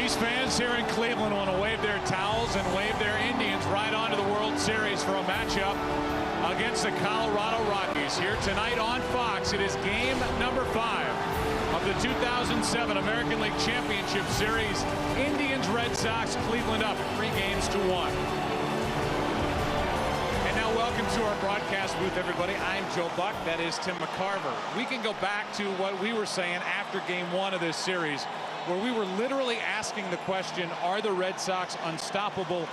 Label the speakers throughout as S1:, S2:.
S1: These fans here in Cleveland want to wave their towels and wave their Indians right onto the World Series for a matchup against the Colorado Rockies. Here tonight on Fox, it is game number 5 of the 2007 American League Championship Series. Indians, Red Sox, Cleveland up 3-1. And now welcome to our broadcast booth, everybody. I'm Joe Buck. That is Tim McCarver. We can go back to what we were saying after game 1 of this series, where we were literally asking the question, are the Red Sox unstoppable?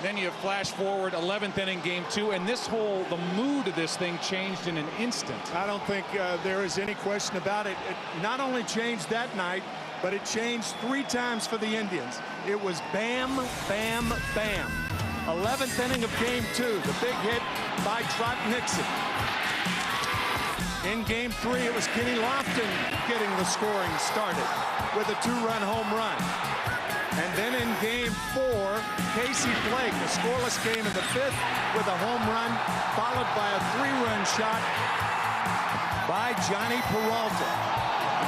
S1: Then you flash forward 11th inning game 2, and the mood of this thing changed in an instant.
S2: I don't think there is any question about it. It not only changed that night, but it changed 3 times for the Indians. It was bam, bam, bam. 11th inning of game 2, the big hit by Trot Nixon. In game 3, it was Kenny Lofton getting the scoring started with a 2-run home run. And then in game 4, Casey Blake, a scoreless game in the 5th with a home run, followed by a 3-run shot by Johnny Peralta.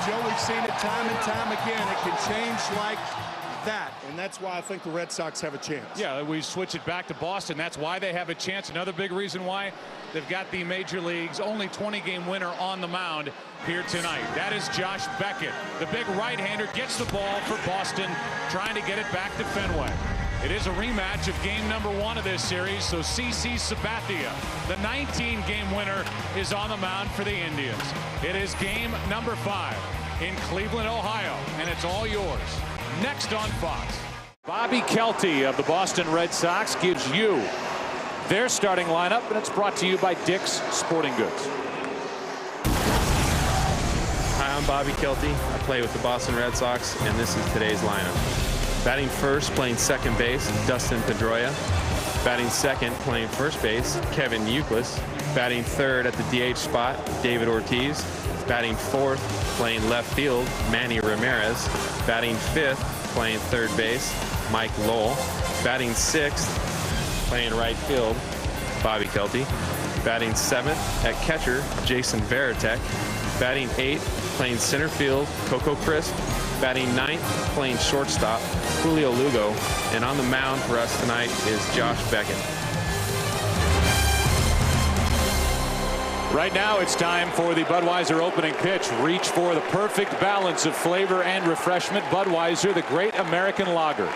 S2: Joe, we've seen it time and time again. It can change like that, and that's why I think the Red Sox have a chance. Yeah, we switch it back to Boston. That's why they have a chance. Another big reason why they've got the Major League's only 20-game winner on the mound here tonight. That is Josh Beckett. The big right-hander gets the ball for Boston, trying to get it back to Fenway. It is a rematch of game number 1 of this series, so CC Sabathia, the 19-game winner, is on the mound for the Indians. It is game number 5 in Cleveland, Ohio, and it's all yours. Next on Fox. Bobby Kelty of the Boston Red Sox gives you their starting lineup, and it's brought to you by Dick's Sporting Goods.
S3: Hi, I'm Bobby Kelty. I play with the Boston Red Sox, and this is today's lineup. Batting first, playing second base, Dustin Pedroia. Batting second, playing first base, Kevin Youkilis. Batting third at the DH spot, David Ortiz. Batting fourth, playing left field, Manny Ramirez. Batting fifth, playing third base, Mike Lowell. Batting sixth, playing right field, Bobby Kelty. Batting seventh at catcher, Jason Varitek. Batting eighth, playing center field, Coco Crisp. Batting ninth, playing shortstop, Julio Lugo. And on the mound for us tonight is Josh Beckett.
S1: Right now it's time for the Budweiser opening pitch. Reach for the perfect balance of flavor and refreshment. Budweiser, the great American lager.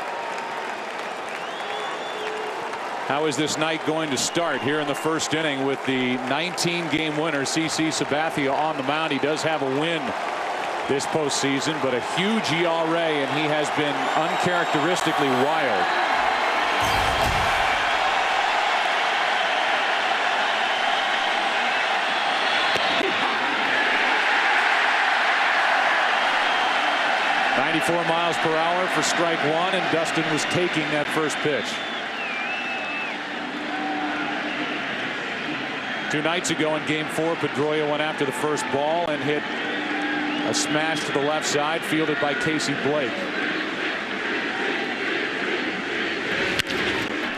S1: How is this night going to start here in the first inning with the 19-game winner CC Sabathia on the mound? He does have a win this postseason, but a huge ERA, and he has been uncharacteristically wild. .94 miles per hour for strike 1, and Dustin was taking that first pitch. 2 nights ago in game 4, Pedroia went after the first ball and hit a smash to the left side, fielded by Casey Blake.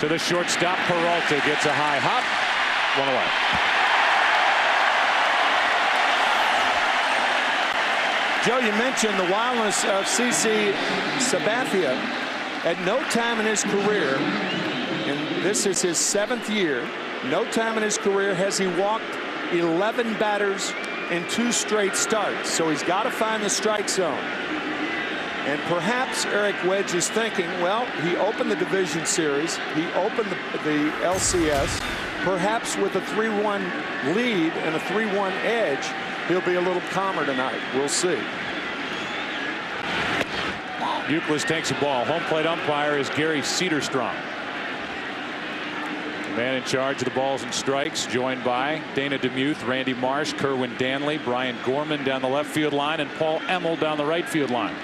S1: To the shortstop, Peralta gets a high hop. 1 away.
S2: Joe, you mentioned the wildness of CC Sabathia. At no time in his career, and this is his 7th year, no time in his career has he walked 11 batters in 2 straight starts. So he's got to find the strike zone. And perhaps Eric Wedge is thinking, well, he opened the division series. He opened the ALCS. Perhaps with a 3-1 lead and a 3-1 edge, he'll be a little calmer tonight. We'll see.
S1: Youkilis takes a ball. Home plate umpire is Gary Cederstrom. The man in charge of the balls and strikes, joined by Dana DeMuth, Randy Marsh, Kerwin Danley, Brian Gorman down the left field line, and Paul Emmel down the right field line.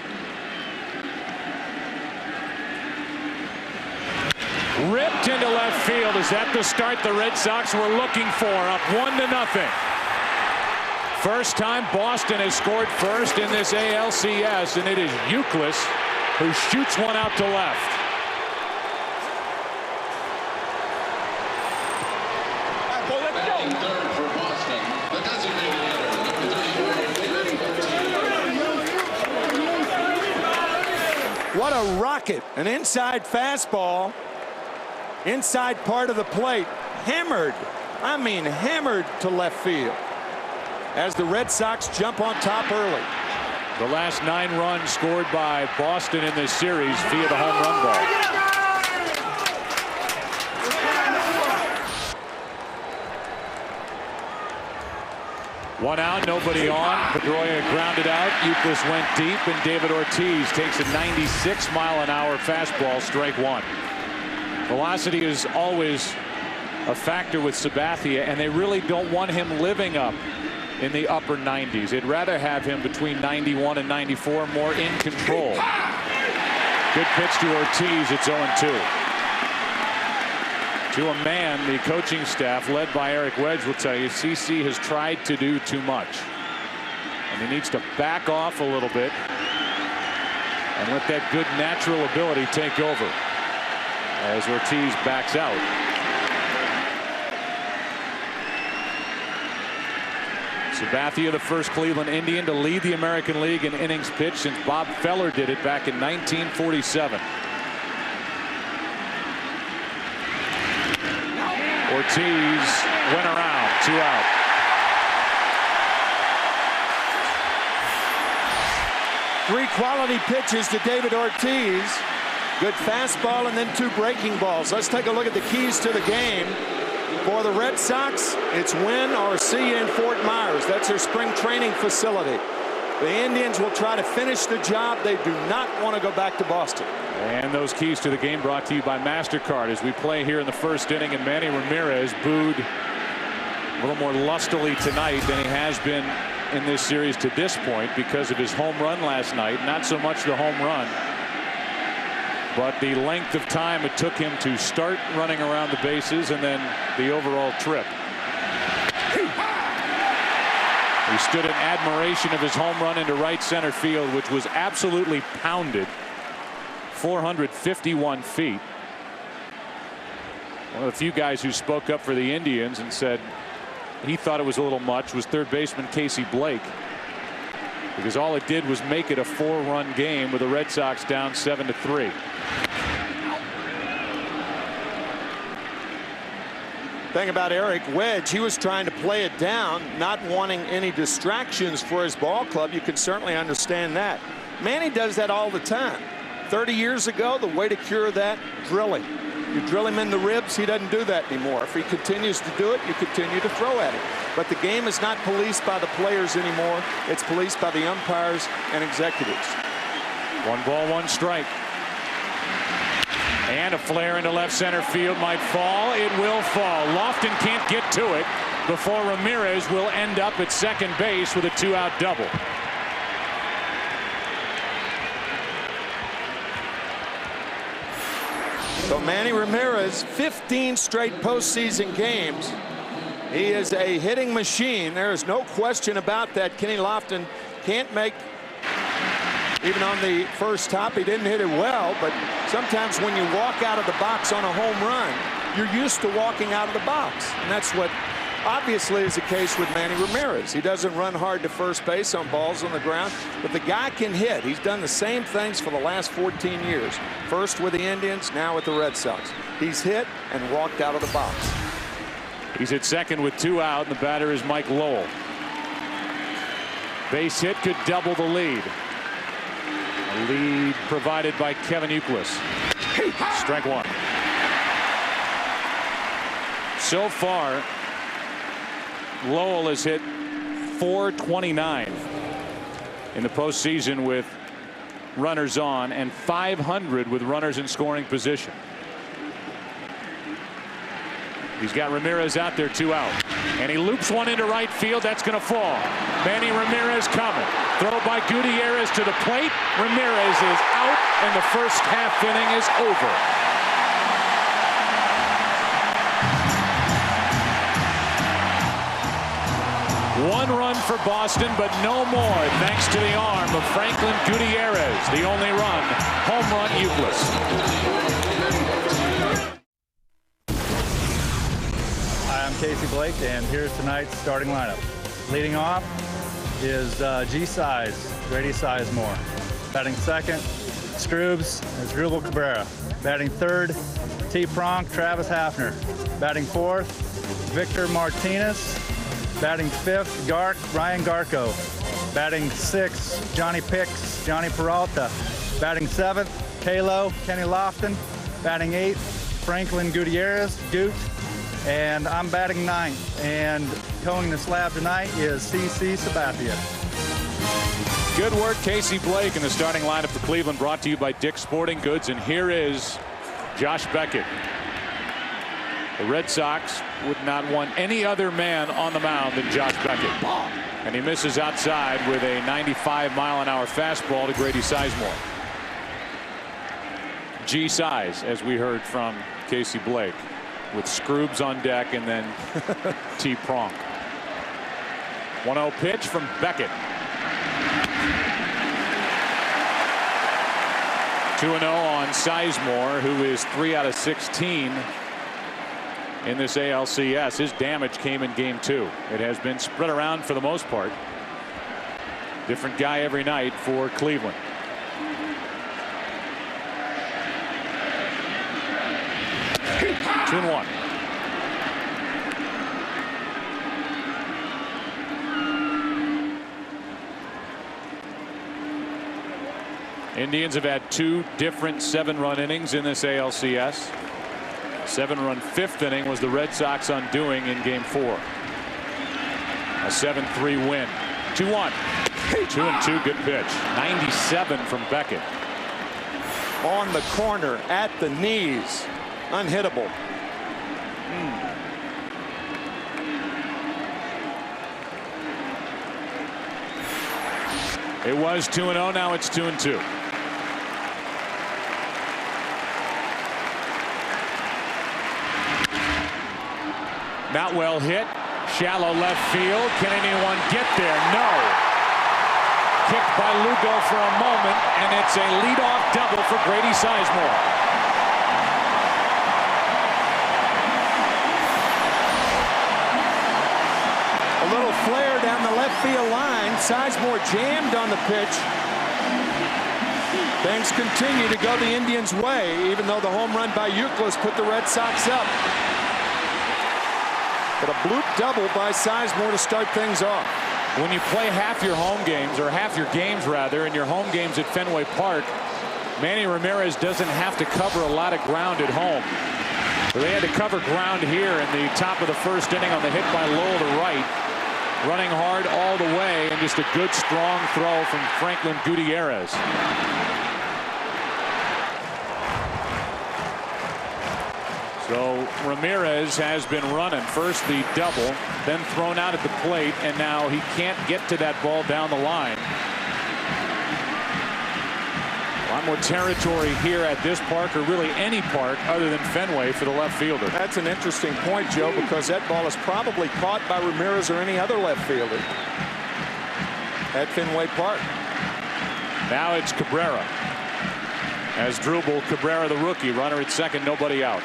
S1: Ripped into left field. Is that the start the Red Sox were looking for? Up 1-0. First time Boston has scored first in this ALCS, and it is Youkilis who shoots one out to left.
S2: What a a rocket. An inside fastball. Inside part of the plate. Hammered. I mean hammered to left field. As the Red Sox jump on top early.
S1: The last 9 runs scored by Boston in this series via the home run ball. One out, nobody on. Pedroia grounded out. Euclid went deep, and David Ortiz takes a 96-mile-an-hour fastball, strike 1. Velocity is always a factor with Sabathia, and they really don't want him living up in the upper 90s. They'd rather have him between 91 and 94, more in control. Good pitch to Ortiz. It's 0-2. To a man, the coaching staff, led by Eric Wedge, will tell you CC has tried to do too much. And he needs to back off a little bit and let that good natural ability take over as Ortiz backs out. Sabathia, the first Cleveland Indian to lead the American League in innings pitched since Bob Feller did it back in 1947. Ortiz went around, 2 out.
S2: Three quality pitches to David Ortiz. Good fastball and then 2 breaking balls. Let's take a look at the keys to the game. For the Red Sox, it's win or see you in Fort Myers. That's their spring training facility. The Indians will try to finish the job. They do not want to go back to Boston.
S1: And those keys to the game brought to you by MasterCard as we play here in the first inning, and Manny Ramirez booed a little more lustily tonight than he has been in this series to this point because of his home run last night. Not so much the home run, but the length of time it took him to start running around the bases and then the overall trip. He stood in admiration of his home run into right center field, which was absolutely pounded. 451 feet. One of the few guys who spoke up for the Indians and said he thought it was a little much was third baseman Casey Blake, because all it did was make it a 4-run game with the Red Sox down 7-3.
S2: Thing about Eric Wedge, he was trying to play it down, not wanting any distractions for his ball club. You can certainly understand that. Manny does that all the time. 30 years ago, the way to cure that, drilling. You drill him in the ribs, he doesn't do that anymore. If he continues to do it, you continue to throw at him. But the game is not policed by the players anymore. It's policed by the umpires and executives.
S1: 1 ball, 1 strike. And a flare into left center field might fall. It will fall. Lofton can't get to it before Ramirez will end up at second base with a 2-out double.
S2: So Manny Ramirez, 15 straight postseason games. He is a hitting machine. There is no question about that. Kenny Lofton can't make, even on the first top, he didn't hit it well, but sometimes when you walk out of the box on a home run, you're used to walking out of the box. And that's what obviously is the case with Manny Ramirez. He doesn't run hard to first base on balls on the ground, but the guy can hit. He's done the same things for the last 14 years. First with the Indians, now with the Red Sox. He's hit and walked out of the box.
S1: He's at second with 2 out, and the batter is Mike Lowell. Base hit could double the lead. A lead provided by Kevin Euclid. Strike 1. So far, Lowell has hit .429 in the postseason with runners on, and .500 with runners in scoring position. He's got Ramirez out there, 2 out. And he loops one into right field. That's going to fall. Manny Ramirez coming. Throw by Gutierrez to the plate. Ramirez is out, and the first half inning is over. One run for Boston, but no more thanks to the arm of Franklin Gutierrez. The only run, home run Euclid.
S4: Hi, I'm Casey Blake, and here's tonight's starting lineup. Leading off is G-Size, Grady Sizemore. Batting second, Scroobs, is Drupal Cabrera. Batting third, T. Pronk, Travis Hafner. Batting fourth, Victor Martinez. Batting fifth, Ryan Garco. Batting sixth, Johnny Picks, Johnny Peralta. Batting seventh, Kalo, Kenny Lofton. Batting eighth, Franklin Gutierrez, Goot. And I'm batting ninth. And towing the slab tonight is CC Sabathia.
S1: Good work, Casey Blake, in the starting lineup for Cleveland, brought to you by Dick's Sporting Goods. And here is Josh Beckett. The Red Sox would not want any other man on the mound than Josh Beckett. And he misses outside with a 95-mile-an-hour fastball to Grady Sizemore. G-Size, as we heard from Casey Blake, with Scroobs on deck and then T. Pronk. 1-0 pitch from Beckett. 2-0 on Sizemore, who is 3 out of 16 in this ALCS. His damage came in game 2. It has been spread around for the most part. Different guy every night for Cleveland. Two and one. Indians have had 2 different 7-run innings in this ALCS. 7-run 5th inning was the Red Sox undoing in game 4. A 7-3 win. 2-1. 2-2, good pitch. 97 from Beckett.
S2: On the corner, at the knees. Unhittable.
S1: It was 2-0. Now it's 2-2. Not well hit. Shallow left field. Can anyone get there? No. Kicked by Lugo for a moment, and it's a leadoff double for Grady Sizemore.
S2: A little flare down the left field line. Sizemore jammed on the pitch. Things continue to go the Indians' way, even though the home run by Euclid put the Red Sox up. But a bloop double by Sizemore to start things off.
S1: When you play half your home games, or half your games rather, in your home games at Fenway Park, Manny Ramirez doesn't have to cover a lot of ground at home. But they had to cover ground here in the top of the first inning on the hit by Lowell to right. Running hard all the way, and just a good strong throw from Franklin Gutierrez. So Ramirez has been running. First the double, then thrown out at the plate, and now he can't get to that ball down the line. A lot more territory here at this park, or really any park other than Fenway, for the left fielder.
S2: That's an interesting point, Joe, because that ball is probably caught by Ramirez or any other left fielder at Fenway Park.
S1: Now it's Cabrera. As Drupal Cabrera, the rookie, runner at second, nobody out.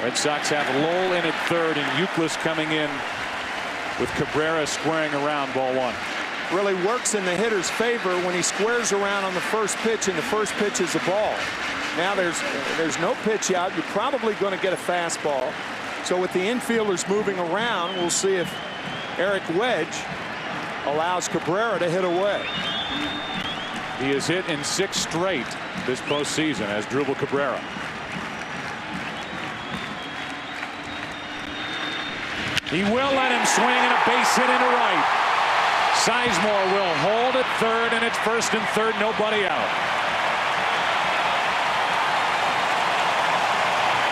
S1: Red Sox have Lowell in at third, and Euclid coming in with Cabrera squaring around ball 1.
S2: Really works in the hitter's favor when he squares around on the first pitch, and the first pitch is a ball. Now there's no pitch out. You're probably going to get a fastball. So with the infielders moving around, we'll see if Eric Wedge allows Cabrera to hit away.
S1: He has hit in 6 straight this postseason as Drupal Cabrera. He will let him swing, and a base hit into right. Sizemore will hold at third, and it's first and third, nobody out.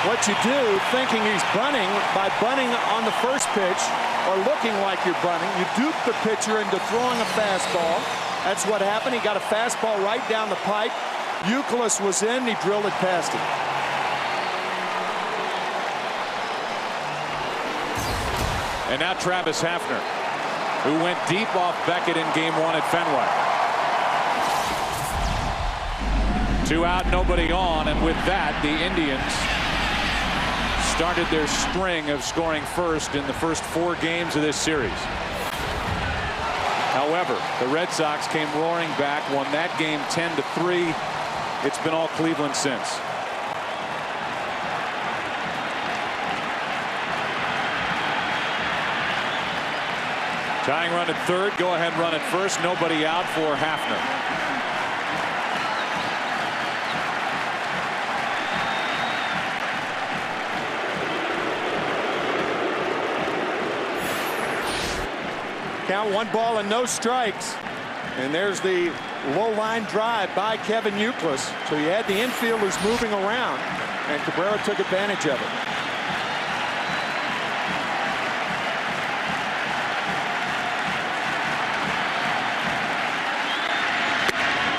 S2: What you do, thinking he's bunting, by bunting on the first pitch or looking like you're bunting, you dupe the pitcher into throwing a fastball. That's what happened. He got a fastball right down the pipe. Euclid was in, he drilled it past him.
S1: And now Travis Hafner, who went deep off Beckett in game 1 at Fenway. 2 out, nobody on, and with that, the Indians started their string of scoring first in the first 4 games of this series. However, the Red Sox came roaring back, won that game 10-3. It's been all Cleveland since. Tying run at third, go ahead run at first, nobody out for Hafner.
S2: Count 1 ball and no strikes. And there's the low line drive by Kevin Youkilis. So you had the infielders moving around, and Cabrera took advantage of it.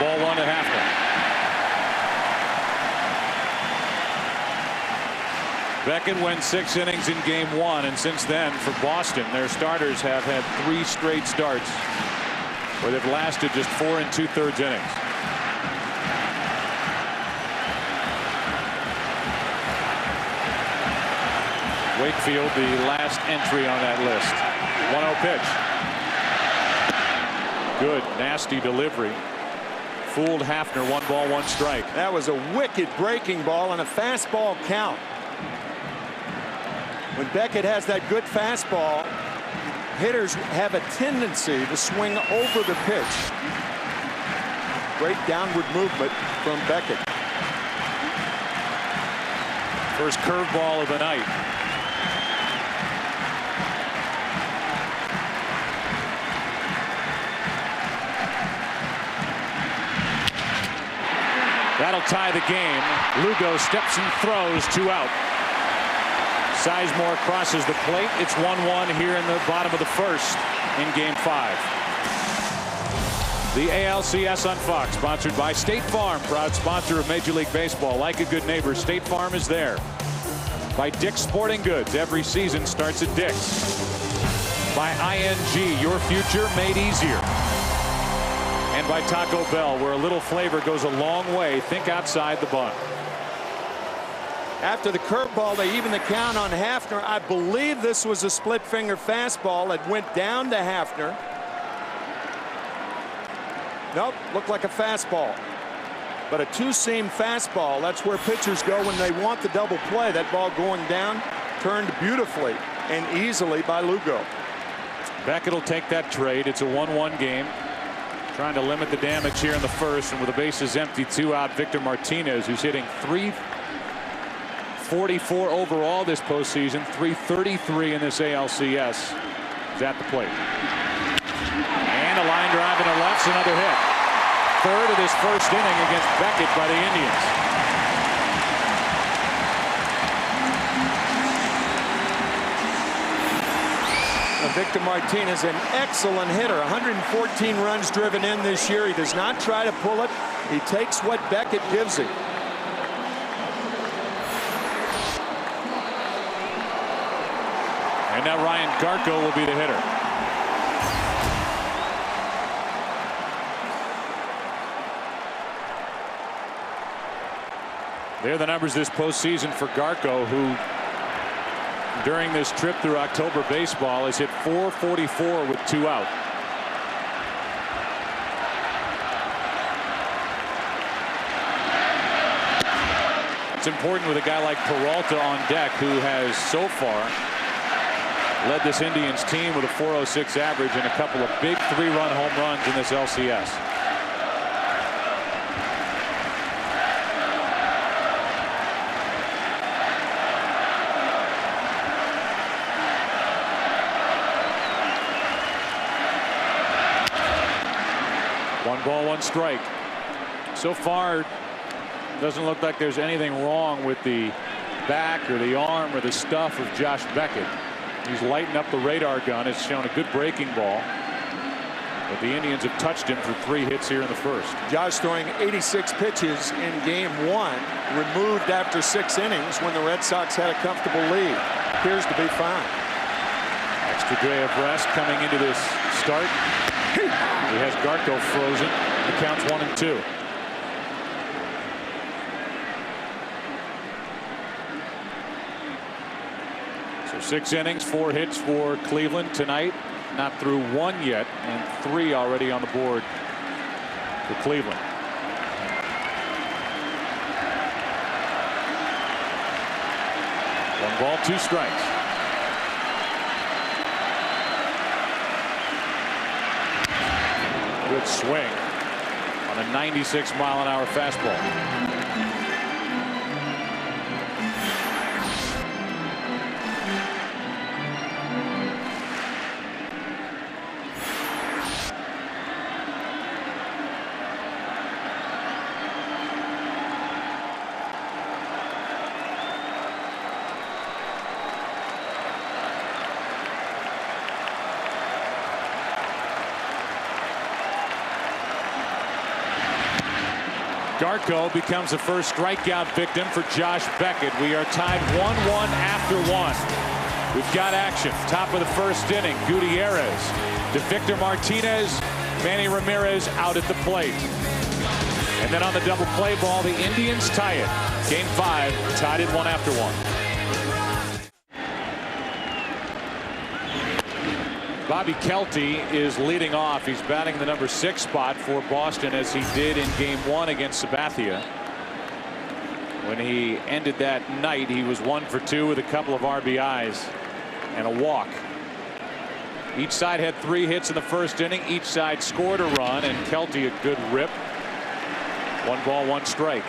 S1: Ball 1 to Hafner. Beckett went 6 innings in game 1, and since then for Boston their starters have had 3 straight starts where they've lasted just 4 2/3 innings. Wakefield the last entry on that list. 1-0 pitch. Good nasty delivery. Fooled Hafner. 1 ball 1 strike.
S2: That was a wicked breaking ball and a fastball count. When Beckett has that good fastball, hitters have a tendency to swing over the pitch. Great downward movement from Beckett.
S1: First curveball of the night. That'll tie the game. Lugo steps and throws, 2 out. Sizemore crosses the plate. It's 1-1 here in the bottom of the first in game 5. The ALCS on Fox, sponsored by State Farm, proud sponsor of Major League Baseball. Like a good neighbor, State Farm is there. By Dick's Sporting Goods, every season starts at Dick's. By ING, your future made easier. And by Taco Bell, where a little flavor goes a long way. Think outside the bun.
S2: After the curveball, they even the count on Hafner. I believe this was a split finger fastball. It went down to Hafner. Nope, looked like a fastball. But a 2-seam fastball, that's where pitchers go when they want the double play. That ball going down, turned beautifully and easily by Lugo.
S1: Beckett will take that trade. It's a 1-1 game. Trying to limit the damage here in the first, and with the bases empty, 2 out, Victor Martinez, who's hitting .344 overall this postseason, .333 in this ALCS, is at the plate. And a line drive and a left's another hit. Third of this first inning against Beckett by the Indians.
S2: Victor Martinez, an excellent hitter. 114 runs driven in this year. He does not try to pull it. He takes what Beckett gives him.
S1: And now Ryan Garko will be the hitter. They're the numbers this postseason for Garko, who during this trip through October baseball has hit .444 with 2 out. It's important with a guy like Peralta on deck, who has so far led this Indians team with a .406 average and a couple of big 3-run home runs in this LCS. One ball, 1 strike. So far, doesn't look like there's anything wrong with the back or the arm or the stuff of Josh Beckett. He's lighting up the radar gun. It's shown a good breaking ball. But the Indians have touched him for 3 hits here in the first.
S2: Josh throwing 86 pitches in game 1, removed after 6 innings when the Red Sox had a comfortable lead. Appears to be fine.
S1: Extra day of rest coming into this start. He has Garko frozen. The count's 1-2. So 6 innings, 4 hits for Cleveland tonight. not through one yet, and 3 already on the board for Cleveland. One ball, 2 strikes. Good swing on a 96-mile-an-hour fastball. Garco becomes the first strikeout victim for Josh Beckett. We are tied 1-1 after 1. We've got action. Top of the first inning. Gutierrez to Victor Martinez. Manny Ramirez out at the plate. And then on the double play ball, the Indians tie it. Game 5 tied at 1 after 1. Bobby Kelty is leading off. He's batting the number 6 spot for Boston, as he did in game 1 against Sabathia. When he ended that night, he was 1 for 2 with a couple of RBIs and a walk. Each side had 3 hits in the first inning. Each side scored a run, and Kelty a good rip. 1 ball, 1 strike.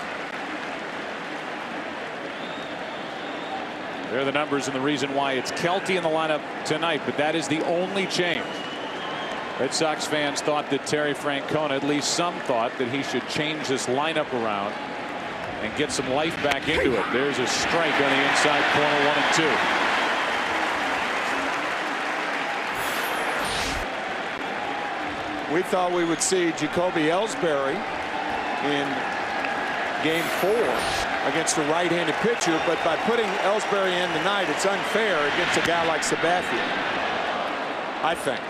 S1: There are the numbers and the reason why it's Kelty in the lineup tonight, but that is the only change. Red Sox fans thought that Terry Francona, at least some thought, that he should change this lineup around and get some life back into it. There's a strike on the inside corner, 1 and 2.
S2: We thought we would see Jacoby Ellsbury in game 4 against a right-handed pitcher, but by putting Ellsbury in tonight, it's unfair against a guy like Sabathia, I think.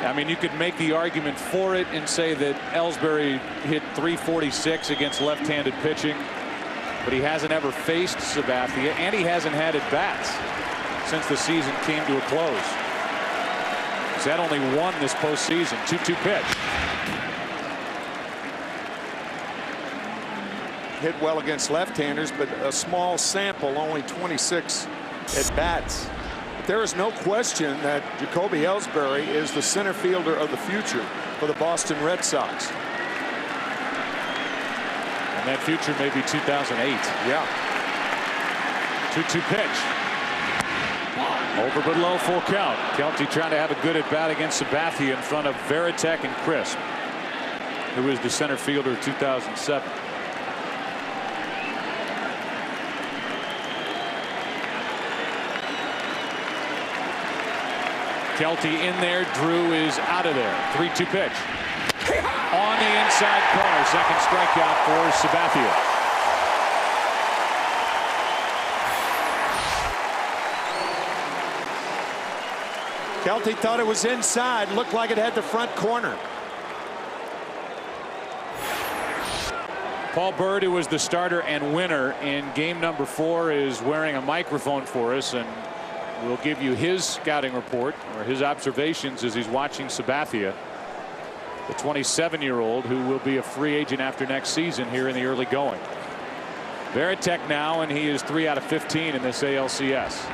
S1: I mean, you could make the argument for it and say that Ellsbury hit .346 against left-handed pitching, but he hasn't ever faced Sabathia, and he hasn't had at-bats since the season came to a close. He's had only 1 this postseason. 2-2 pitch.
S2: Hit well against left-handers, but a small sample, only 26 at-bats. There is no question that Jacoby Ellsbury is the center fielder of the future for the Boston Red Sox.
S1: And that future may be 2008.
S2: Yeah.
S1: 2-2 pitch. Over but low, full count. Kelty trying to have a good at-bat against Sabathia in front of Veritek and Crisp, who was the center fielder of 2007. Kelty in there. Drew is out of there. 3-2 pitch. On the inside corner. Second strikeout for Sabathia.
S2: Kelty thought it was inside. Looked like it had the front corner.
S1: Paul Byrd, who was the starter and winner in game number 4, is wearing a microphone for us, and we'll give you his scouting report, or his observations, as he's watching Sabathia, the 27-year-old who will be a free agent after next season here in the early going. Veritek now, and he is 3 out of 15 in this ALCS.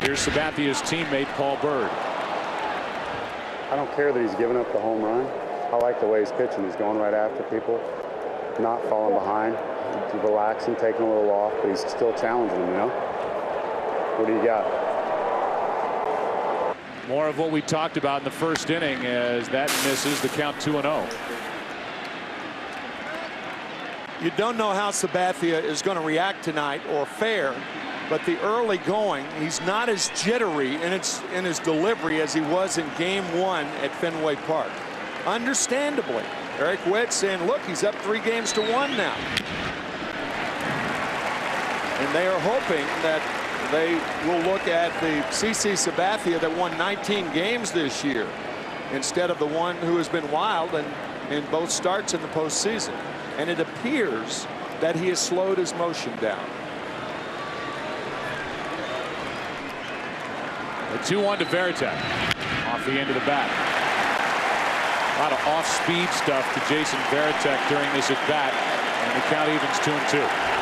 S1: Here's Sabathia's teammate Paul Byrd.
S5: I don't care that he's given up the home run. I like the way he's pitching. He's going right after people, not falling behind. He's relaxing, taking a little off, but he's still challenging them, you know? What do you got?
S1: More of what we talked about in the first inning, as that misses. The count 2-0.
S2: You don't know how Sabathia is going to react tonight or fare, but the early going, he's not as jittery in his delivery as he was in game 1 at Fenway Park. Understandably, Eric Witt saying, look, he's up 3-1 now. And they are hoping that they will look at the CC Sabathia that won 19 games this year instead of the one who has been wild and in both starts in the postseason. And it appears that he has slowed his motion down.
S1: The 2-1 to Varitek off the end of the bat. A lot of off-speed stuff to Jason Varitek during this at bat, and the count evens 2-2.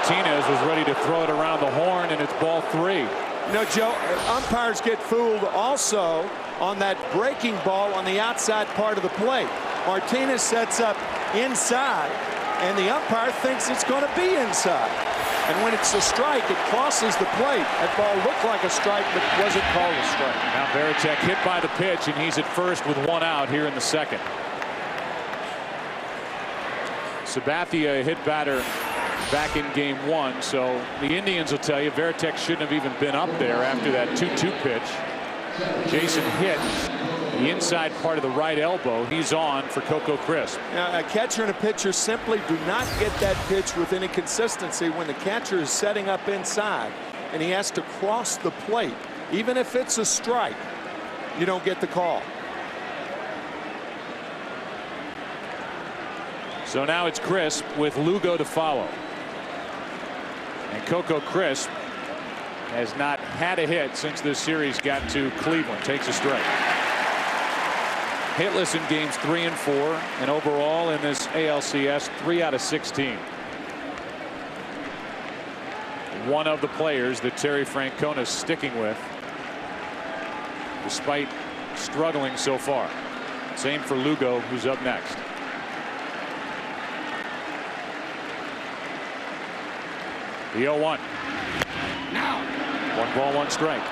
S1: Martinez was ready to throw it around the horn, and it's ball 3.
S2: You know, Joe, umpires get fooled also on that breaking ball on the outside part of the plate. Martinez sets up inside, and the umpire thinks it's going to be inside. And when it's a strike, it crosses the plate. That ball looked like a strike, but wasn't called a strike.
S1: Now Varitek hit by the pitch, and he's at first with 1 out here in the second. Sabathia hit batter back in game 1, so the Indians will tell you Varitek shouldn't have even been up there after that 2-2 pitch. Jason hit the inside part of the right elbow. He's on for Coco Crisp.
S2: Now, a catcher and a pitcher simply do not get that pitch with any consistency when the catcher is setting up inside and he has to cross the plate. Even if it's a strike, you don't get the call.
S1: So now it's Crisp with Lugo to follow. And Coco Crisp has not had a hit since this series got to Cleveland. Takes a strike. Hitless in games 3 and 4, and overall in this ALCS 3 out of 16. One of the players that Terry Francona is sticking with, despite struggling so far. Same for Lugo, who's up next. The 0-1. 1 ball, 1 strike.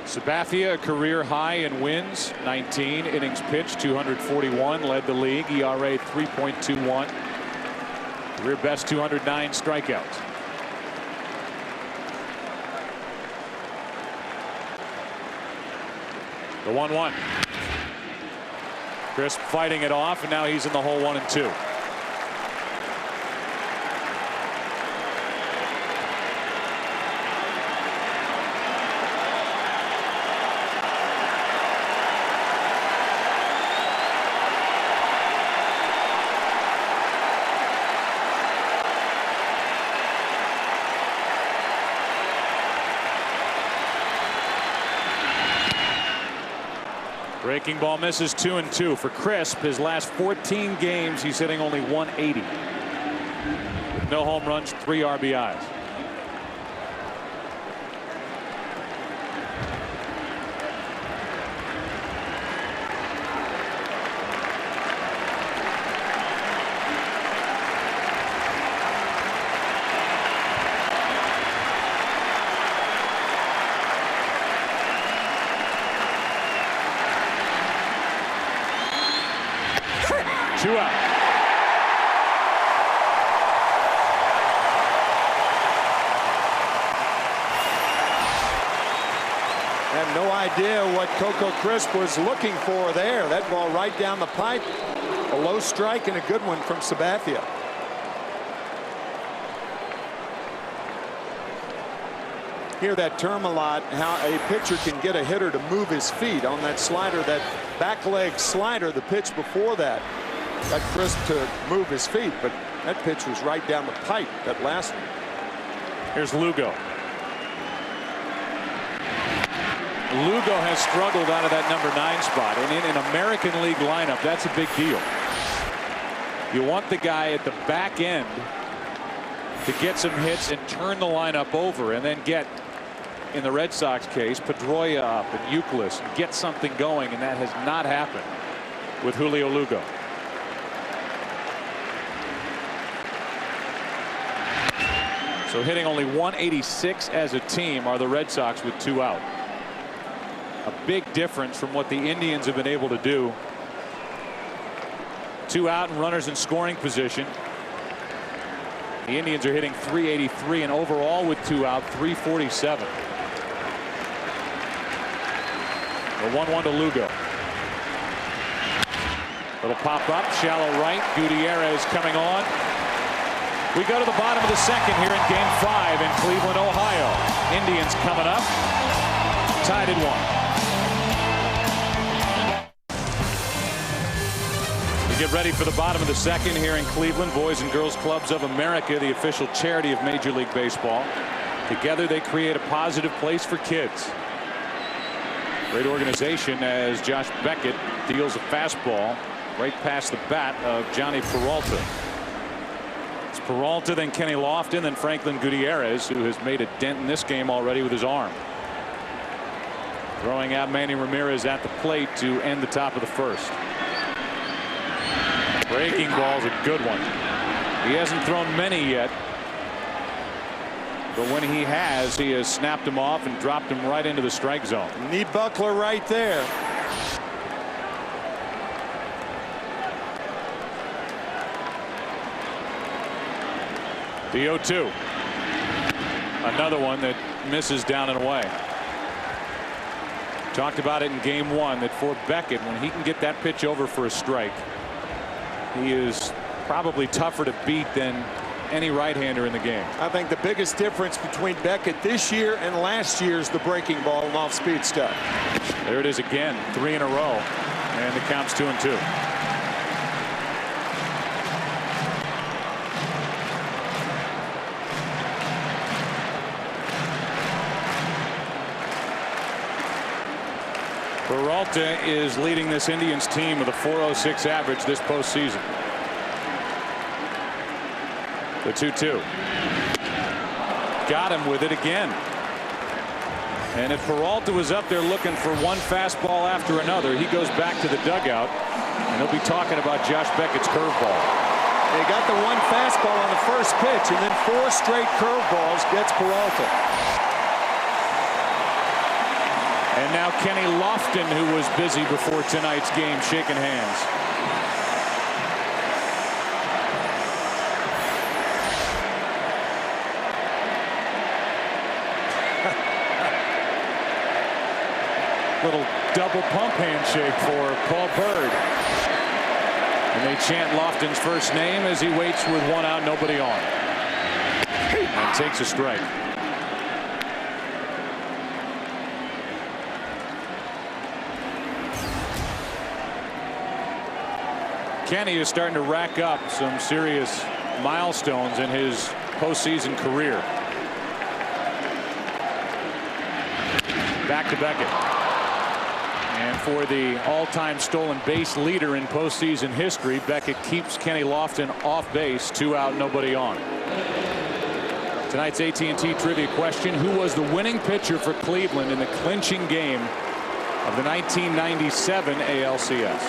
S1: Sabathia, a career high in wins, 19 innings pitched, 241, led the league, ERA 3.21, career best 209 strikeouts. The 1-1. Crisp fighting it off, and now he's in the hole 1-2. Breaking ball misses, 2-2 for Crisp. His last 14 games, he's hitting only 180. With no home runs, 3 RBIs. Two out.
S2: I have no idea what Coco Crisp was looking for there. That ball right down the pipe. A low strike and a good one from Sabathia. Hear that term a lot, how a pitcher can get a hitter to move his feet on that slider, that back leg slider. The pitch before that got Crisp to move his feet, but that pitch was right down the pipe, that last one.
S1: Here's Lugo. Lugo has struggled out of that number 9 spot, and in an American League lineup, that's a big deal. You want the guy at the back end to get some hits and turn the lineup over, and then get, in the Red Sox case, Pedroia up and Euclid and get something going, and that has not happened with Julio Lugo. So hitting only 186 as a team are the Red Sox with 2 out. A big difference from what the Indians have been able to do. 2 out and runners in scoring position. The Indians are hitting 383, and overall with 2 out, 347. The 1-1 to Lugo. Little pop up, shallow right. Gutierrez coming on. We go to the bottom of the second here in Game 5 in Cleveland, Ohio. Indians coming up, tied at 1. We get ready for the bottom of the second here in Cleveland. Boys and Girls Clubs of America, the official charity of Major League Baseball. Together they create a positive place for kids. Great organization as Josh Beckett deals a fastball right past the bat of Johnny Peralta. It's Peralta, then Kenny Lofton, then Franklin Gutierrez, who has made a dent in this game already with his arm. Throwing out Manny Ramirez at the plate to end the top of the first. Breaking ball's a good one. He hasn't thrown many yet, but when he has snapped him off and dropped him right into the strike zone.
S2: Need Buckler right there.
S1: The 0-2. Another one that misses down and away. Talked about it in Game 1 that for Beckett, when he can get that pitch over for a strike, he is probably tougher to beat than any right-hander in the game.
S2: I think the biggest difference between Beckett this year and last year is the breaking ball and off-speed stuff.
S1: There it is again, 3 in a row, and the count's 2-2. Peralta is leading this Indians team with a .406 average this postseason. The 2-2. Got him with it again. And if Peralta was up there looking for one fastball after another, he goes back to the dugout, and he'll be talking about Josh Beckett's curveball.
S2: They got the one fastball on the first pitch, and then 4 straight curveballs gets Peralta.
S1: And now Kenny Lofton, who was busy before tonight's game, shaking hands. Little double pump handshake for Paul Bird. And they chant Lofton's first name as he waits with 1 out, nobody on. And takes a strike. Kenny is starting to rack up some serious milestones in his postseason career. Back to Beckett. And for the all-time stolen base leader in postseason history, Beckett keeps Kenny Lofton off base, 2 out, nobody on. Tonight's AT&T trivia question: who was the winning pitcher for Cleveland in the clinching game of the 1997 ALCS?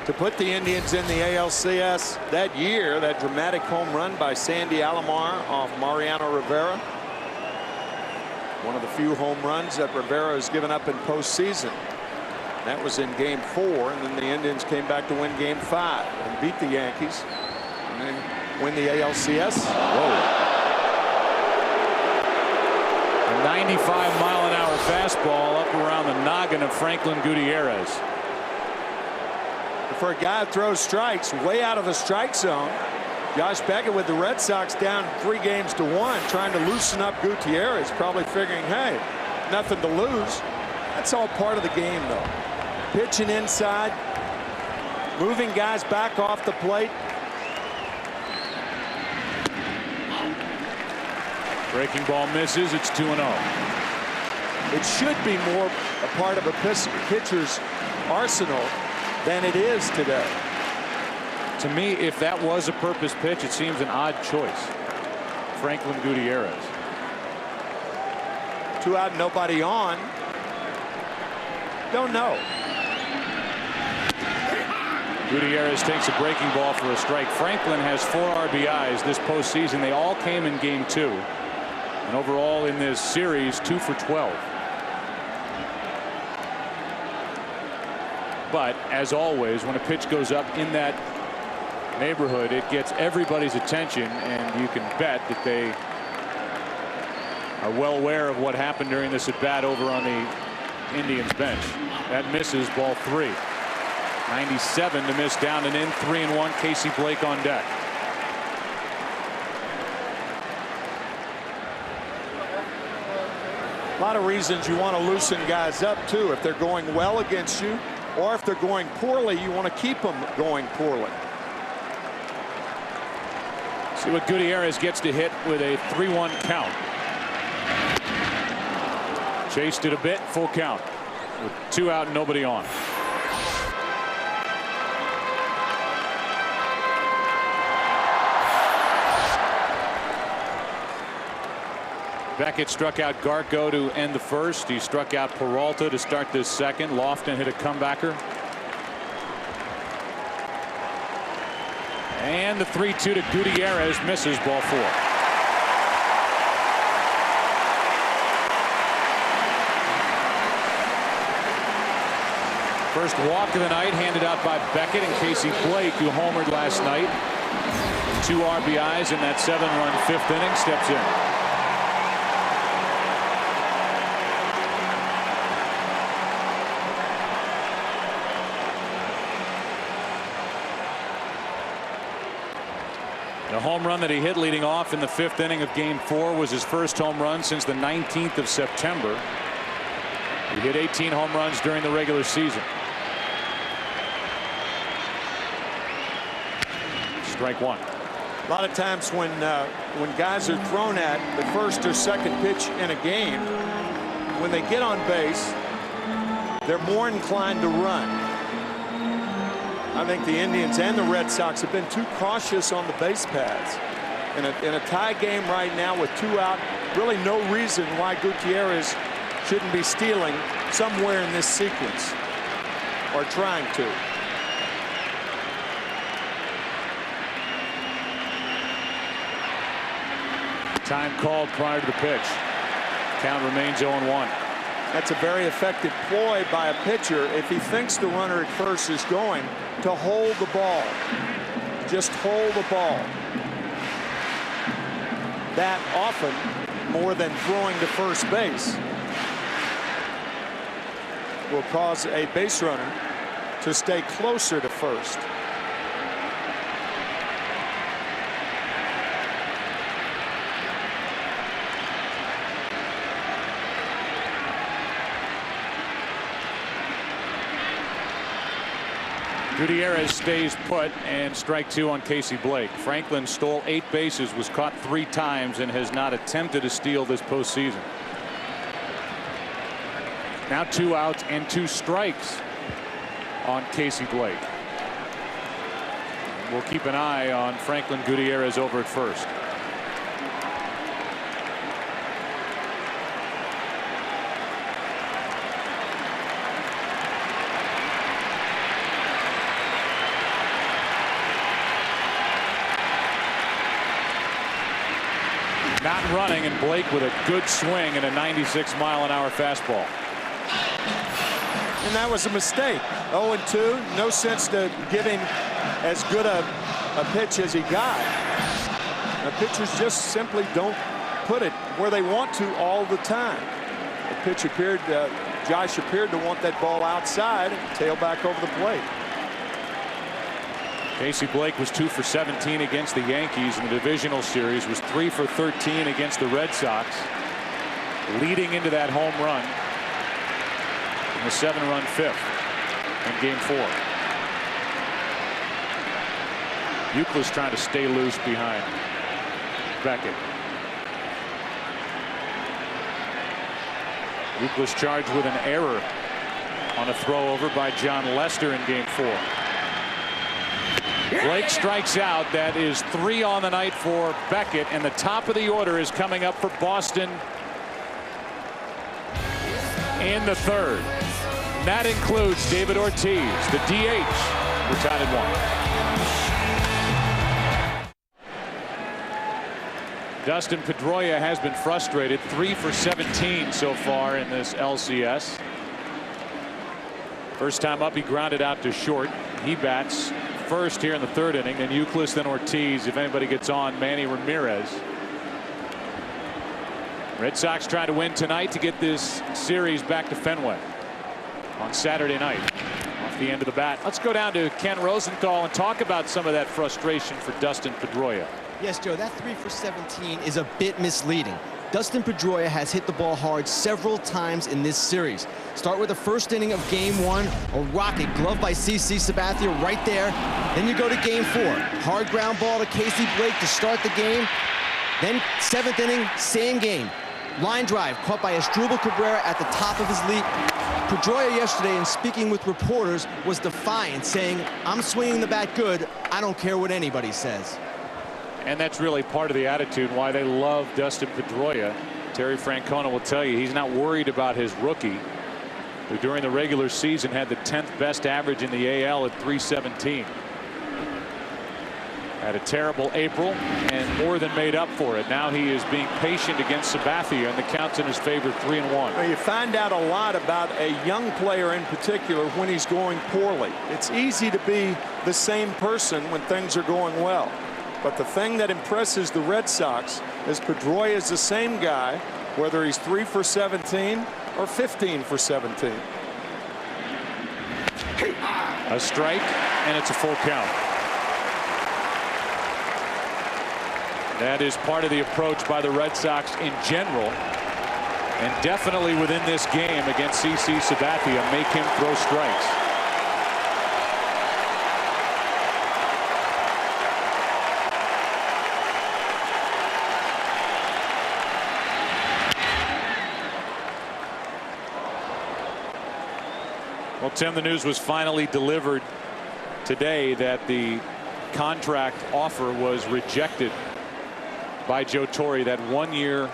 S2: To put the Indians in the ALCS that year, that dramatic home run by Sandy Alomar off Mariano Rivera. One of the few home runs that Rivera has given up in postseason. That was in Game 4, and then the Indians came back to win Game 5 and beat the Yankees and then win the ALCS.
S1: Whoa. A 95-mile-an-hour fastball up around the noggin of Franklin Gutierrez.
S2: For a guy who throws strikes way out of the strike zone, Josh Beckett with the Red Sox down 3-1, trying to loosen up Gutierrez, probably figuring, hey, nothing to lose. That's all part of the game, though. Pitching inside, moving guys back off the plate.
S1: Breaking ball misses. It's 2-0.
S2: It should be more a part of a pitcher's arsenal than it is today.
S1: To me, if that was a purpose pitch, it seems an odd choice. Franklin Gutierrez.
S2: 2 out, nobody on. Don't know.
S1: Gutierrez takes a breaking ball for a strike. Franklin has 4 RBIs this postseason. They all came in Game 2. And overall in this series, 2 for 12. But as always, when a pitch goes up in that neighborhood, it gets everybody's attention, and you can bet that they are well aware of what happened during this at bat over on the Indians bench. That misses, ball 3. 97 to miss, down and in, 3-1. Casey Blake on deck.
S2: A lot of reasons you want to loosen guys up too. If they're going well against you, or if they're going poorly, you want to keep them going poorly.
S1: See what Gutierrez gets to hit with a 3-1 count. Chased it a bit, full count with 2 out and nobody on. Beckett struck out Garco to end the first. He struck out Peralta to start this second. Lofton hit a comebacker. And the 3-2 to Gutierrez misses, ball 4. First walk of the night handed out by Beckett and Casey Blake, who homered last night. 2 RBIs in that 7-run 5th inning. Steps in. The home run that he hit leading off in the 5th inning of Game 4 was his first home run since the 19th of September. He hit 18 home runs during the regular season. Strike 1.
S2: A lot of times when guys are thrown at the first or second pitch in a game, when they get on base, they're more inclined to run. I think the Indians and the Red Sox have been too cautious on the base paths. In a tie game right now with 2 out, really no reason why Gutierrez shouldn't be stealing somewhere in this sequence, or trying to.
S1: Time called prior to the pitch. Count remains 0-1.
S2: That's a very effective ploy by a pitcher if he thinks the runner at first is going to hold the ball. Just hold the ball. That often more than throwing to first base will cause a base runner to stay closer to first.
S1: Gutierrez stays put, and strike 2 on Casey Blake. Franklin stole 8 bases, was caught 3 times, and has not attempted a steal this postseason. Now 2 outs and 2 strikes on Casey Blake. We'll keep an eye on Franklin Gutierrez over at first. Not running, and Blake with a good swing and a 96-mile-an-hour fastball.
S2: And that was a mistake. 0-2. No sense to give him as good a pitch as he got. The pitchers just simply don't put it where they want to all the time. The pitch appeared, Josh appeared to want that ball outside, tail back over the plate.
S1: Casey Blake was 2 for 17 against the Yankees in the divisional series, was 3 for 13 against the Red Sox, leading into that home run in the 7-run 5th in Game 4. Euclid's trying to stay loose behind Beckett. Euclid's charged with an error on a throw over by John Lester in Game 4. Blake strikes out. That is 3 on the night for Beckett, and the top of the order is coming up for Boston in the 3rd. And that includes David Ortiz, the DH, retired at 1. Dustin Pedroia has been frustrated. 3 for 17 so far in this LCS. First time up, he grounded out to short. He bats first here in the 3rd inning, then Euclid, then Ortiz. If anybody gets on, Manny Ramirez. Red Sox try to win tonight to get this series back to Fenway on Saturday night. Off the end of the bat. Let's go down to Ken Rosenthal and talk about some of that frustration for Dustin Pedroia.
S6: Yes, Joe, that 3 for 17 is a bit misleading. Dustin Pedroia has hit the ball hard several times in this series. Start with the first inning of game 1, a rocket glove by CC Sabathia right there. Then you go to game 4, hard ground ball to Casey Blake to start the game. Then 7th inning, same game. Line drive caught by Asdrubal Cabrera at the top of his leap. Pedroia yesterday, in speaking with reporters, was defiant, saying, "I'm swinging the bat good. I don't care what anybody says."
S1: And that's really part of the attitude why they love Dustin Pedroia. Terry Francona will tell you he's not worried about his rookie, who during the regular season had the 10th best average in the AL at .317. Had a terrible April and more than made up for it. Now he is being patient against Sabathia, and the count's in his favor, 3-1.
S2: Well, you find out a lot about a young player in particular when he's going poorly. It's easy to be the same person when things are going well. But the thing that impresses the Red Sox is Pedroia is the same guy, whether he's 3 for 17 or 15 for 17.
S1: A strike, and it's a full count. That is part of the approach by the Red Sox in general, and definitely within this game against CC Sabathia, make him throw strikes. Well, Tim, the news was finally delivered today that the contract offer was rejected by Joe Torre. That 1-year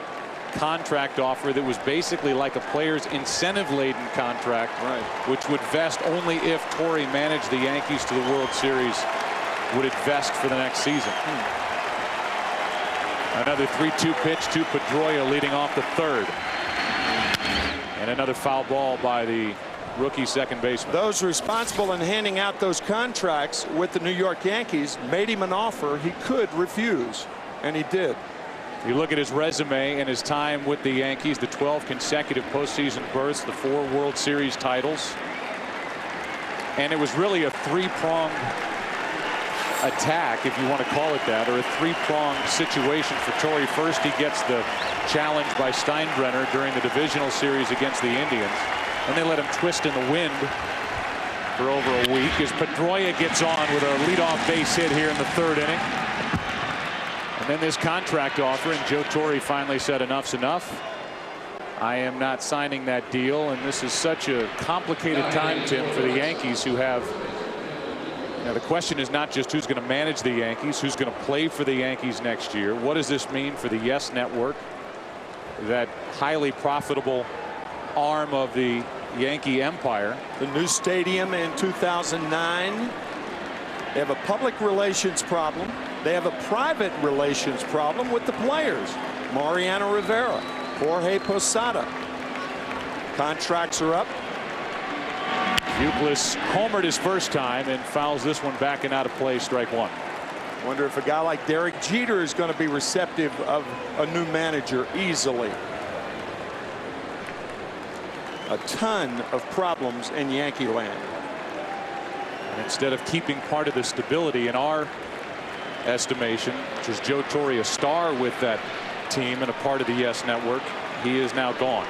S1: contract offer that was basically like a player's incentive-laden contract,
S2: right,
S1: which would vest only if Torre managed the Yankees to the World Series. Would it vest for the next season? Another 3-2 pitch to Pedroia leading off the 3rd. And another foul ball by the rookie second baseman.
S2: Those responsible in handing out those contracts with the New York Yankees made him an offer he could refuse, and he did.
S1: You look at his resume and his time with the Yankees, the 12 consecutive postseason berths, the 4 World Series titles, and it was really a 3-pronged attack, if you want to call it that, or a 3-pronged situation for Torre. First, he gets the challenge by Steinbrenner during the divisional series against the Indians, and they let him twist in the wind for over a week as Pedroia gets on with a leadoff base hit here in the 3rd inning. And then this contract offer, and Joe Torre finally said enough's enough. I am not signing that deal, and this is such a complicated time, Tim, for the Yankees, who have, now the question is not just who's going to manage the Yankees, who's going to play for the Yankees next year. What does this mean for the YES Network, that highly profitable arm of the Yankee empire?
S2: The new stadium in 2009. They have a public relations problem. They have a private relations problem with the players. Mariano Rivera, Jorge Posada. Contracts are up.
S1: Euclid homered his first time and fouls this one back and out of play, strike 1.
S2: Wonder if a guy like Derek Jeter is going to be receptive of a new manager easily. A ton of problems in Yankee land.
S1: And instead of keeping part of the stability in our estimation, which is Joe Torre, a star with that team and a part of the YES Network, he is now gone.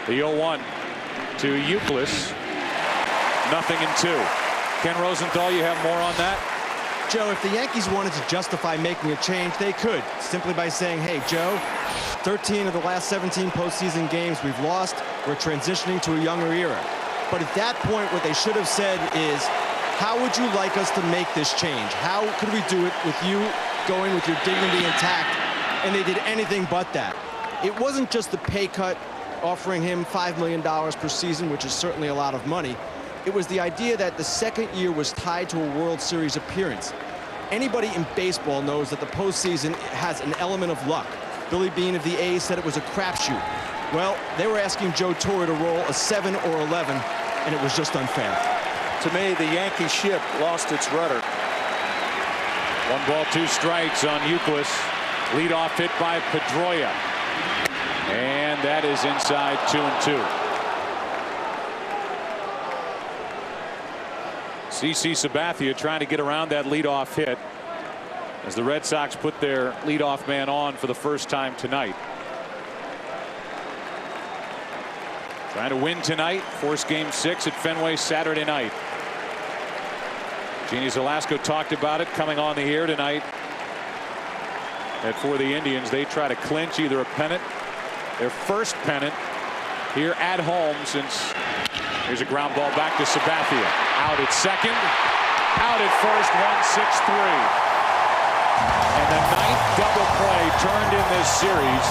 S1: The 0-1 to Euclid. 0-2. Ken Rosenthal, you have more on that?
S6: Joe, if the Yankees wanted to justify making a change, they could, simply by saying, hey, Joe, 13 of the last 17 postseason games we've lost. We're transitioning to a younger era. But at that point, what they should have said is, how would you like us to make this change? How could we do it with you going with your dignity intact? And they did anything but that. It wasn't just the pay cut, offering him $5 million per season, which is certainly a lot of money. It was the idea that the second year was tied to a World Series appearance. Anybody in baseball knows that the postseason has an element of luck. Billy Beane of the A's said it was a crapshoot. Well, they were asking Joe Torre to roll a 7 or 11, and it was just unfair.
S2: To me, the Yankee ship lost its rudder.
S1: 1 ball, 2 strikes on Euclid. Leadoff hit by Pedroia. And that is inside 2-2. CC Sabathia trying to get around that leadoff hit as the Red Sox put their leadoff man on for the first time tonight. Trying to win tonight, force game 6 at Fenway Saturday night. Jeannie Zalasko talked about it coming on the air tonight. And for the Indians, they try to clinch either a pennant, their first pennant here at home since. Here's a ground ball back to Sabathia. Out at second, out at first, 1-6-3. And the 9th double play turned in this series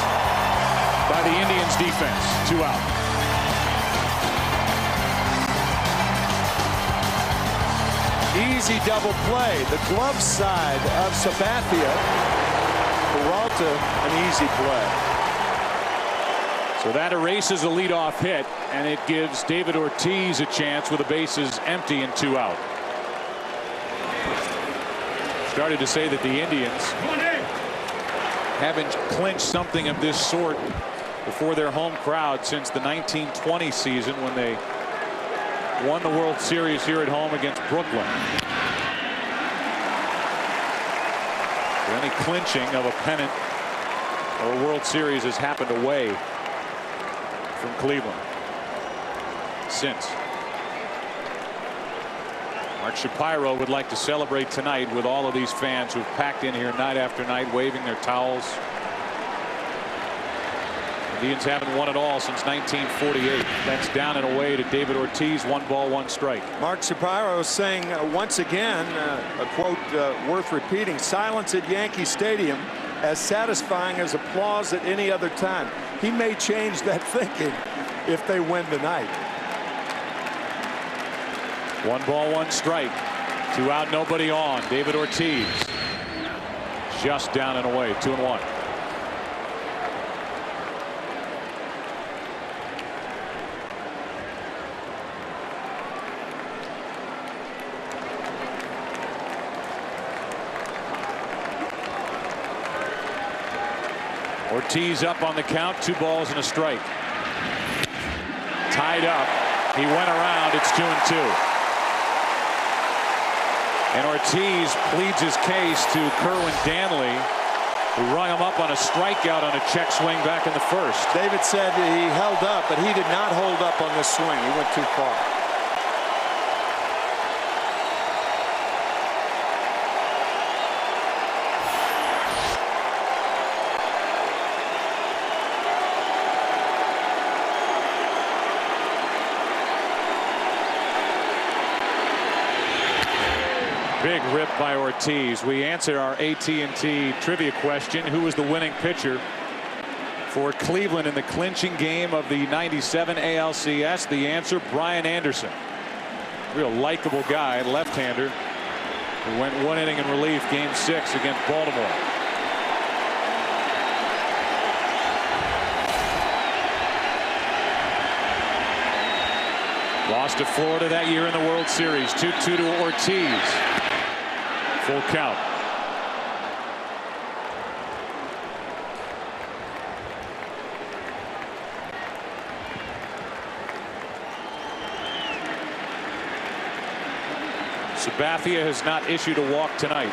S1: by the Indians defense. 2 out.
S2: Easy double play. The glove side of Sabathia. Peralta, an easy play.
S1: So that erases a leadoff hit, and it gives David Ortiz a chance with the bases empty and 2 out. Started to say that the Indians haven't clinched something of this sort before their home crowd since the 1920 season when they won the World Series here at home against Brooklyn. So any clinching of a pennant or a World Series has happened away from Cleveland since. Mark Shapiro would like to celebrate tonight with all of these fans who've packed in here night after night waving their towels. The Indians haven't won it all since 1948. That's down and away to David Ortiz. 1 ball, 1 strike.
S2: Mark Shapiro saying once again a quote worth repeating: silence at Yankee Stadium as satisfying as applause at any other time. He may change that thinking if they win tonight.
S1: 1 ball, 1 strike. 2 out, nobody on. David Ortiz just down and away. 2-1. Ortiz up on the count. 2 balls and a strike. Tied up. He went around. It's 2-2. And Ortiz pleads his case to Kerwin Danley, who rung him up on a strikeout on a check swing back in the first.
S2: David said he held up, but he did not hold up on this swing. He went too far.
S1: Big rip by Ortiz. We answered our AT&T trivia question. Who was the winning pitcher for Cleveland in the clinching game of the '97 ALCS? The answer, Brian Anderson. Real likable guy, left-hander, who went 1 inning in relief game 6 against Baltimore. Lost to Florida that year in the World Series. 2-2 to Ortiz. Full count. Sabathia has not issued a walk tonight.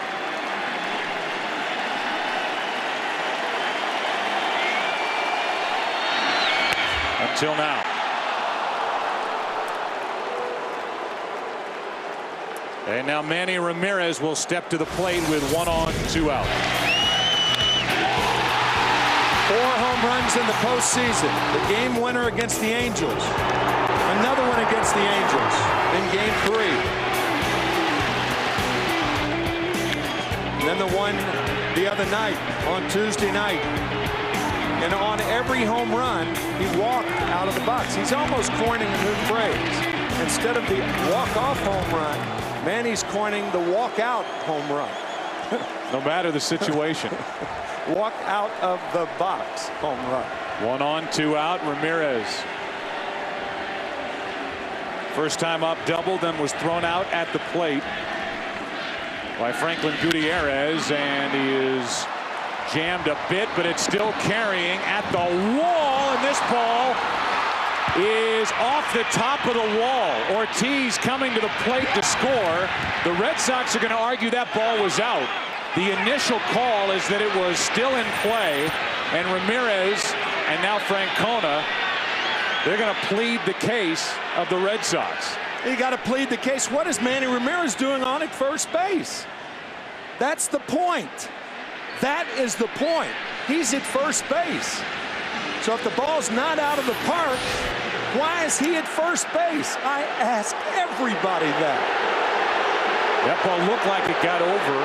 S1: Until now. And now Manny Ramirez will step to the plate with 1 on, 2 out.
S2: 4 home runs in the postseason. The game winner against the Angels. Another one against the Angels in game 3. And then the one the other night on Tuesday night. And on every home run, he walked out of the box. He's almost coining a new phrase. Instead of the walk-off home run, Manny's coining the walk-out home run.
S1: No matter the situation.
S2: Walk out of the box home run.
S1: 1 on, 2 out. Ramirez. First time up, doubled, then was thrown out at the plate by Franklin Gutierrez, and he is jammed a bit, but it's still carrying at the wall. and this ball is off the top of the wall. Ortiz coming to the plate to score. The Red Sox are going to argue that ball was out. The initial call is that it was still in play, and Ramirez and now Francona, they're going to plead the case of the Red Sox.
S2: You got to plead the case. What is Manny Ramirez doing on at first base? That's the point. That is the point. He's at first base. So if the ball's not out of the park, why is he at first base? I ask everybody that.
S1: That ball looked like it got over.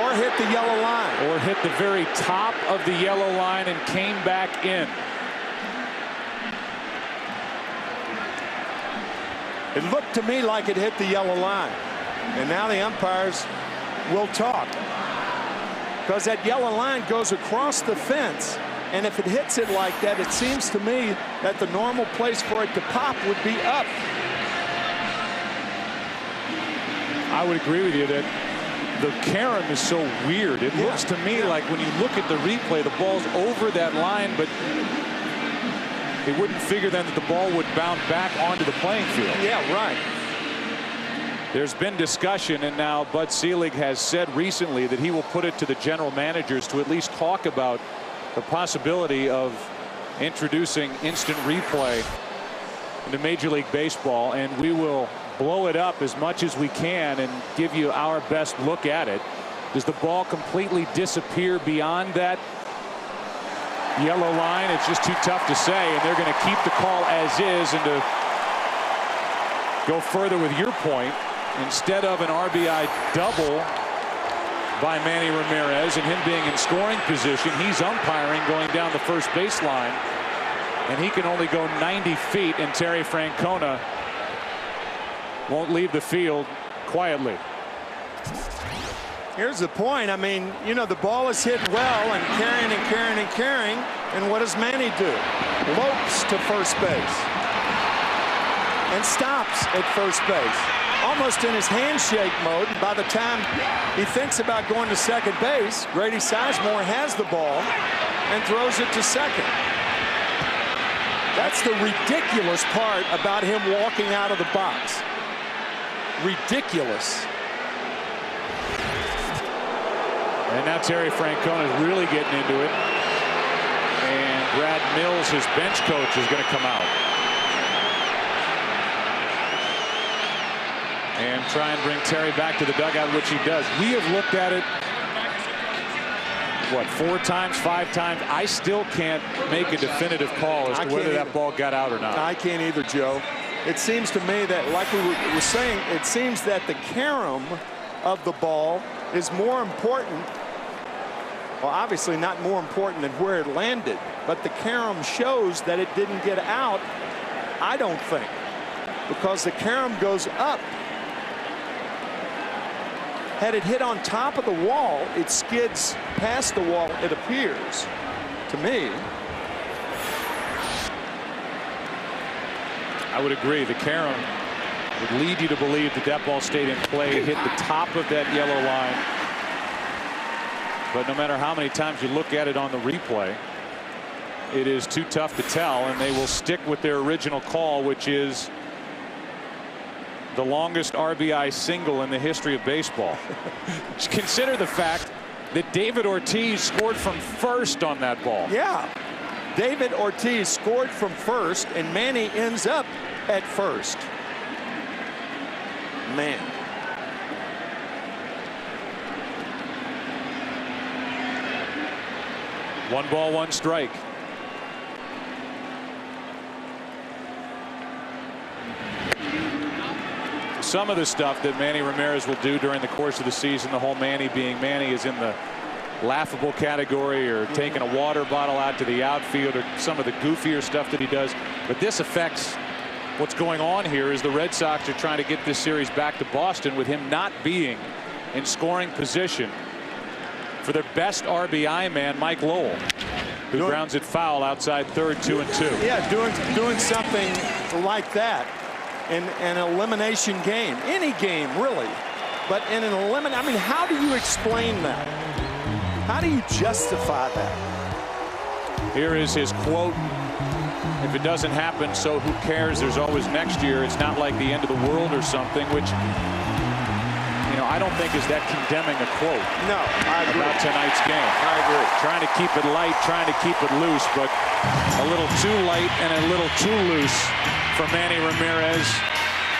S2: Or hit the yellow line.
S1: Or hit the very top of the yellow line and came back in.
S2: It looked to me like it hit the yellow line. And now the umpires will talk. Because that yellow line goes across the fence. And if it hits it like that, it seems to me that the normal place for it to pop would be up.
S1: I would agree with you that the carom is so weird. It looks to me like when you look at the replay, the ball's over that line, but they wouldn't figure then that the ball would bounce back onto the playing field.
S2: Yeah, right.
S1: There's been discussion, and now Bud Selig has said recently that he will put it to the general managers to at least talk about the possibility of introducing instant replay into Major League Baseball, and we will blow it up as much as we can and give you our best look at it. Does the ball completely disappear beyond that yellow line? It's just too tough to say, and they're going to keep the call as is. And to go further with your point, instead of an RBI double by Manny Ramirez and him being in scoring position, he's umpiring going down the first baseline, and he can only go 90 feet, and Terry Francona won't leave the field quietly.
S2: Here's the point. I mean, you know, the ball is hit well and carrying and carrying and carrying, and what does Manny do? Lopes to first base and stops at first base, almost in his handshake mode. By the time he thinks about going to second base, Grady Sizemore has the ball and throws it to second. That's the ridiculous part about him walking out of the box. Ridiculous.
S1: And now Terry Francona is really getting into it. And Brad Mills, his bench coach, is going to come out and try and bring Terry back to the dugout, which he does. We have looked at it, what, 4 times, 5 times. I still can't make a definitive call as to whether that ball got out or not.
S2: I can't either, Joe. It seems to me that, like we were saying, it seems that the carom of the ball is more important. Well, obviously not more important than where it landed, but the carom shows that it didn't get out, I don't think, because the carom goes up. Had it hit on top of the wall, it skids past the wall, it appears to me.
S1: I would agree. The carom would lead you to believe that that ball stayed in play, hit the top of that yellow line. But no matter how many times you look at it on the replay, it is too tough to tell, and they will stick with their original call, which is the longest RBI single in the history of baseball. Consider the fact that David Ortiz scored from first on that ball.
S2: Yeah. David Ortiz scored from first, and Manny ends up at first. Man.
S1: One ball, one strike. Some of the stuff that Manny Ramirez will do during the course of the season, the whole Manny being Manny, is in the laughable category, or taking a water bottle out to the outfield, or some of the goofier stuff that he does. But this affects what's going on here. Is the Red Sox are trying to get this series back to Boston with him not being in scoring position for their best RBI man, Mike Lowell, who grounds it foul outside third, 2-2.
S2: Yeah, doing something like that in an elimination game, any game really, but in an I mean, how do you explain that? How do you justify that?
S1: Here is his quote If it doesn't happen, so who cares? There's always next year. It's not like the end of the world or something, which, you know, I don't think is that condemning a quote.
S2: No, I agree.
S1: About tonight's game.
S2: I agree.
S1: Trying to keep it light, trying to keep it loose, but a little too light and a little too loose for Manny Ramirez.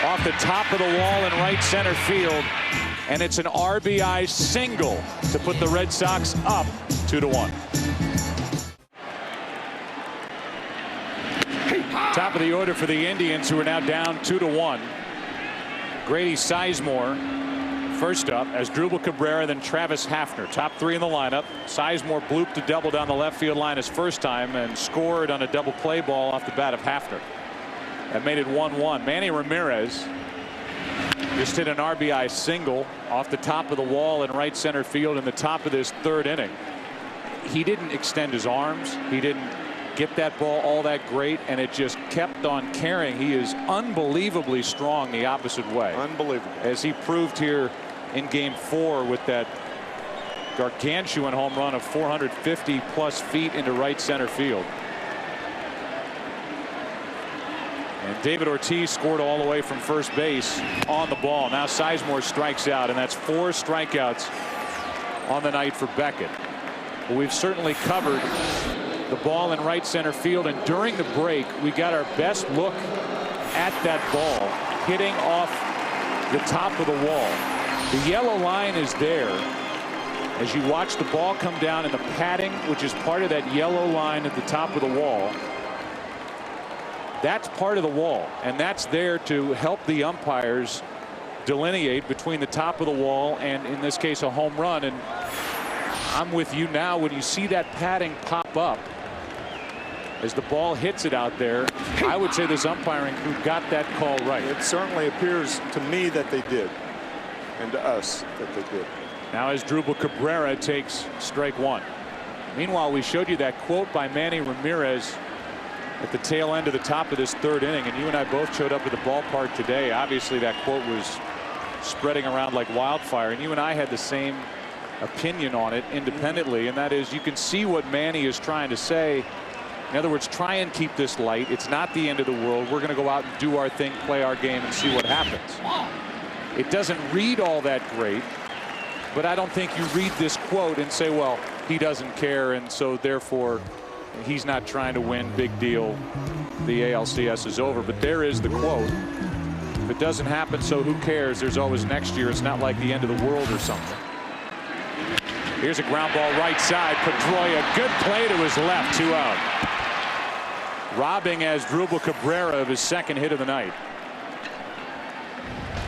S1: Off the top of the wall in right center field, and it's an RBI single to put the Red Sox up 2-1. Top of the order for the Indians, who are now down 2-1. Grady Sizemore first up as Drupal Cabrera, then Travis Hafner. Top three in the lineup. Sizemore blooped a double down the left field line his first time and scored on a double play ball off the bat of Hafner. That made it 1-1. Manny Ramirez just hit an RBI single off the top of the wall in right center field in the top of this third inning. He didn't extend his arms. He didn't get that ball all that great, and it just kept on carrying. He is unbelievably strong the opposite way.
S2: Unbelievable.
S1: As he proved here in game 4 with that gargantuan home run of 450 plus feet into right center field. And David Ortiz scored all the way from first base on the ball. Now Sizemore strikes out, and that's 4 strikeouts on the night for Beckett. Well, we've certainly covered the ball in right center field, and during the break we got our best look at that ball hitting off the top of the wall. The yellow line is there as you watch the ball come down, in the padding, which is part of that yellow line at the top of the wall. That's part of the wall, and that's there to help the umpires delineate between the top of the wall and, in this case, a home run. And I'm with you now. When you see that padding pop up as the ball hits it out there, I would say this umpiring crew got that call right.
S2: It certainly appears to me that they did, and to us that they did.
S1: Now as Drupal Cabrera takes strike 1. Meanwhile, we showed you that quote by Manny Ramirez at the tail end of the top of this third inning, and you and I both showed up at the ballpark today. Obviously that quote was spreading around like wildfire, and you and I had the same opinion on it independently, and that is, you can see what Manny is trying to say. In other words, try and keep this light. It's not the end of the world. We're going to go out and do our thing, play our game, and see what happens. It doesn't read all that great, but I don't think you read this quote and say, well, he doesn't care, and so therefore he's not trying to win. Big deal. The ALCS is over. But there is the quote. If it doesn't happen, so who cares? There's always next year. It's not like the end of the world or something. Here's a ground ball right side. Pedroia, good play to his left. 2 out. Robbing as Drupal Cabrera of his second hit of the night.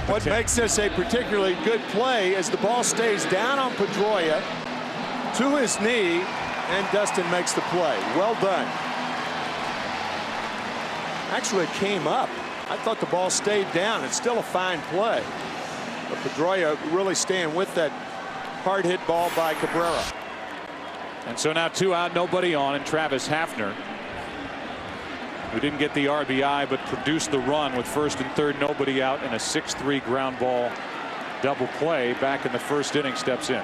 S2: What makes this a particularly good play is the ball stays down on Pedroia to his knee, and Dustin makes the play. Well done. Actually, it came up. I thought the ball stayed down. It's still a fine play. But Pedroia really staying with that hard hit ball by Cabrera.
S1: And so now 2 out, nobody on, and Travis Hafner, who didn't get the RBI but produced the run with first and third, nobody out, and a 6-3 ground ball double play back in the first inning, steps in.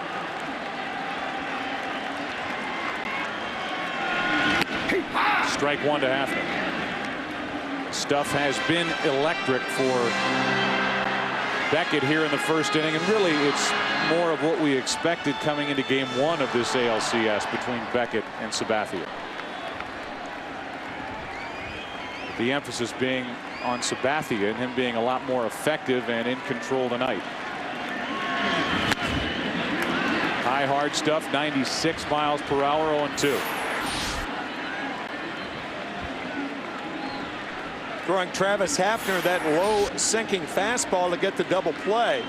S1: Strike 1 to Hafner. Stuff has been electric for Beckett here in the first inning, and really it's more of what we expected coming into game 1 of this ALCS between Beckett and Sabathia. The emphasis being on Sabathia and him being a lot more effective and in control tonight. High hard stuff, 96 miles per hour, 0-2.
S2: Throwing Travis Hafner that low sinking fastball to get the double play.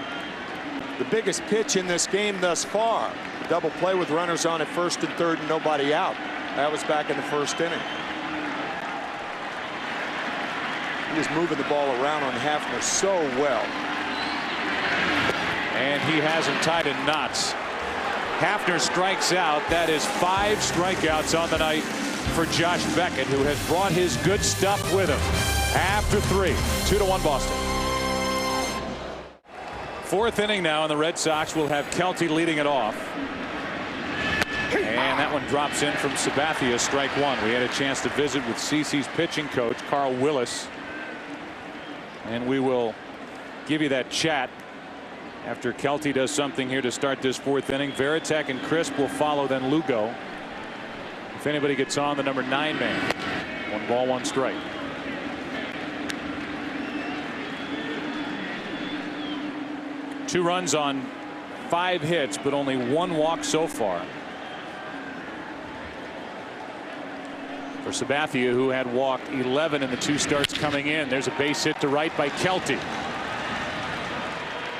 S2: The biggest pitch in this game thus far. Double play with runners on at first and third and nobody out. That was back in the first inning. He was moving the ball around on Hafner so well.
S1: And he has him tied in knots. Hafner strikes out. That is 5 strikeouts on the night for Josh Beckett, who has brought his good stuff with him. After 3, 2-1 Boston. 4th inning now, and the Red Sox will have Kelty leading it off. And that one drops in from Sabathia, strike one. We had a chance to visit with CC's pitching coach, Carl Willis. And we will give you that chat after Kelty does something here to start this fourth inning. Varitek and Crisp will follow, then Lugo. If anybody gets on, the number 9 man. 1 ball, 1 strike. Two runs on 5 hits, but only 1 walk so far for Sabathia, who had walked 11 in the 2 starts coming in. There's a base hit to right by Kelty.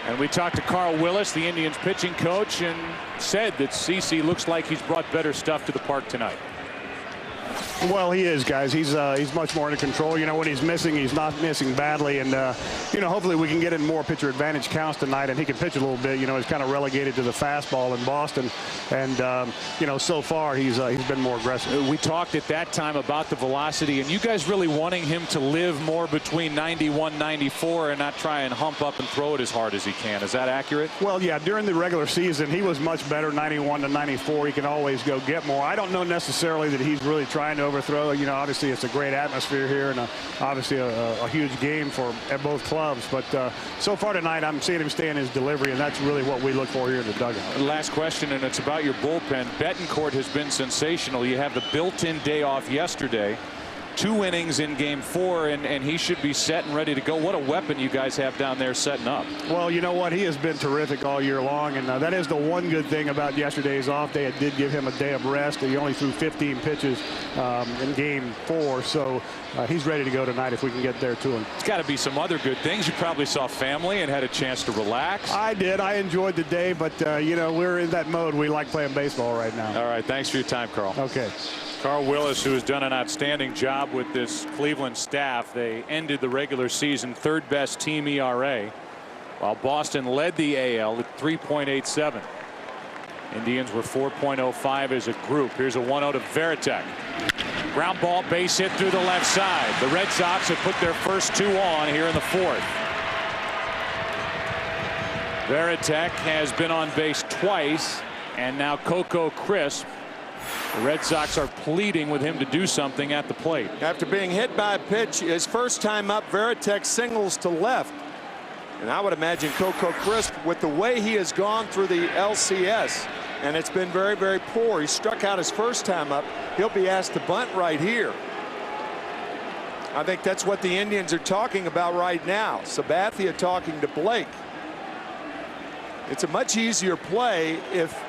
S1: And we talked to Carl Willis, the Indians pitching coach, and said that CC looks like he's brought better stuff to the park tonight.
S7: Well, he is, guys. He's much more under control. You know, when he's missing, he's not missing badly. And, you know, hopefully we can get in more pitcher advantage counts tonight, and he can pitch a little bit. You know, he's kind of relegated to the fastball in Boston. And, you know, so far he's been more aggressive.
S1: We talked at that time about the velocity, and you guys really wanting him to live more between 91, 94 and not try and hump up and throw it as hard as he can. Is that accurate?
S7: Well, yeah, during the regular season, he was much better, 91 to 94. He can always go get more. I don't know necessarily that he's really trying to overthrow. You know, obviously it's a great atmosphere here, and obviously a huge game at both clubs. But so far tonight, I'm seeing him stay in his delivery, and that's really what we look for here in the dugout.
S1: Last question, and it's about your bullpen. Betancourt has been sensational. You have the built-in day off yesterday. 2 innings in game 4, and he should be set and ready to go. What a weapon you guys have down there setting up.
S7: Well, you know what? He has been terrific all year long, and that is the one good thing about yesterday's off day. It did give him a day of rest. He only threw 15 pitches in game 4, so he's ready to go tonight if we can get there to him.
S1: It's got to be some other good things. You probably saw family and had a chance to relax.
S7: I did. I enjoyed the day, but, you know, we're in that mode. We like playing baseball right now.
S1: All right. Thanks for your time, Carl.
S7: Okay.
S1: Carl Willis, who has done an outstanding job with this Cleveland staff. They ended the regular season 3rd best team ERA, while Boston led the AL at 3.87. Indians were 4.05 as a group. Here's a 1-0 to Varitek. Ground ball, base hit through the left side. The Red Sox have put their first 2 on here in the 4th. Varitek has been on base twice, and now Coco Crisp. The Red Sox are pleading with him to do something at the plate.
S2: After being hit by a pitch, his first time up, Varitek singles to left. And I would imagine Coco Crisp, with the way he has gone through the LCS, and it's been very, very poor. He struck out his first time up. He'll be asked to bunt right here. I think that's what the Indians are talking about right now. Sabathia talking to Blake. It's a much easier play if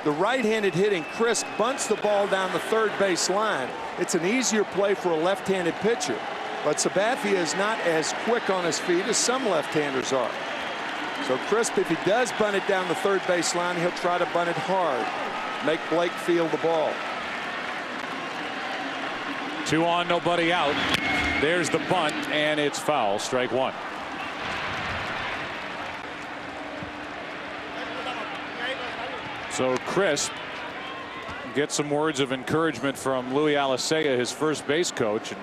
S2: the right-handed hitting Crisp bunts the ball down the 3rd base line. It's an easier play for a left-handed pitcher. But Sabathia is not as quick on his feet as some left-handers are. So Crisp, if he does bunt it down the 3rd base line, he'll try to bunt it hard. Make Blake feel the ball.
S1: 2 on, nobody out. There's the bunt, and it's foul. Strike 1. So Crisp gets some words of encouragement from Louis Alicea, his first base coach. And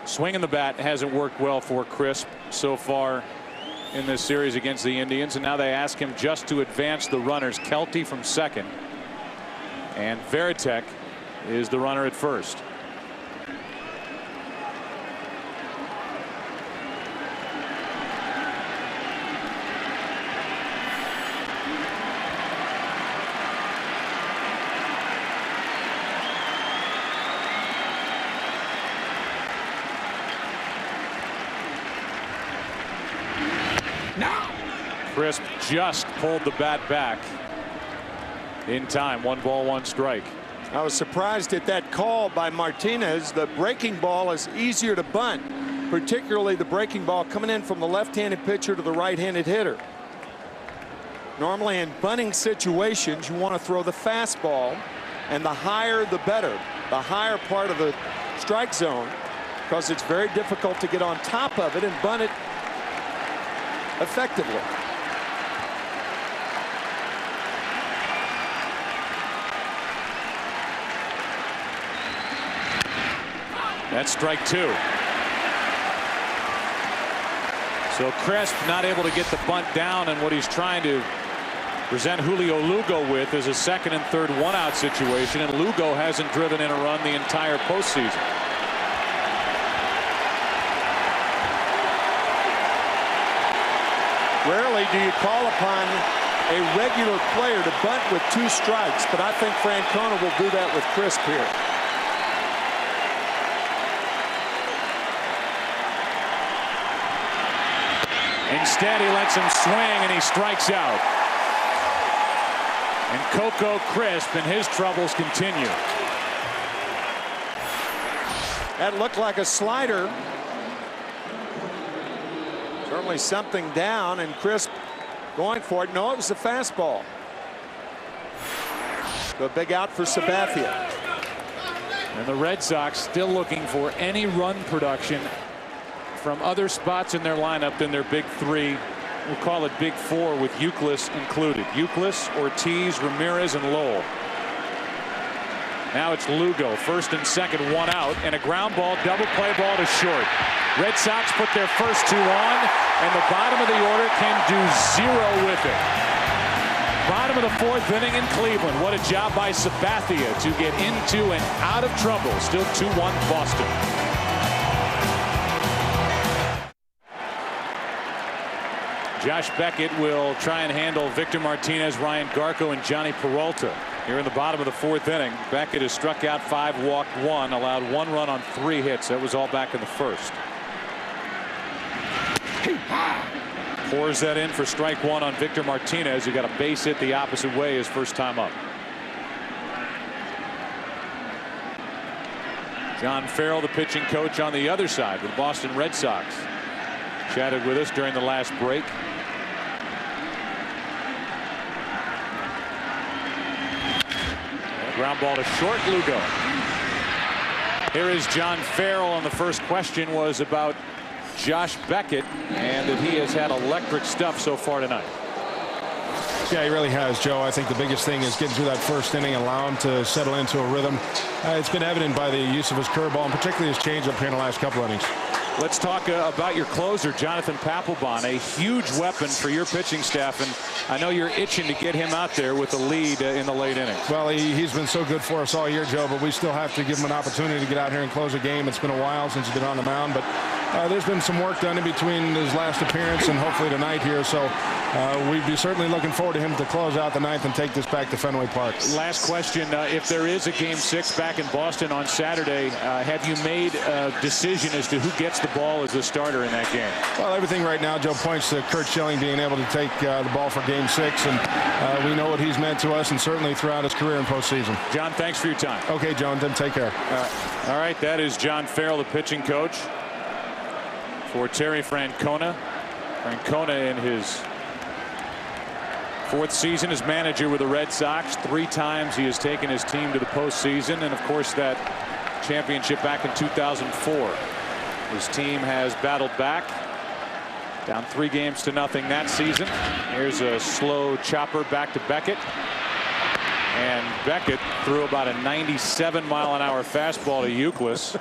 S1: swinging the bat hasn't worked well for Crisp so far in this series against the Indians, and now they ask him just to advance the runners. Kelty from second, and Varitek is the runner at first. Crisp just pulled the bat back in time. 1 ball, 1 strike.
S2: I was surprised at that call by Martinez. The breaking ball is easier to bunt, particularly the breaking ball coming in from the left-handed pitcher to the right-handed hitter. Normally in bunting situations, you want to throw the fastball, and the higher the better. The higher part of the strike zone, because it's very difficult to get on top of it and bunt it effectively.
S1: That's strike 2. So Crisp not able to get the bunt down, and what he's trying to present Julio Lugo with is a second and third one-out situation, and Lugo hasn't driven in a run the entire postseason.
S2: Rarely do you call upon a regular player to bunt with 2 strikes, but I think Francona will do that with Crisp here.
S1: Instead, he lets him swing, and he strikes out. And Coco Crisp and his troubles continue.
S2: That looked like a slider. Certainly something down, and Crisp going for it. No, it was a fastball. So a big out for Sabathia.
S1: And the Red Sox still looking for any run production from other spots in their lineup than their big 3. We'll call it big 4 with Youkilis included. Youkilis, Ortiz, Ramirez, and Lowell. Now it's Lugo, first and second, 1 out, and a ground ball, double play ball to short. Red Sox put their first 2 on, and the bottom of the order can do 0 with it. Bottom of the 4th inning in Cleveland. What a job by Sabathia to get into and out of trouble. Still 2-1 Boston. Josh Beckett will try and handle Victor Martinez, Ryan Garco, and Johnny Peralta. Here in the bottom of the 4th inning, Beckett has struck out 5, walked 1, allowed 1 run on 3 hits. That was all back in the 1st. Pours that in for strike 1 on Victor Martinez, who got a base hit the opposite way his first time up. John Farrell, the pitching coach on the other side with the Boston Red Sox, chatted with us during the last break. Ground ball to short, Lugo. Here is John Farrell, and the first question was about Josh Beckett and that he has had electric stuff so far tonight.
S8: Yeah, he really has, Joe. I think the biggest thing is getting through that first inning, allow him to settle into a rhythm. It's been evident by the use of his curveball, and particularly his changeup here in the last couple innings.
S1: Let's talk about your closer, Jonathan Papelbon, a huge weapon for your pitching staff, and I know you're itching to get him out there with the lead in the late innings.
S8: Well, he's been so good for us all year, Joe, but we still have to give him an opportunity to get out here and close a game. It's been a while since he's been on the mound, but there's been some work done in between his last appearance and hopefully tonight here, so we'd be certainly looking forward to him to close out the 9th and take this back to Fenway Park.
S1: Last question, if there is a Game 6 back in Boston on Saturday, have you made a decision as to who gets the ball as the starter in that game?
S8: Well, everything right now, Joe, points to Curt Schilling being able to take the ball for Game 6, and we know what he's meant to us and certainly throughout his career in postseason.
S1: John, thanks for your time.
S8: Okay, John, then take care.
S1: All right, that is John Farrell, the pitching coach for Terry Francona. Francona in his 4th season as manager with the Red Sox. 3 times he has taken his team to the postseason, and of course that championship back in 2004. His team has battled back, down 3-0 that season. Here's a slow chopper back to Beckett, and Beckett threw about a 97-mile-an-hour fastball to Youkilis,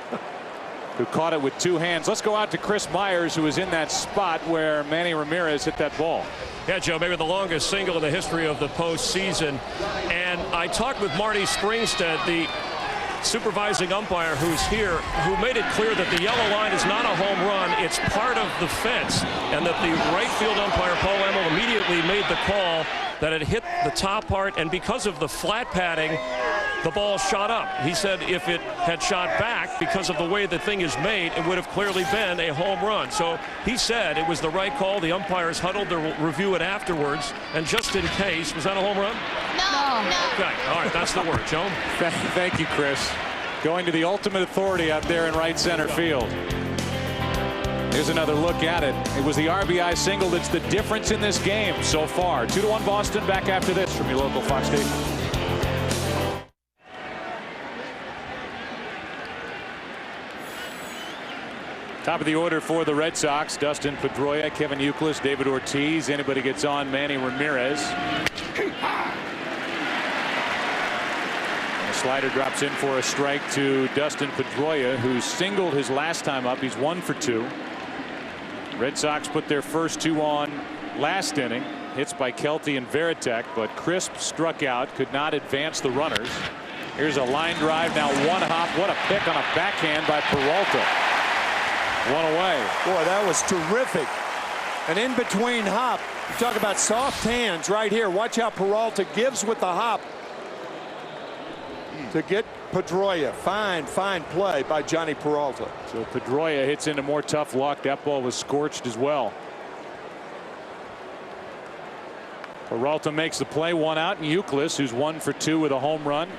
S1: who caught it with 2 hands. Let's go out to Chris Myers, who was in that spot where Manny Ramirez hit that ball.
S9: Yeah, Joe, maybe the longest single in the history of the postseason. And I talked with Marty Springstead, the supervising umpire who's here, who made it clear that the yellow line is not a home run, it's part of the fence, and that the right field umpire, Paul Emmel, immediately made the call that it hit the top part, and because of the flat padding, the ball shot up. He said if it had shot back because of the way the thing is made, it would have clearly been a home run. So he said it was the right call. The umpires huddled to review it afterwards, and just in case, was that a home run?
S10: No.
S9: Okay, all right, that's the word, Joe.
S1: Thank you, Chris. Going to the ultimate authority out there in right center field. Here's another look at it. It was the RBI single that's the difference in this game so far. 2-1 Boston. Back after this from your local Fox station. Top of the order for the Red Sox: Dustin Pedroia, Kevin Youkilis, David Ortiz. Anybody gets on, Manny Ramirez. The slider drops in for a strike to Dustin Pedroia, who singled his last time up. He's 1 for 2. Red Sox put their first 2 on last inning. hits by Kelty and Veritek, but Crisp struck out, could not advance the runners. Here's a line drive, now one hop. What a pick on a backhand by Peralta. One away.
S2: Boy, that was terrific. An in-between hop. You talk about soft hands right here. Watch how Peralta gives with the hop to get Pedroia. Fine play by Johnny Peralta.
S1: So Pedroia hits into more tough luck. That ball was scorched as well. Peralta makes the play, one out, and Euclid, who's 1 for 2 with a home run,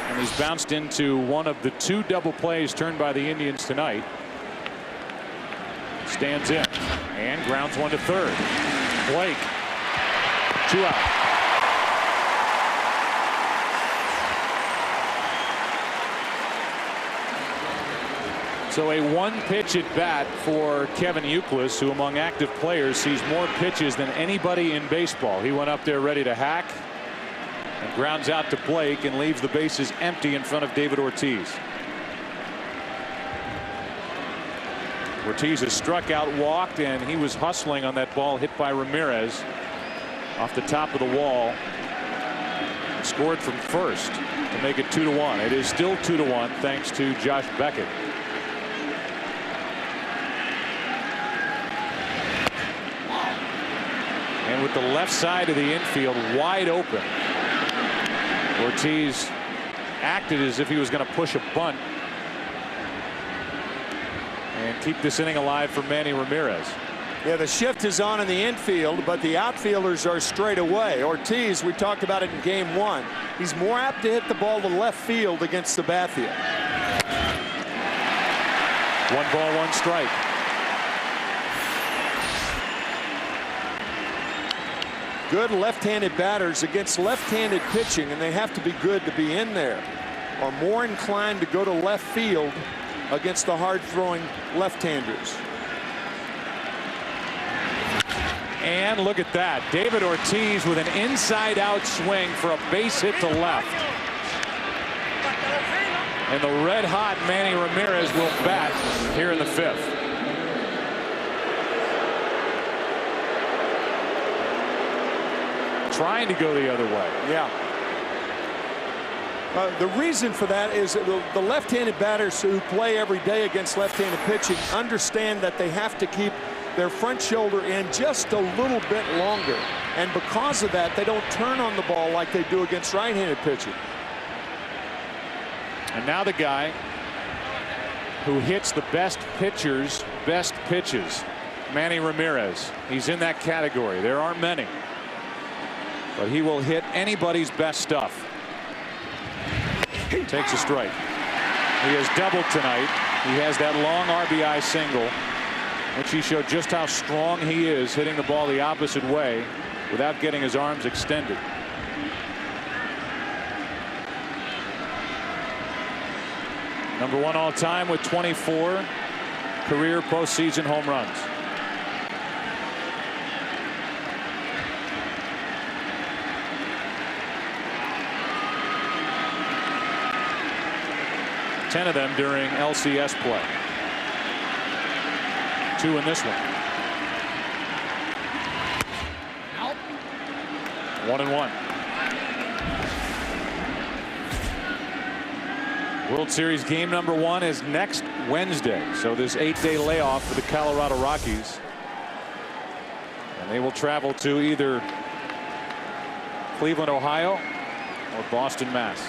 S1: and he's bounced into one of the 2 double plays turned by the Indians tonight. Stands in and grounds one to third. Blake, 2 out. So a 1-pitch at bat for Kevin Euclid, who among active players sees more pitches than anybody in baseball. He went up there ready to hack and grounds out to Blake and leaves the bases empty in front of David Ortiz. Ortiz has struck out, walked, and he was hustling on that ball hit by Ramirez off the top of the wall. Scored from first to make it 2-1. It is still 2-1 thanks to Josh Beckett. And with the left side of the infield wide open, Ortiz acted as if he was going to push a bunt and keep this inning alive for Manny Ramirez.
S2: Yeah, the shift is on in the infield, but the outfielders are straight away. Ortiz, we talked about it in game 1. He's more apt to hit the ball to left field against Sabathia.
S1: 1 ball, 1 strike.
S2: Good left-handed batters against left-handed pitching, and they have to be good to be in there, are more inclined to go to left field against the hard-throwing left-handers.
S1: And look at that. David Ortiz with an inside-out swing for a base hit to left. And the red-hot Manny Ramirez will bat here in the 5th. Trying to go the other way.
S2: Yeah. The reason for that is that the left-handed batters who play every day against left-handed pitching understand that they have to keep their front shoulder in just a little bit longer. And because of that, they don't turn on the ball like they do against right-handed pitching.
S1: And now the guy who hits the best pitchers' best pitches, Manny Ramirez. He's in that category. There aren't many. But he will hit anybody's best stuff. Takes a strike. He has doubled tonight. He has that long RBI single, which he showed just how strong he is hitting the ball the opposite way without getting his arms extended. Number 1 all time with 24 career postseason home runs. Ten of them during LCS play. 2 in this one. 1-1. World Series game number 1 is next Wednesday. So this 8-day layoff for the Colorado Rockies. And they will travel to either Cleveland, Ohio or Boston, Mass.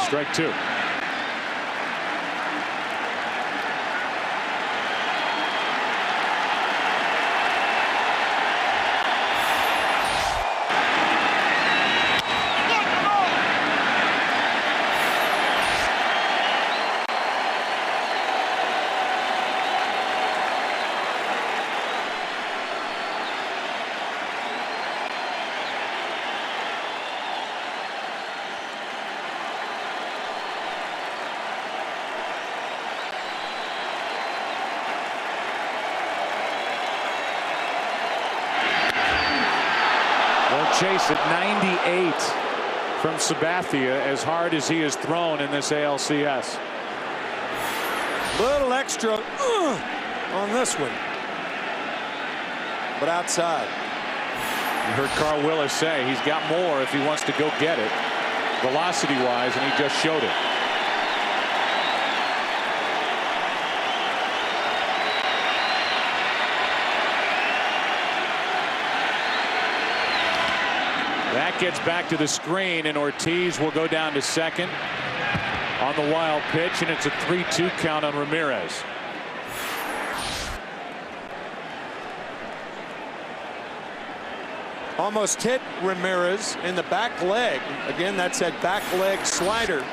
S1: Strike 2. Chase at 98. from Sabathia, as hard as he has thrown in this ALCS.
S2: Little extra on this one, but outside.
S1: You heard Carl Willis say he's got more if he wants to go get it, velocity-wise, and he just showed it. That gets back to the screen, and Ortiz will go down to second on the wild pitch, and it's a 3-2 count on Ramirez.
S2: Almost hit Ramirez in the back leg. Again, that's that back leg slider.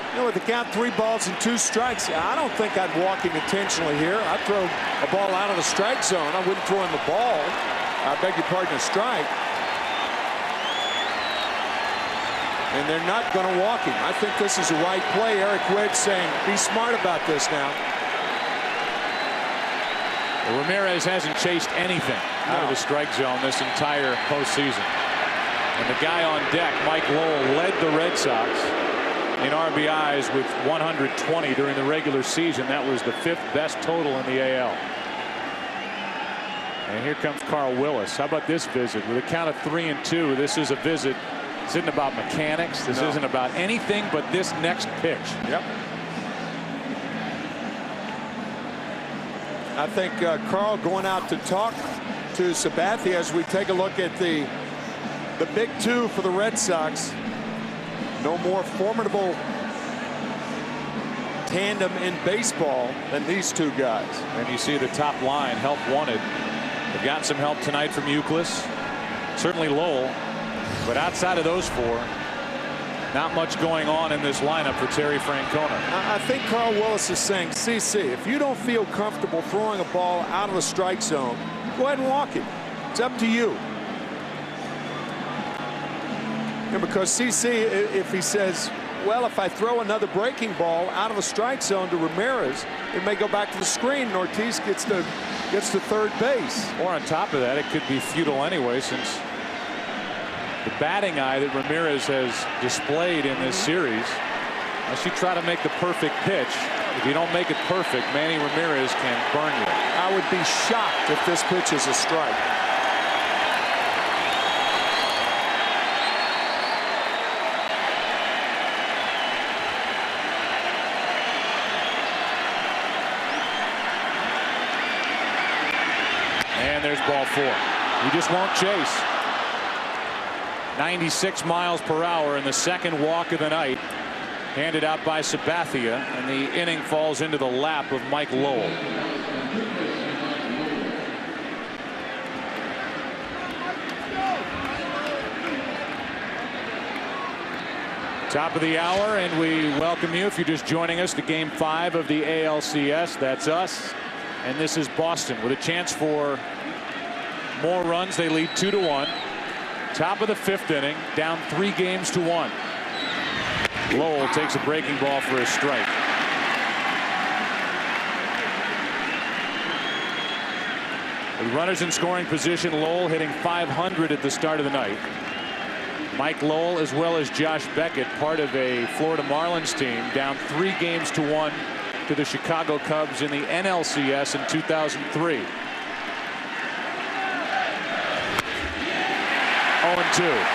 S2: You know, with the count 3 balls and 2 strikes, I don't think I'd walk him intentionally here. I'd throw a ball out of the strike zone. I wouldn't throw him a ball. I beg your pardon, a strike. And they're not going to walk him. I think this is the right play. Eric Wade saying, be smart about this now.
S1: Well, Ramirez hasn't chased anything out of the strike zone this entire postseason. And the guy on deck, Mike Lowell, led the Red Sox in RBIs with 120 during the regular season. That was the 5th best total in the AL. And here comes Carl Willis. How about this visit? With a count of 3-2, this is a visit. This isn't about mechanics. This isn't about anything but this next pitch.
S2: Yep. I think Carl going out to talk to Sabathia as we take a look at the big 2 for the Red Sox. No more formidable tandem in baseball than these 2 guys.
S1: And you see the top line, help wanted. They've gotten some help tonight from Euclid, certainly Lowell, but outside of those 4, not much going on in this lineup for Terry Francona.
S2: I think Carl Willis is saying, CC, if you don't feel comfortable throwing a ball out of the strike zone, go ahead and walk it. It's up to you. And because CC, if he says, well, if I throw another breaking ball out of the strike zone to Ramirez, it may go back to the screen and Ortiz gets to third base.
S1: Or on top of that, it could be futile anyway, since the batting eye that Ramirez has displayed in this series, unless you try to make the perfect pitch, if you don't make it perfect, Manny Ramirez can burn you.
S2: I would be shocked if this pitch is a strike.
S1: And there's ball 4. He just won't chase. 96 miles per hour in the second walk of the night, handed out by Sabathia, and the inning falls into the lap of Mike Lowell. Top of the hour, and we welcome you, if you're just joining us, to Game 5 of the ALCS. That's us, and this is Boston with a chance for more runs. They lead 2-1. Top of the 5th inning, down 3-1. Lowell takes a breaking ball for a strike. With runners in scoring position, Lowell hitting .500 at the start of the night. Mike Lowell, as well as Josh Beckett, part of a Florida Marlins team, down 3-1 to the Chicago Cubs in the NLCS in 2003. 0-2.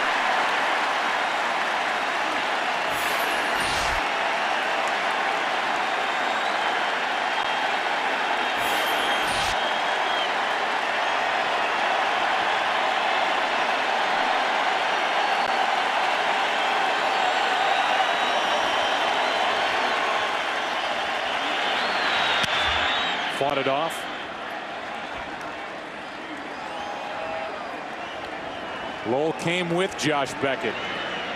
S1: Fought it off. Lowell came with Josh Beckett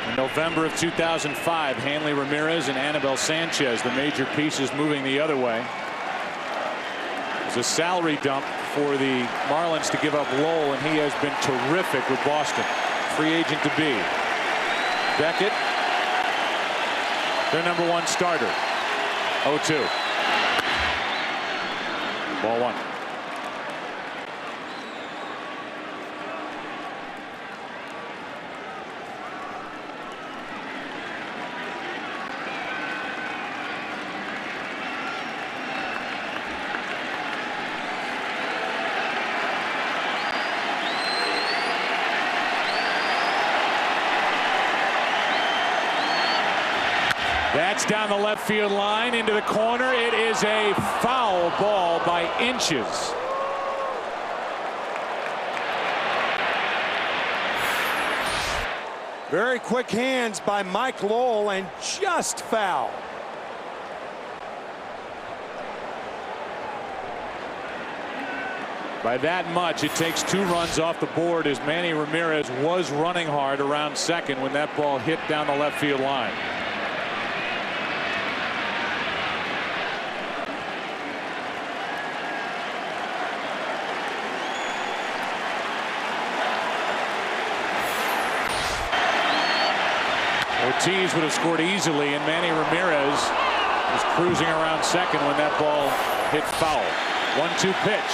S1: in November of 2005. Hanley Ramirez and Anibal Sanchez, the major pieces moving the other way. It was a salary dump for the Marlins to give up Lowell, and he has been terrific with Boston. Free agent to be. Beckett, their #1 starter. 0-2. Ball 1. Hits down the left field line into the corner. It is a foul ball by inches.
S2: Very quick hands by Mike Lowell and just foul.
S1: By that much, it takes 2 runs off the board as Manny Ramirez was running hard around second when that ball hit down the left field line. Ortiz would have scored easily, and Manny Ramirez was cruising around second when that ball hit foul. 1-2 pitch.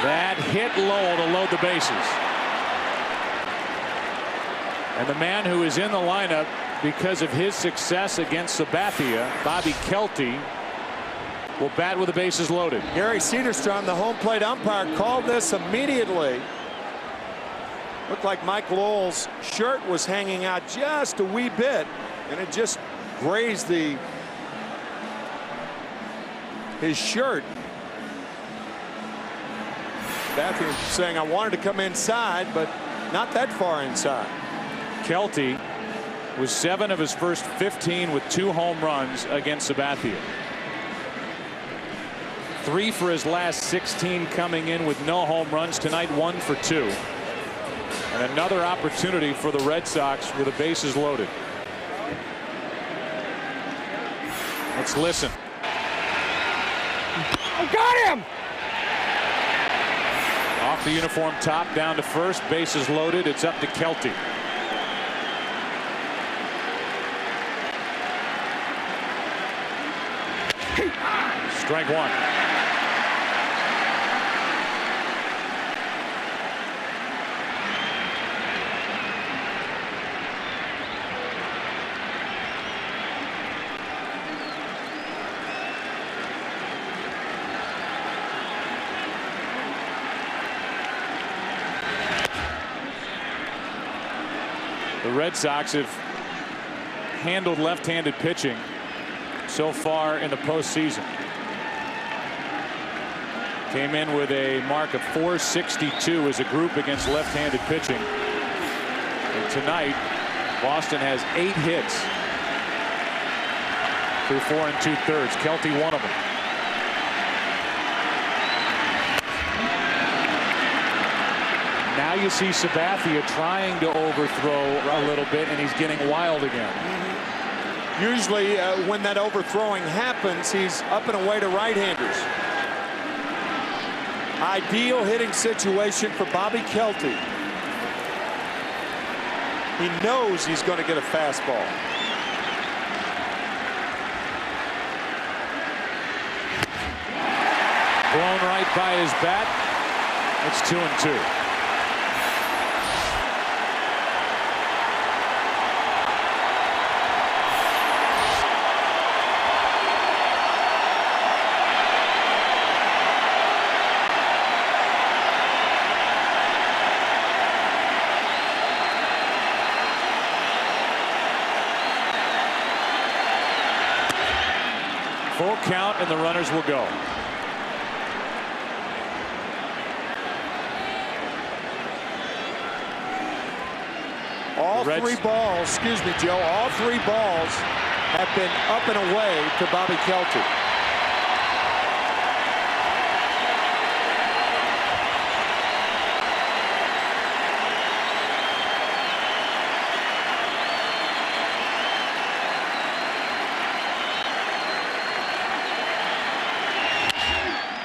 S1: That hit Lowell to load the bases. And the man who is in the lineup because of his success against Sabathia, Bobby Kelty, will bat with the bases loaded.
S2: Gary Cederstrom, the home plate umpire, called this immediately. Looked like Mike Lowell's shirt was hanging out just a wee bit, and it just grazed his shirt. Sabathia saying, I wanted to come inside, but not that far inside.
S1: Kelty was 7 of his first 15 with 2 home runs against Sabathia. 3 for his last 16 coming in with no home runs. Tonight 1 for 2. And another opportunity for the Red Sox with the bases loaded. Let's listen.
S10: Oh, got him!
S1: Off the uniform top, down to first, bases loaded. It's up to Kelty. Strike 1. The Red Sox have handled left-handed pitching so far in the postseason. Came in with a mark of .462 as a group against left-handed pitching. And tonight, Boston has 8 hits through 4 2/3. Kelty, one of them. Now you see Sabathia trying to overthrow a little bit, and he's getting wild again.
S2: Usually when that overthrowing happens, he's up and away to right-handers. Ideal hitting situation for Bobby Kelty. He knows he's going to get a fastball.
S1: Blown right by his bat. It's 2-2. Full count, and the runners will go.
S2: All 3 balls, excuse me, Joe, all 3 balls have been up and away to Bobby Kelty.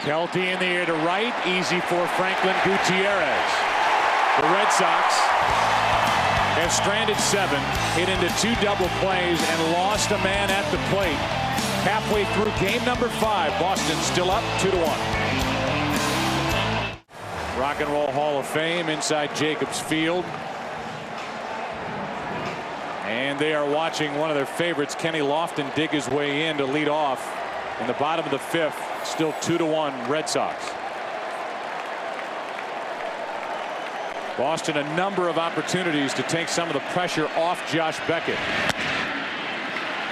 S1: Kelty in the air to right, easy for Franklin Gutierrez. The Red Sox have stranded 7, hit into 2 double plays, and lost a man at the plate. Halfway through game number 5, Boston still up 2-1. Rock and Roll Hall of Fame inside Jacobs Field. And they are watching one of their favorites, Kenny Lofton, dig his way in to lead off in the bottom of the 5th. Still 2-1 Red Sox. Boston a number of opportunities to take some of the pressure off Josh Beckett,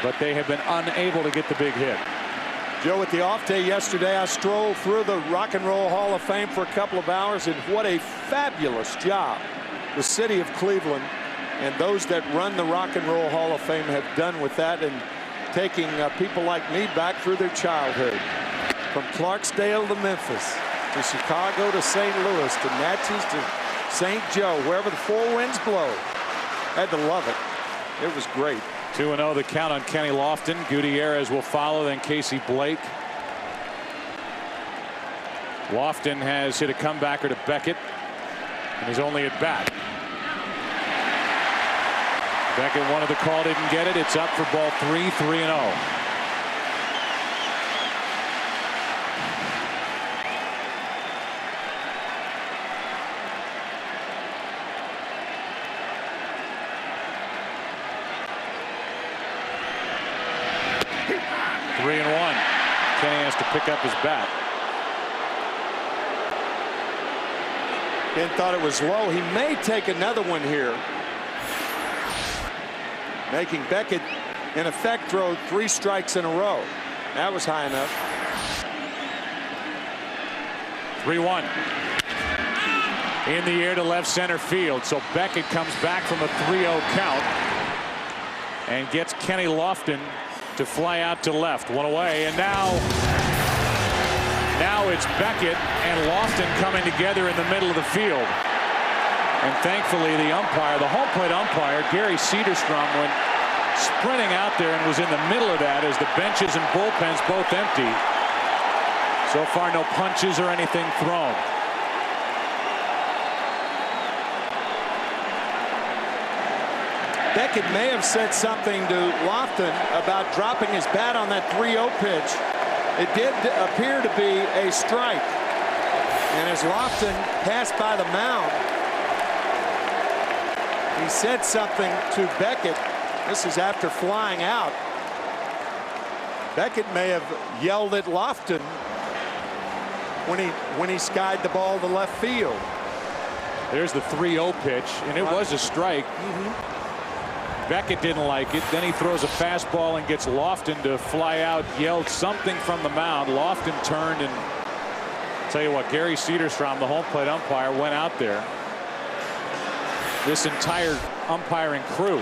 S1: but they have been unable to get the big hit.
S2: Joe, with the off day yesterday, I strolled through the Rock and Roll Hall of Fame for a couple of hours, and what a fabulous job the city of Cleveland and those that run the Rock and Roll Hall of Fame have done with that, and taking people like me back through their childhood. From Clarksdale to Memphis, to Chicago to St. Louis, to Natchez to St. Joe, wherever the four winds blow. Had to love it. It was great.
S1: 2-0 the count on Kenny Lofton. Gutierrez will follow, then Casey Blake. Lofton has hit a comebacker to Beckett, and he's only at bat. Beckett wanted the call, didn't get it. It's up for ball 3, 3-0. Kenny has to pick up his bat.
S2: Ken thought it was low. He may take another one here, making Beckett in effect throw 3 strikes in a row. That was high enough.
S1: 3-1 in the air to left center field. So Beckett comes back from a 3-0 count and gets Kenny Lofton to fly out to left. One away, and now it's Beckett and Lofton coming together in the middle of the field. And thankfully the umpire, the home plate umpire, Gary Cederstrom, went sprinting out there and was in the middle of that as the benches and bullpens both empty. So far no punches or anything thrown.
S2: Beckett may have said something to Lofton about dropping his bat on that 3-0 pitch. It did appear to be a strike. And as Lofton passed by the mound, he said something to Beckett. This is after flying out. Beckett may have yelled at Lofton when he skied the ball to left field.
S1: There's the 3-0 pitch, and it was a strike. Beckett didn't like it. Then he throws a fastball and gets Lofton to fly out, yelled something from the mound. Lofton turned, and tell you what, Gary Cederstrom, the home plate umpire, went out there. This entire umpiring crew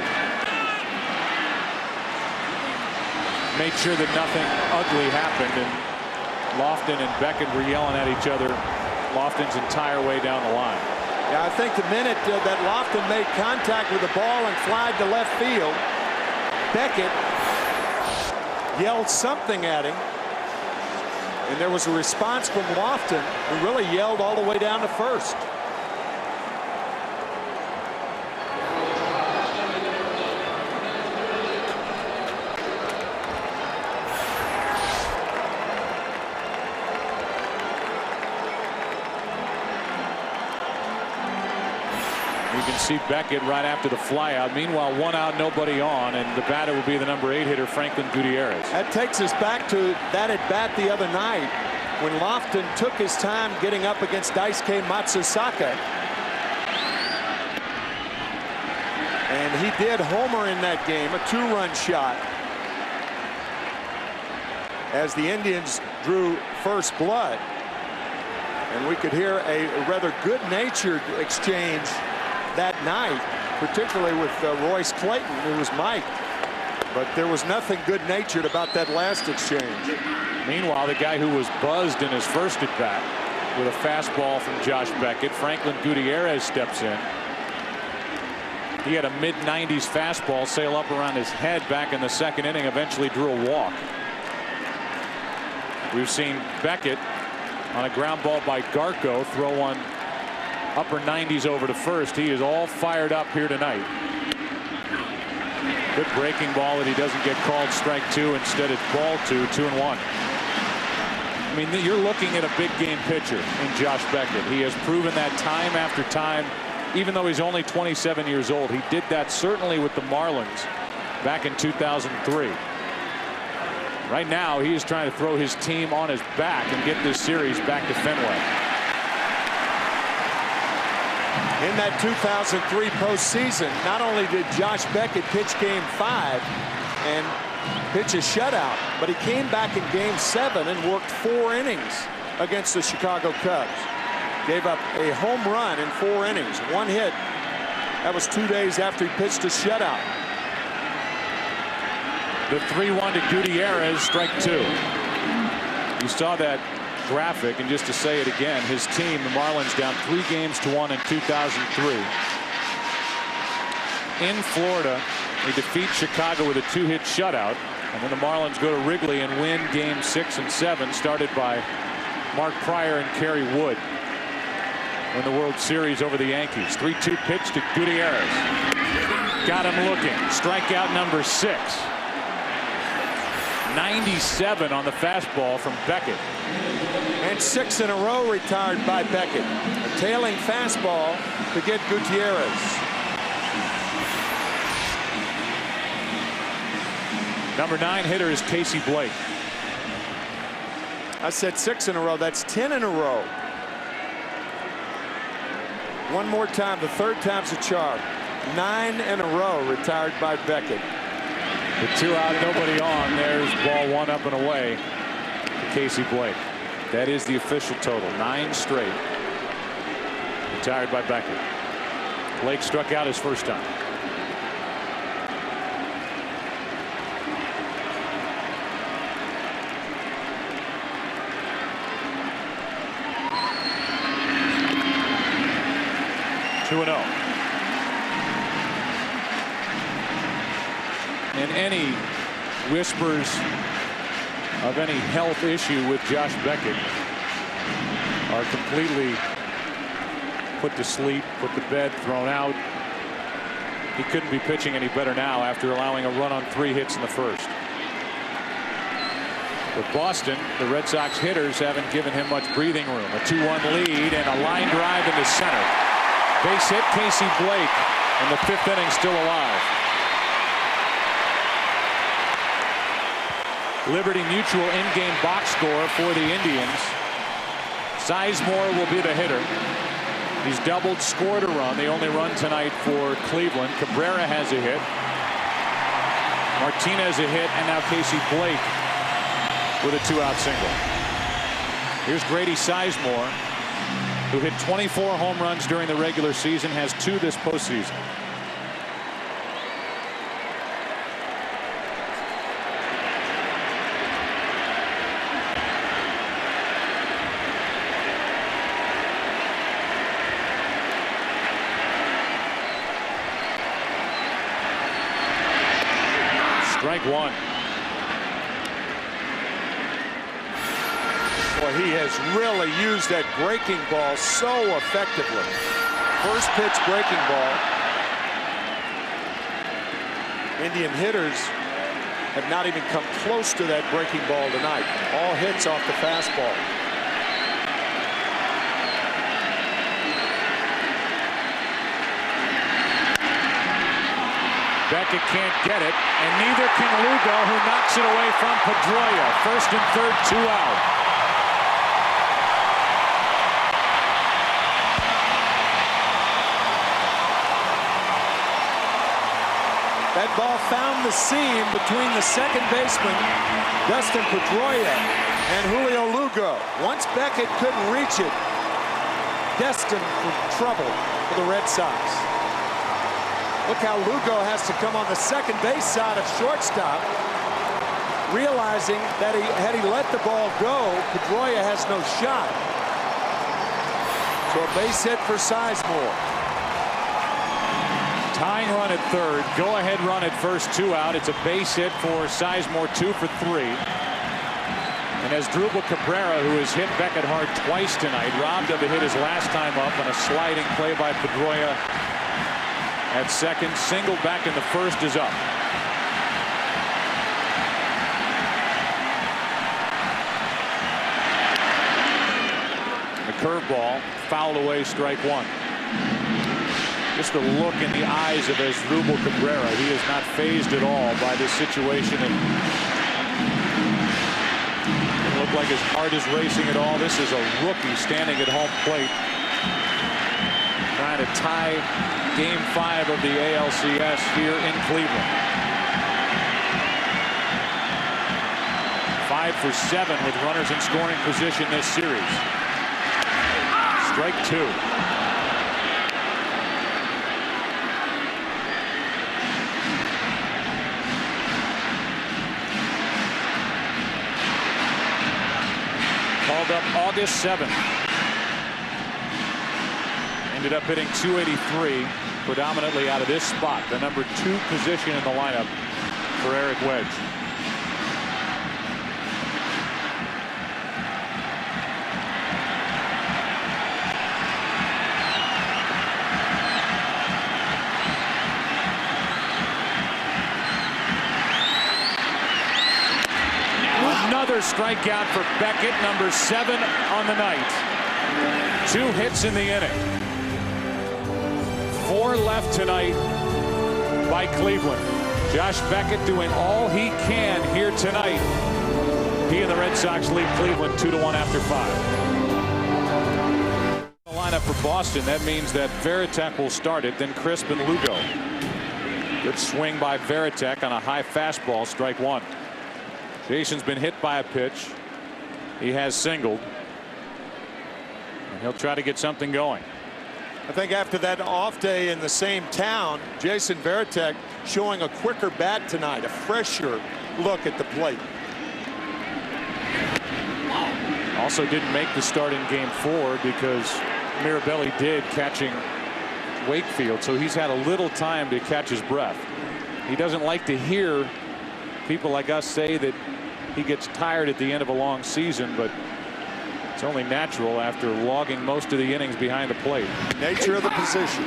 S1: made sure that nothing ugly happened, and Lofton and Beckett were yelling at each other Lofton's entire way down the line.
S2: Yeah, I think the minute that Lofton made contact with the ball and flied to left field, Beckett yelled something at him, and there was a response from Lofton, who really yelled all the way down to first.
S1: You can see Beckett right after the flyout. Meanwhile, 1 out, nobody on, and the batter will be the number 8 hitter, Franklin Gutierrez.
S2: That takes us back to that at bat the other night when Lofton took his time getting up against Daisuke Matsusaka. And he did homer in that game, a 2-run shot, as the Indians drew first blood. And we could hear a rather good-natured exchange that night, particularly with Royce Clayton, who was mic'd. But there was nothing good-natured about that last exchange.
S1: Meanwhile, the guy who was buzzed in his first at-bat with a fastball from Josh Beckett, Franklin Gutierrez, steps in. He had a mid-90s fastball sail up around his head back in the second inning, eventually drew a walk. We've seen Beckett on a ground ball by Garco throw one upper 90s over to first. He is all fired up here tonight. Good breaking ball that he doesn't get called strike 2. Instead it's ball 2, 2-1. I mean, you're looking at a big game pitcher in Josh Beckett. He has proven that time after time, even though he's only 27 years old. He did that certainly with the Marlins back in 2003. Right now he is trying to throw his team on his back and get this series back to Fenway.
S2: In that 2003 postseason, not only did Josh Beckett pitch Game 5 and pitch a shutout, but he came back in Game 7 and worked 4 innings against the Chicago Cubs. Gave up a home run in 4 innings, 1 hit. That was 2 days after he pitched a shutout.
S1: The 3-1 to Gutierrez, strike 2. You saw that graphic, and just to say it again, his team, the Marlins, down 3-1 in 2003. In Florida, they defeat Chicago with a 2-hit shutout, and then the Marlins go to Wrigley and win Game 6 and 7, started by Mark Pryor and Kerry Wood. Win the World Series over the Yankees. 3-2 pitch to Gutierrez. Got him looking. Strikeout number 6. 97 on the fastball from Beckett.
S2: And 6 in a row retired by Beckett. A tailing fastball to get Gutierrez.
S1: Number 9 hitter is Casey Blake.
S2: I said 6 in a row. That's 10 in a row. One more time. The third time's a charm. 9 in a row retired by Beckett.
S1: The 2 out, nobody on. There's ball 1 up and away to Casey Blake. That is the official total. 9 straight. Retired by Beckett. Blake struck out his first time. Two and 0. And any whispers of any health issue with Josh Beckett are completely put to sleep, put to bed, thrown out. He couldn't be pitching any better now after allowing a run on 3 hits in the first. With Boston, the Red Sox hitters haven't given him much breathing room. A 2-1 lead and a line drive into center. Base hit Casey Blake, and the 5th inning still alive. Liberty Mutual in-game box score for the Indians. Sizemore will be the hitter. He's doubled, scored a run. The only run tonight for Cleveland. Cabrera has a hit. Martinez a hit, and now Casey Blake with a 2-out single. Here's Grady Sizemore, who hit 24 home runs during the regular season, has 2 this postseason. Strike 1.
S2: Boy, he has really used that breaking ball so effectively. First pitch breaking ball. Indian hitters have not even come close to that breaking ball tonight. All hits off the fastball.
S1: Beckett can't get it, and neither can Lugo, who knocks it away from Pedroia. First and third, 2 out.
S2: That ball found the seam between the second baseman, Dustin Pedroia, and Julio Lugo. Once Beckett couldn't reach it, destined for trouble for the Red Sox. Look how Lugo has to come on the second base side of shortstop, realizing that had he let the ball go, Pedroia has no shot. So a base hit for Sizemore.
S1: Tying run at third, go-ahead run at first, 2 out. It's a base hit for Sizemore, 2 for 3. And as Drupal Cabrera, who has hit Beckett hard twice tonight, robbed of a hit his last time up on a sliding play by Pedroia at second. Single back in the first is up. The curveball fouled away, strike 1. Just the look in the eyes of Asdrubal Cabrera. He is not fazed at all by this situation. It doesn't look like his heart is racing at all. This is a rookie standing at home plate, trying to to tie Game 5 of the ALCS here in Cleveland. 5 for 7 with runners in scoring position this series. Strike 2. Called up August 7th. Ended up hitting .283, predominantly out of this spot, the number 2 position in the lineup for Eric Wedge. Another strikeout for Beckett, number 7 on the night. 2 hits in the inning. 4 left tonight by Cleveland. Josh Beckett doing all he can here tonight. He and the Red Sox lead Cleveland 2-1 after 5. The lineup for Boston, that means that Varitek will start it, then Crisp and Lugo. Good swing by Varitek on a high fastball, strike 1. Jason's been hit by a pitch. He has singled. And he'll try to get something going.
S2: I think after that off day in the same town, Jason Varitek showing a quicker bat tonight, a fresher look at the plate.
S1: Also didn't make the start in Game 4 because Mirabelli did, catching Wakefield, so he's had a little time to catch his breath. He doesn't like to hear people like us say that he gets tired at the end of a long season, but it's only natural after logging most of the innings behind the plate.
S2: Nature of the position.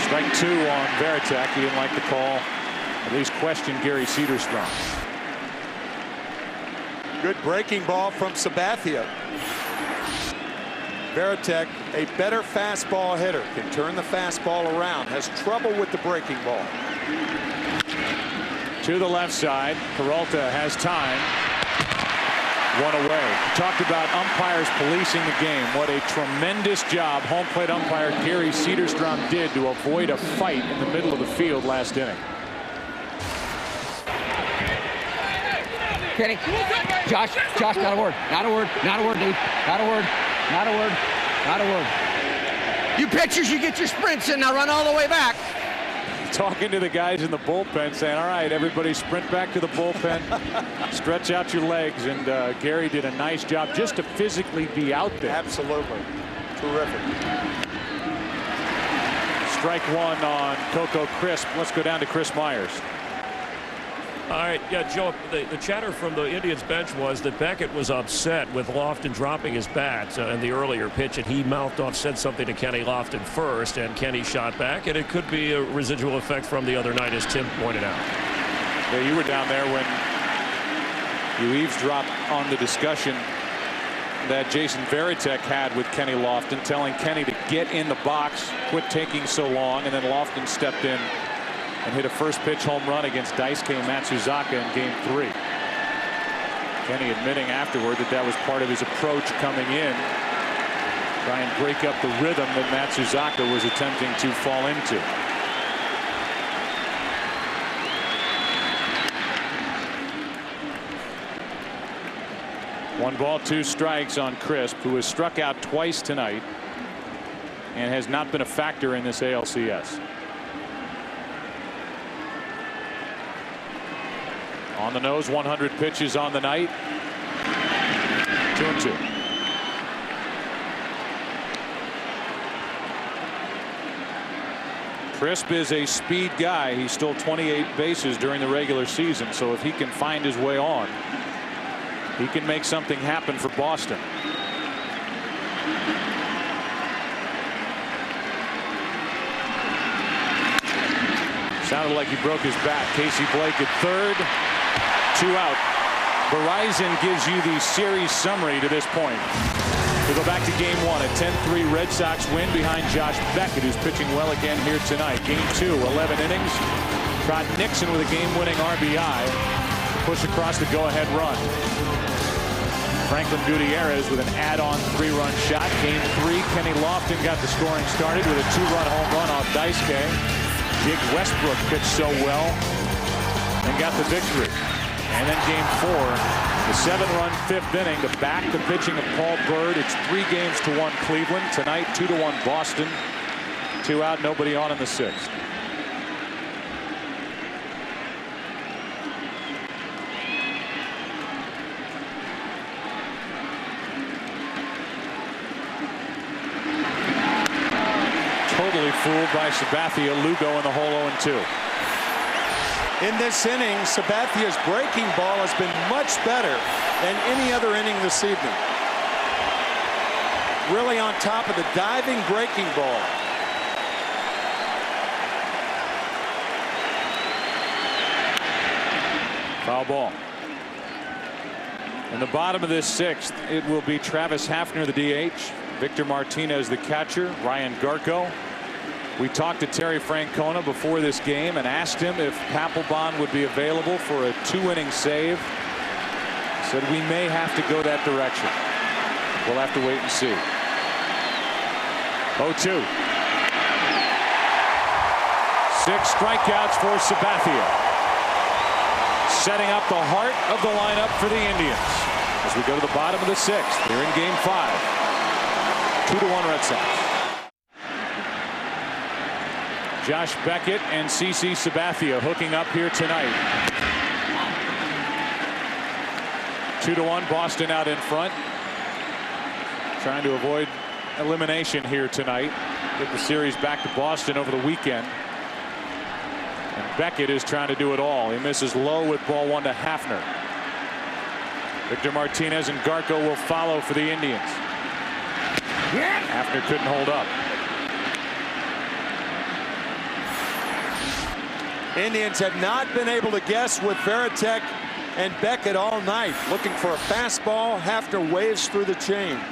S1: Strike 2 on Varitek. He didn't like the call, at least questioned Gary Cedarstrom.
S2: Good breaking ball from Sabathia. Varitek, a better fastball hitter, can turn the fastball around, has trouble with the breaking ball.
S1: To the left side, Peralta has time. 1 away. Talked about umpires policing the game. What a tremendous job home plate umpire Gary Cedarstrom did to avoid a fight in the middle of the field last inning.
S10: Kenny, Josh, not a word, not a word, not a word, dude, not a word, not a word, not a word. You pitchers, you get your sprints in, now run all the way back.
S1: Talking to the guys in the bullpen, saying, all right, everybody sprint back to the bullpen, stretch out your legs, and Gary did a nice job just to physically be out there.
S2: Absolutely. Terrific.
S1: Strike 1 on Coco Crisp. Let's go down to Chris Myers.
S9: All right, yeah, Joe, the chatter from the Indians bench was that Beckett was upset with Lofton dropping his bat in the earlier pitch, and he mouthed off, said something to Kenny Lofton first, and Kenny shot back, and it could be a residual effect from the other night, as Tim pointed out.
S1: Yeah, you were down there when you eavesdropped on the discussion that Jason Varitek had with Kenny Lofton, telling Kenny to get in the box, quit taking so long, and then Lofton stepped in and hit a first pitch home run against Daisuke Matsuzaka in Game 3. Kenny admitting afterward that that was part of his approach coming in, try and break up the rhythm that Matsuzaka was attempting to fall into. One ball, 2 strikes on Crisp, who has struck out twice tonight and has not been a factor in this ALCS. On the nose, 100 pitches on the night. 2-2. Crisp is a speed guy. He stole 28 bases during the regular season, so if he can find his way on, he can make something happen for Boston. Sounded like he broke his bat. Casey Blake at third. 2 out. Verizon gives you the series summary to this point. We go back to Game 1. A 10-3 Red Sox win behind Josh Beckett, who's pitching well again here tonight. Game 2, 11 innings. Trot Nixon with a game-winning RBI to push across the go-ahead run. Franklin Gutierrez with an add-on 3-run shot. Game 3, Kenny Lofton got the scoring started with a 2-run home run off Daisuke. Jig Westbrook pitched so well and got the victory. And then game 4, the 7-run 5th inning to back the pitching of Paul Bird. It's 3-1 Cleveland. Tonight, 2-1 Boston. 2 out, nobody on in the 6th. Totally fooled by Sabathia. Lugo in the hole 0-2.
S2: In this inning, Sabathia's breaking ball has been much better than any other inning this evening. Really on top of the diving breaking ball.
S1: Foul ball. In the bottom of this 6th, it will be Travis Hafner, the DH. Victor Martinez, the catcher. Ryan Garko. We talked to Terry Francona before this game and asked him if Papelbon would be available for a 2-inning save. He said we may have to go that direction. We'll have to wait and see. 0-2. 6 strikeouts for Sabathia. Setting up the heart of the lineup for the Indians as we go to the bottom of the 6th. They're in game 5. 2-1 Red Sox. Josh Beckett and CC Sabathia hooking up here tonight. 2-1 Boston out in front. Trying to avoid elimination here tonight. Get the series back to Boston over the weekend. And Beckett is trying to do it all. He misses low with ball 1 to Hafner. Victor Martinez and Garko will follow for the Indians. Hafner couldn't hold up.
S2: Indians have not been able to guess with Veritek and Beckett all night. Looking for a fastball. Hafner waves through the change.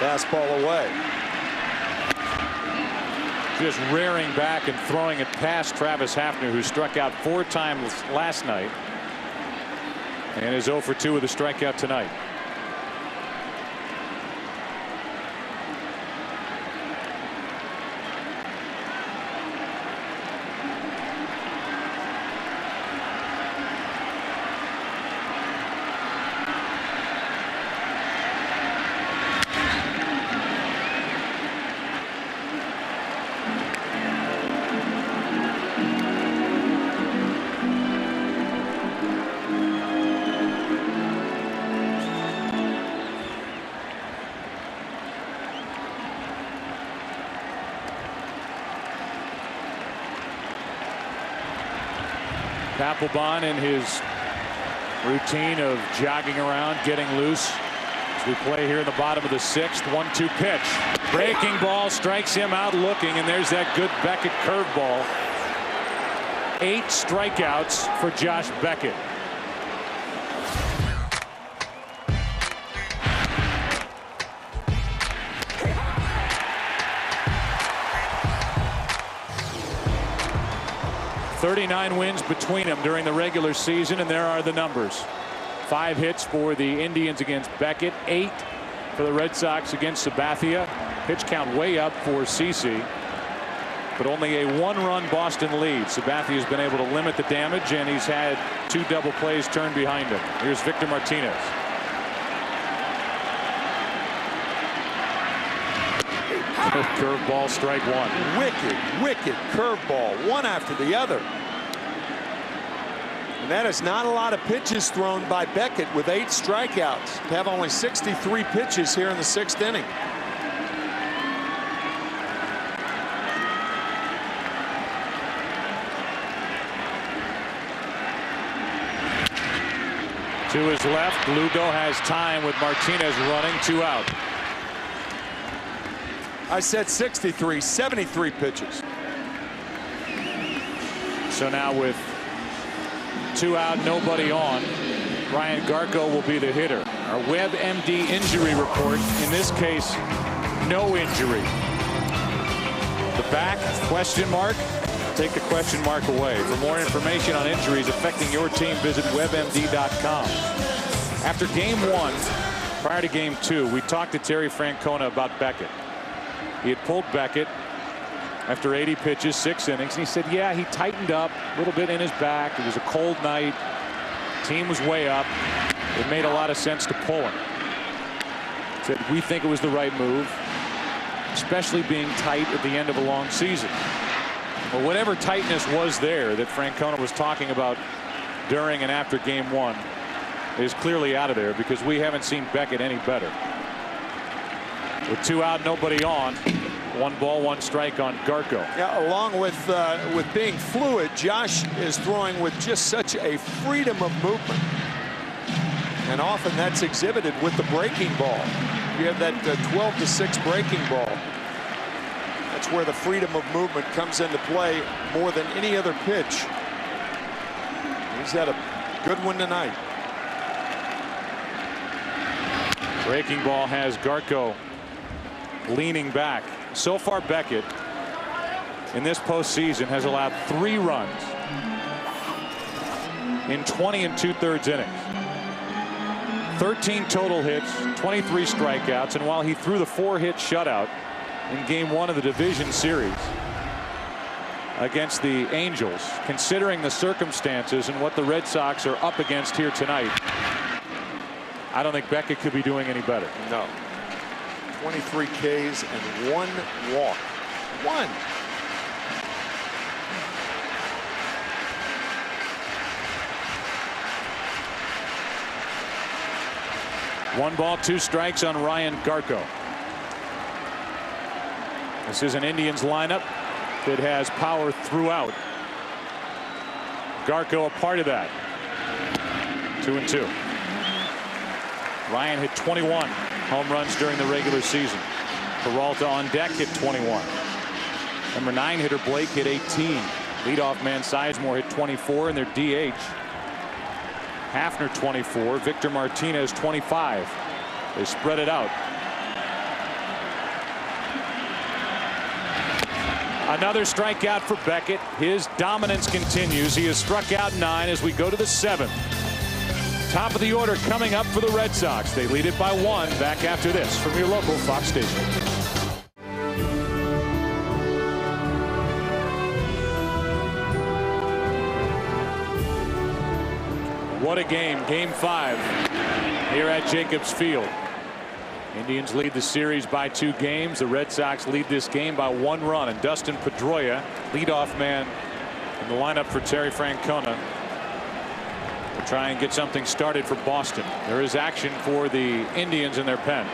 S2: Fastball away.
S1: Just rearing back and throwing it past Travis Hafner, who struck out 4 times last night and is 0 for 2 with a strikeout tonight. Papelbon in his routine of jogging around, getting loose as we play here in the bottom of the 6th. 1-2 pitch. Breaking ball strikes him out looking, and there's that good Beckett curveball. 8 strikeouts for Josh Beckett. .39 wins between them during the regular season, and there are the numbers. 5 hits for the Indians against Beckett, 8 for the Red Sox against Sabathia. Pitch count way up for CC, but only a 1-run Boston lead. Sabathia's been able to limit the damage, and he's had 2 double plays turned behind him. Here's Victor Martinez. Curveball, strike 1.
S2: Wicked curveball, one after the other. And that is not a lot of pitches thrown by Beckett with 8 strikeouts. To have only 63 pitches here in the 6th inning.
S1: To his left, Lugo has time with Martinez running, 2 out.
S2: I said 63, 73 pitches.
S1: So now with 2 out, nobody on, Ryan Garko will be the hitter. Our WebMD injury report, in this case, no injury. The back, question mark. Take the question mark away. For more information on injuries affecting your team, visit webmd.com. After game 1, prior to game 2, we talked to Terry Francona about Beckett. He had pulled Beckett after 80 pitches, 6 innings, and he said, yeah, he tightened up a little bit in his back. It was a cold night. Team was way up. It made a lot of sense to pull him. He said, we think it was the right move, especially being tight at the end of a long season. Well, whatever tightness was there that Francona was talking about during and after game 1 is clearly out of there, because we haven't seen Beckett any better. With 2 out, nobody on. 1 ball, 1 strike on Garko.
S2: Yeah, along with being fluid, Josh is throwing with just such a freedom of movement. And often that's exhibited with the breaking ball. You have that 12-6 breaking ball. That's where the freedom of movement comes into play more than any other pitch. He's had a good one tonight.
S1: Breaking ball has Garko leaning back. So far, Beckett in this postseason has allowed 3 runs in 20 2/3 innings. 13 total hits, 23 strikeouts, and while he threw the 4-hit shutout in game 1 of the division series against the Angels, considering the circumstances and what the Red Sox are up against here tonight, I don't think Beckett could be doing any better.
S2: No. 23 Ks and 1 walk. 1.
S1: One ball, 2 strikes on Ryan Garko. This is an Indians lineup that has power throughout. Garko a part of that. 2-2. Ryan hit 21 home runs during the regular season. Peralta on deck hit 21. Number 9 hitter Blake hit 18. Leadoff man Sizemore hit 24 in their DH. Hafner 24. Victor Martinez 25. They spread it out. Another strikeout for Beckett. His dominance continues. He has struck out 9 as we go to the 7th. Top of the order coming up for the Red Sox. They lead it by 1. Back after this from your local Fox station. What a game. Game 5 here at Jacobs Field. Indians lead the series by 2 games. The Red Sox lead this game by 1 run. And Dustin Pedroia, leadoff man in the lineup for Terry Francona, to try and get something started for Boston. There is action for the Indians in their pen.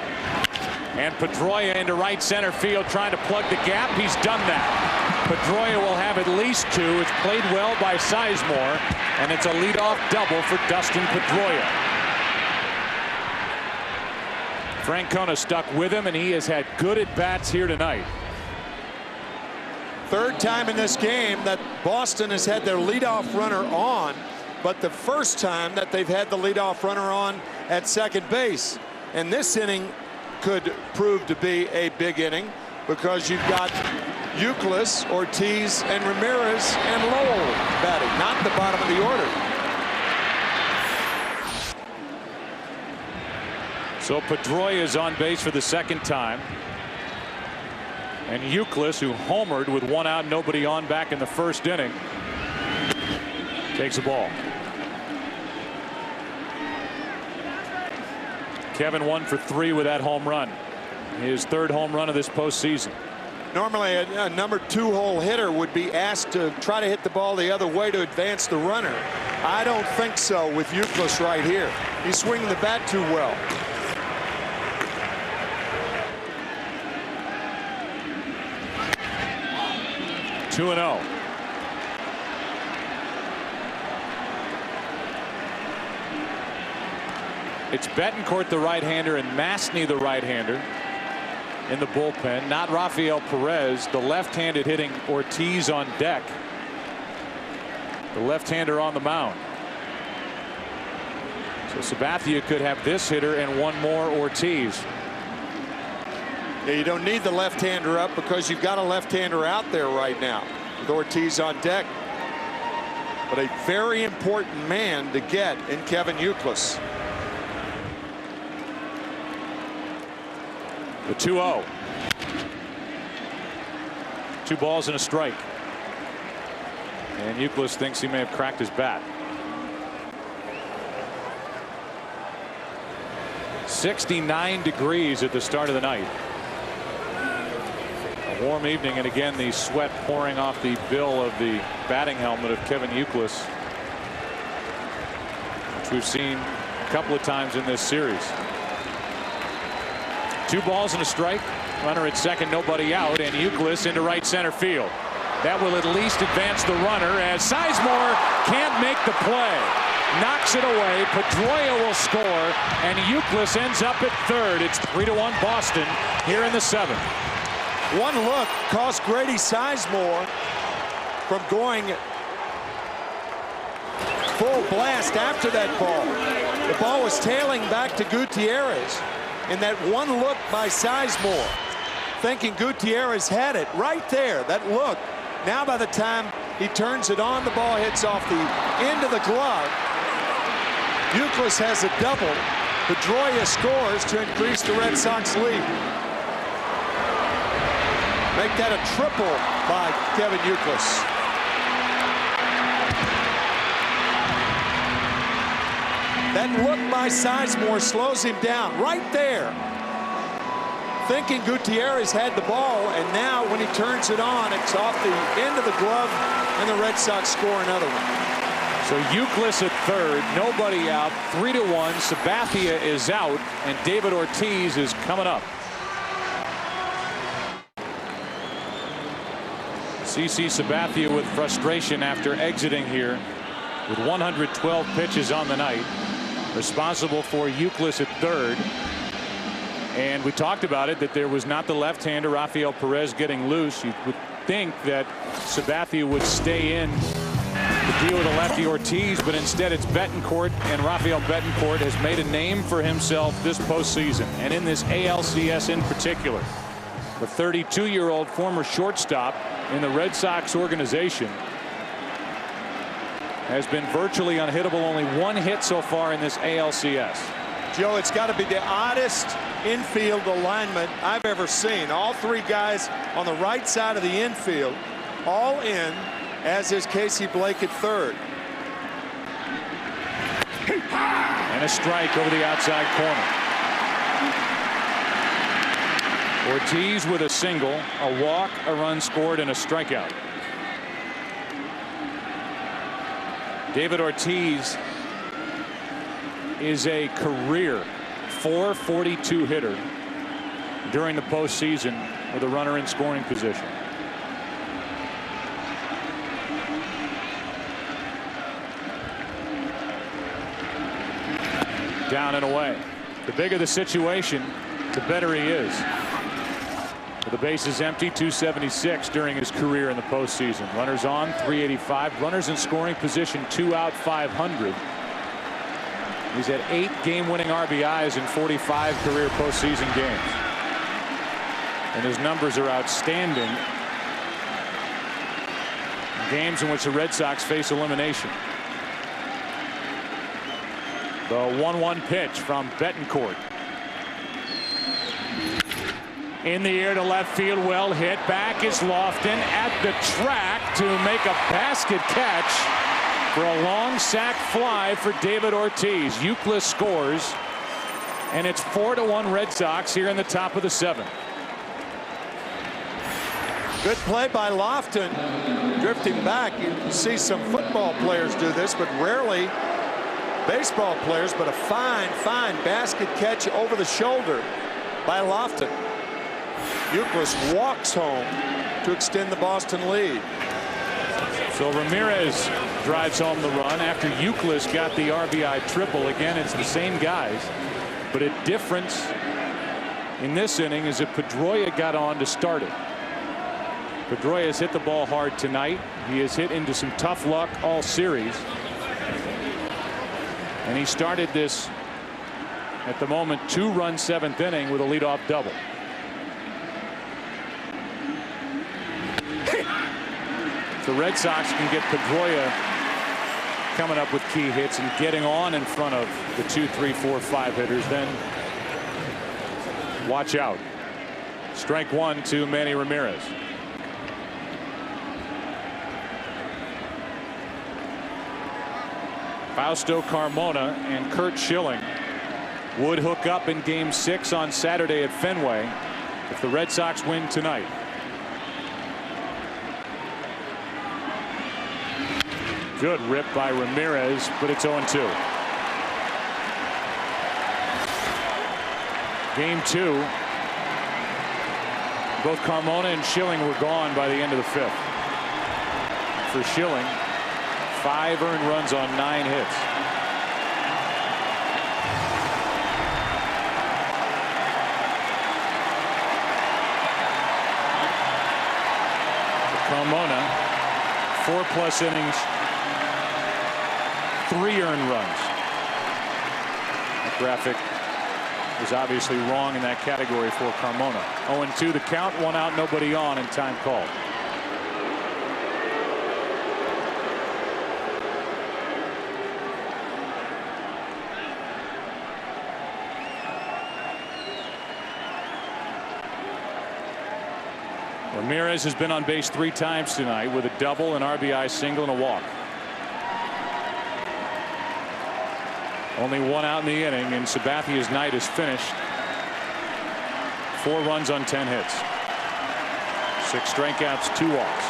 S1: And Pedroia into right center field trying to plug the gap. He's done that. Pedroia will have at least 2. It's played well by Sizemore, and it's a leadoff double for Dustin Pedroia. Francona stuck with him, and he has had good at-bats here tonight.
S2: 3rd time in this game that Boston has had their leadoff runner on, but the first time that they've had the leadoff runner on at second base. And this inning could prove to be a big inning, because you've got Euclid, Ortiz, and Ramirez and Lowell batting, not the bottom of the order.
S1: So Pedroia is on base for the 2nd time. And Euclid, who homered with 1 out, nobody on back in the 1st inning, takes a ball. Kevin 1 for 3 with that home run. His 3rd home run of this postseason.
S2: Normally a number 2 hole hitter would be asked to try to hit the ball the other way to advance the runner. I don't think so with Euclid right here. He's swinging the bat too well.
S1: Two and 0. It's Betancourt, the right-hander, and Mastny, the right-hander, in the bullpen. Not Rafael Perez, the left-handed, hitting Ortiz on deck. The left-hander on the mound. So Sabathia could have this hitter and 1 more Ortiz.
S2: Yeah, you don't need the left-hander up because you've got a left-hander out there right now with Ortiz on deck. But a very important man to get in Kevin Youkilis.
S1: The 2-0. 2 balls and a strike. And Youkilis thinks he may have cracked his bat. 69 degrees at the start of the night. A warm evening, and again the sweat pouring off the bill of the batting helmet of Kevin Youkilis, which we've seen a couple of times in this series. 2 balls and a strike. Runner at second, nobody out, and Youkilis into right center field. That will at least advance the runner as Sizemore can't make the play. Knocks it away. Pedroia will score, and Youkilis ends up at third. It's 3-1 Boston here in the 7th.
S2: One look cost Grady Sizemore from going full blast after that ball. The ball was tailing back to Gutierrez. And that one look by Sizemore, thinking Gutierrez had it right there. That look. Now by the time he turns it on, the ball hits off the end of the glove. Youkilis has a double. Pedroia scores to increase the Red Sox lead. Make that a triple by Kevin Youkilis. That look by Sizemore slows him down right there. Thinking Gutierrez had the ball, and now when he turns it on, it's off the end of the glove, and the Red Sox score another one.
S1: So Youkilis at third, nobody out, 3-1. Sabathia is out, and David Ortiz is coming up. CC Sabathia with frustration after exiting here with 112 pitches on the night. Responsible for Youkilis at third. And we talked about it, that there was not the left-hander Rafael Perez getting loose. You would think that Sabathia would stay in to deal with the lefty Ortiz, but instead it's Betancourt, and Rafael Betancourt has made a name for himself this postseason, and in this ALCS in particular. The 32-year-old former shortstop in the Red Sox organization has been virtually unhittable. Only 1 hit so far in this ALCS.
S2: Joe, it's got to be the oddest infield alignment I've ever seen. All 3 guys on the right side of the infield, all in, as is Casey Blake at third.
S1: And a strike over the outside corner. Ortiz with a single, a walk, a run scored, and a strikeout. David Ortiz is a career .442 hitter during the postseason with a runner in scoring position. Down and away. The bigger the situation, the better he is. With the bases empty, 276 during his career in the postseason. Runners on, 385. Runners in scoring position, 2 out, 500. He's had 8 game-winning RBIs in 45 career postseason games. And his numbers are outstanding in games in which the Red Sox face elimination. The 1-1 pitch from Betancourt. In the air to left field, well hit. Back is Lofton at the track to make a basket catch for a long sac fly for David Ortiz. Youkilis scores, and it's 4-1 Red Sox here in the top of the 7th.
S2: Good play by Lofton, drifting back. You see some football players do this, but rarely baseball players. But a fine basket catch over the shoulder by Lofton. Youkilis walks home to extend the Boston lead.
S1: So Ramirez drives home the run after Youkilis got the RBI triple. Again, it's the same guys, but a difference in this inning is that Pedroia got on to start it. Pedroia has hit the ball hard tonight. He has hit into some tough luck all series, and he started this, at the moment, 2-run 7th inning with a leadoff double. the Red Sox can get Pedroia coming up with key hits and getting on in front of the 2, 3, 4, 5 hitters, then watch out. Strike one to Manny Ramirez. Fausto Carmona and Curt Schilling would hook up in Game 6 on Saturday at Fenway if the Red Sox win tonight. Good rip by Ramirez, but it's 0-2. Game 2. Both Carmona and Schilling were gone by the end of the 5th. For Schilling, 5 earned runs on 9 hits. For Carmona, 4+ innings, 3 earned runs. The graphic is obviously wrong in that category for Carmona. 0-2 the count, 1 out, nobody on, and time called. Ramirez has been on base 3 times tonight with a double, an RBI single, and a walk. Only 1 out in the inning, and Sabathia's night is finished. 4 runs on 10 hits. 6 strikeouts, 2 walks.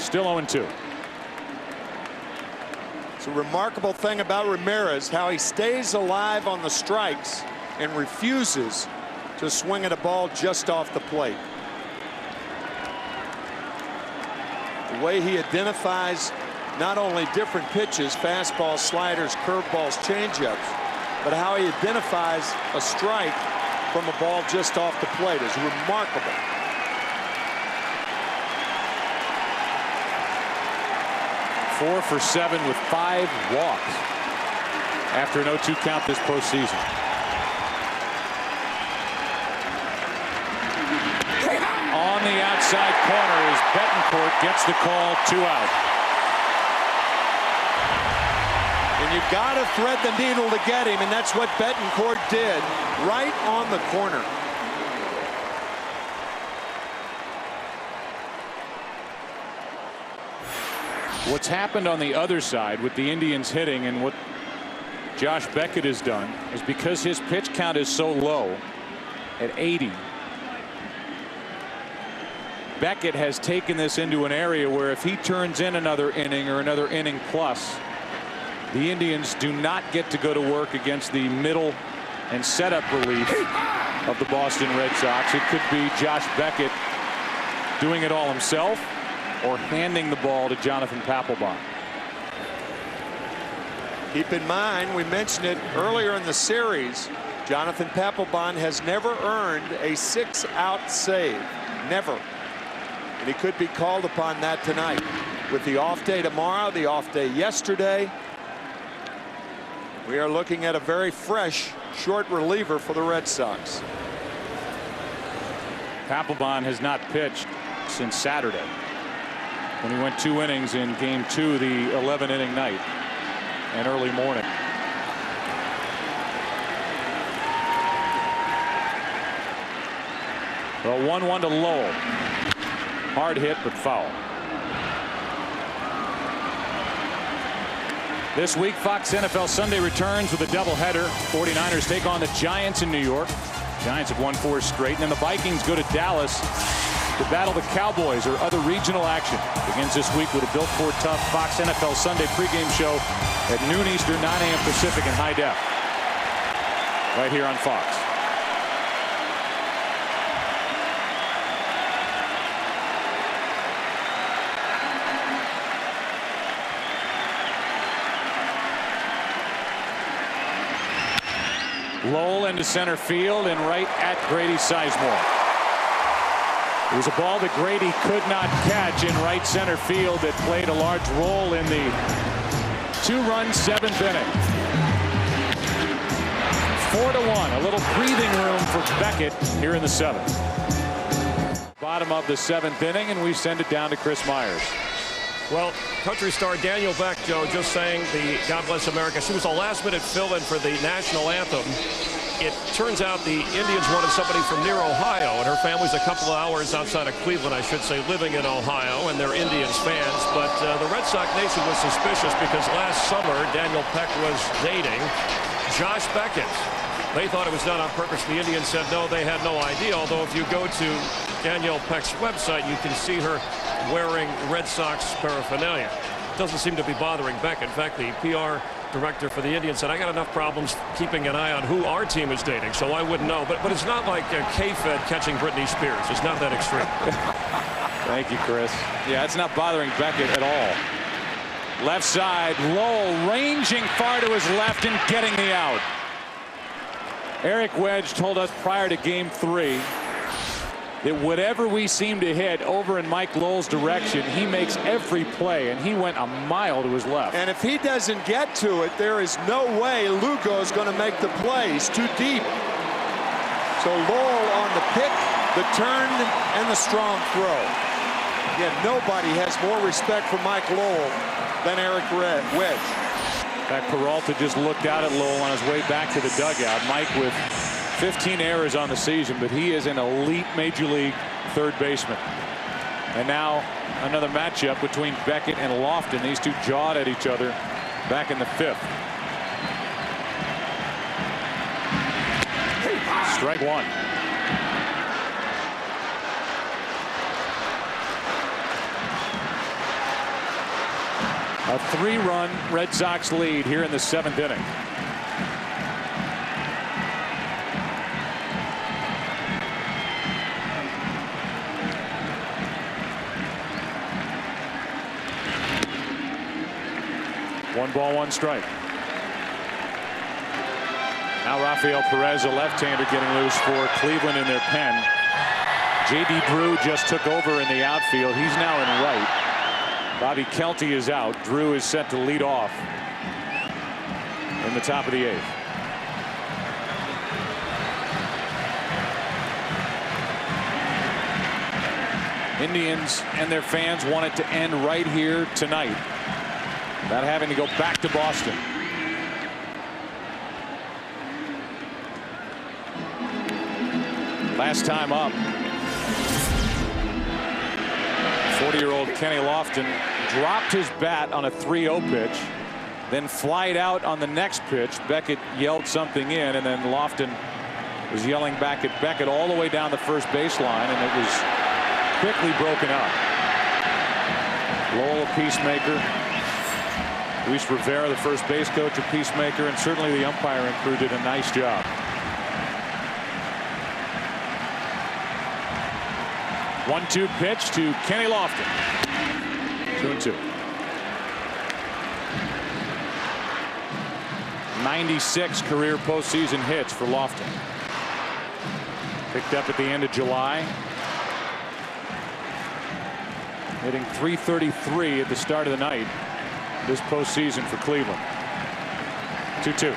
S1: Still 0-2.
S2: It's a remarkable thing about Ramirez, how he stays alive on the strikes and refuses to swing at a ball just off the plate. The way he identifies not only different pitches, fastballs, sliders, curveballs, changeups, but how he identifies a strike from a ball just off the plate is remarkable.
S1: Four for 7 with 5 walks after an 0-2 count this postseason. On the outside corner as Betancourt gets the call, 2 out.
S2: And you've got to thread the needle to get him, and that's what Betancourt did right on the corner.
S1: What's happened on the other side with the Indians hitting and what Josh Beckett has done is because his pitch count is so low at 80. Beckett has taken this into an area where if he turns in another inning or another inning plus, the Indians do not get to go to work against the middle and setup relief of the Boston Red Sox. It could be Josh Beckett doing it all himself or handing the ball to Jonathan Papelbon.
S2: Keep in mind, we mentioned it earlier in the series, Jonathan Papelbon has never earned a 6-out save. Never. And he could be called upon that tonight. With the off day tomorrow, the off day yesterday, we are looking at a very fresh short reliever for the Red Sox.
S1: Papelbon has not pitched since Saturday, when he went 2 innings in Game 2, the 11-inning night and early morning. Well, 1-1 to Lowell. Hard hit, but foul. This week, Fox NFL Sunday returns with a doubleheader. 49ers take on the Giants in New York. Giants have won 4 straight, and then the Vikings go to Dallas to battle the Cowboys or other regional action. Begins this week with a Built Ford Tough Fox NFL Sunday pregame show at noon Eastern, 9 a.m. Pacific in high def. Right here on Fox. Lowell into center field and right at Grady Sizemore. It was a ball that Grady could not catch in right center field that played a large role in the 2-run 7th inning. 4-1. A little breathing room for Beckett here in the 7th. Bottom of the 7th inning, and we send it down to Chris Myers.
S9: Well, country star Daniel Beck, Joe, just sang the God Bless America. She was a last-minute fill-in for the national anthem. It turns out the Indians wanted somebody from near Ohio, and her family's a couple of hours outside of Cleveland, I should say, living in Ohio, and they're Indians fans. But the Red Sox Nation was suspicious because last summer Daniel Beck was dating Josh Beckett. They thought it was done on purpose. The Indians said no, they had no idea. Although if you go to Danielle Peck's website, you can see her wearing Red Sox paraphernalia. Doesn't seem to be bothering Beck. In fact, the PR director for the Indians said, I got enough problems keeping an eye on who our team is dating, so I wouldn't know. But it's not like K-Fed catching Britney Spears. It's not that extreme.
S1: Thank you, Chris. Yeah, it's not bothering Beckett at all. Left side, Lowell ranging far to his left and getting the out. Eric Wedge told us prior to Game 3 that whatever we seem to hit over in Mike Lowell's direction, he makes every play, and he went a mile to his left.
S2: And if he doesn't get to it, there is no way Lugo's going to make the play. He's too deep. So Lowell on the pick, the turn, and the strong throw. Again, nobody has more respect for Mike Lowell than Eric Wedge.
S1: In fact, Peralta just looked out at Lowell on his way back to the dugout. Mike with 15 errors on the season, but he is an elite major league third baseman. And now another matchup between Beckett and Lofton. These two jawed at each other back in the 5th. Strike one. A 3-run Red Sox lead here in the 7th inning. One ball, one strike. Now Rafael Perez, a left-hander, getting loose for Cleveland in their pen. J.D. Drew just took over in the outfield. He's now in right. Bobby Kelty is out. Drew is set to lead off in the top of the 8th. Indians and their fans want it to end right here tonight, without having to go back to Boston. Last time up, 40-year-old Kenny Lofton dropped his bat on a 3-0 pitch, then flied out on the next pitch. Beckett yelled something in, and then Lofton was yelling back at Beckett all the way down the first baseline, and it was quickly broken up. Lowell, a peacemaker. Luis Rivera, the first base coach, a peacemaker, and certainly the umpiring crew did a nice job. 1-2 pitch to Kenny Lofton. 2-2. 96 career postseason hits for Lofton. Picked up at the end of July. Hitting .333 at the start of the night this postseason for Cleveland. 2-2.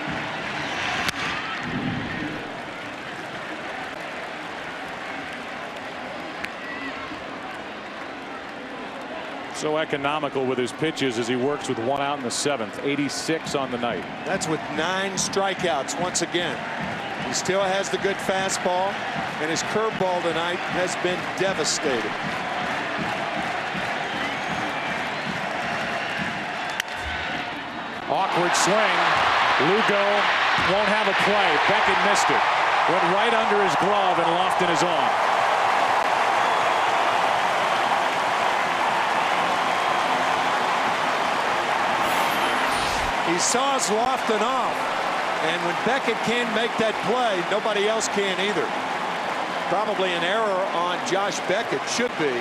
S1: So economical with his pitches as he works with 1 out in the 7th. 86 on the night.
S2: That's with 9 strikeouts once again. He still has the good fastball, and his curveball tonight has been devastating.
S1: Awkward swing. Lugo won't have a play. Beckett missed it. Went right under his glove, and Lofton is on.
S2: He saws Lofton off, and when Beckett can't make that play, nobody else can either. Probably an error on Josh Beckett, should be.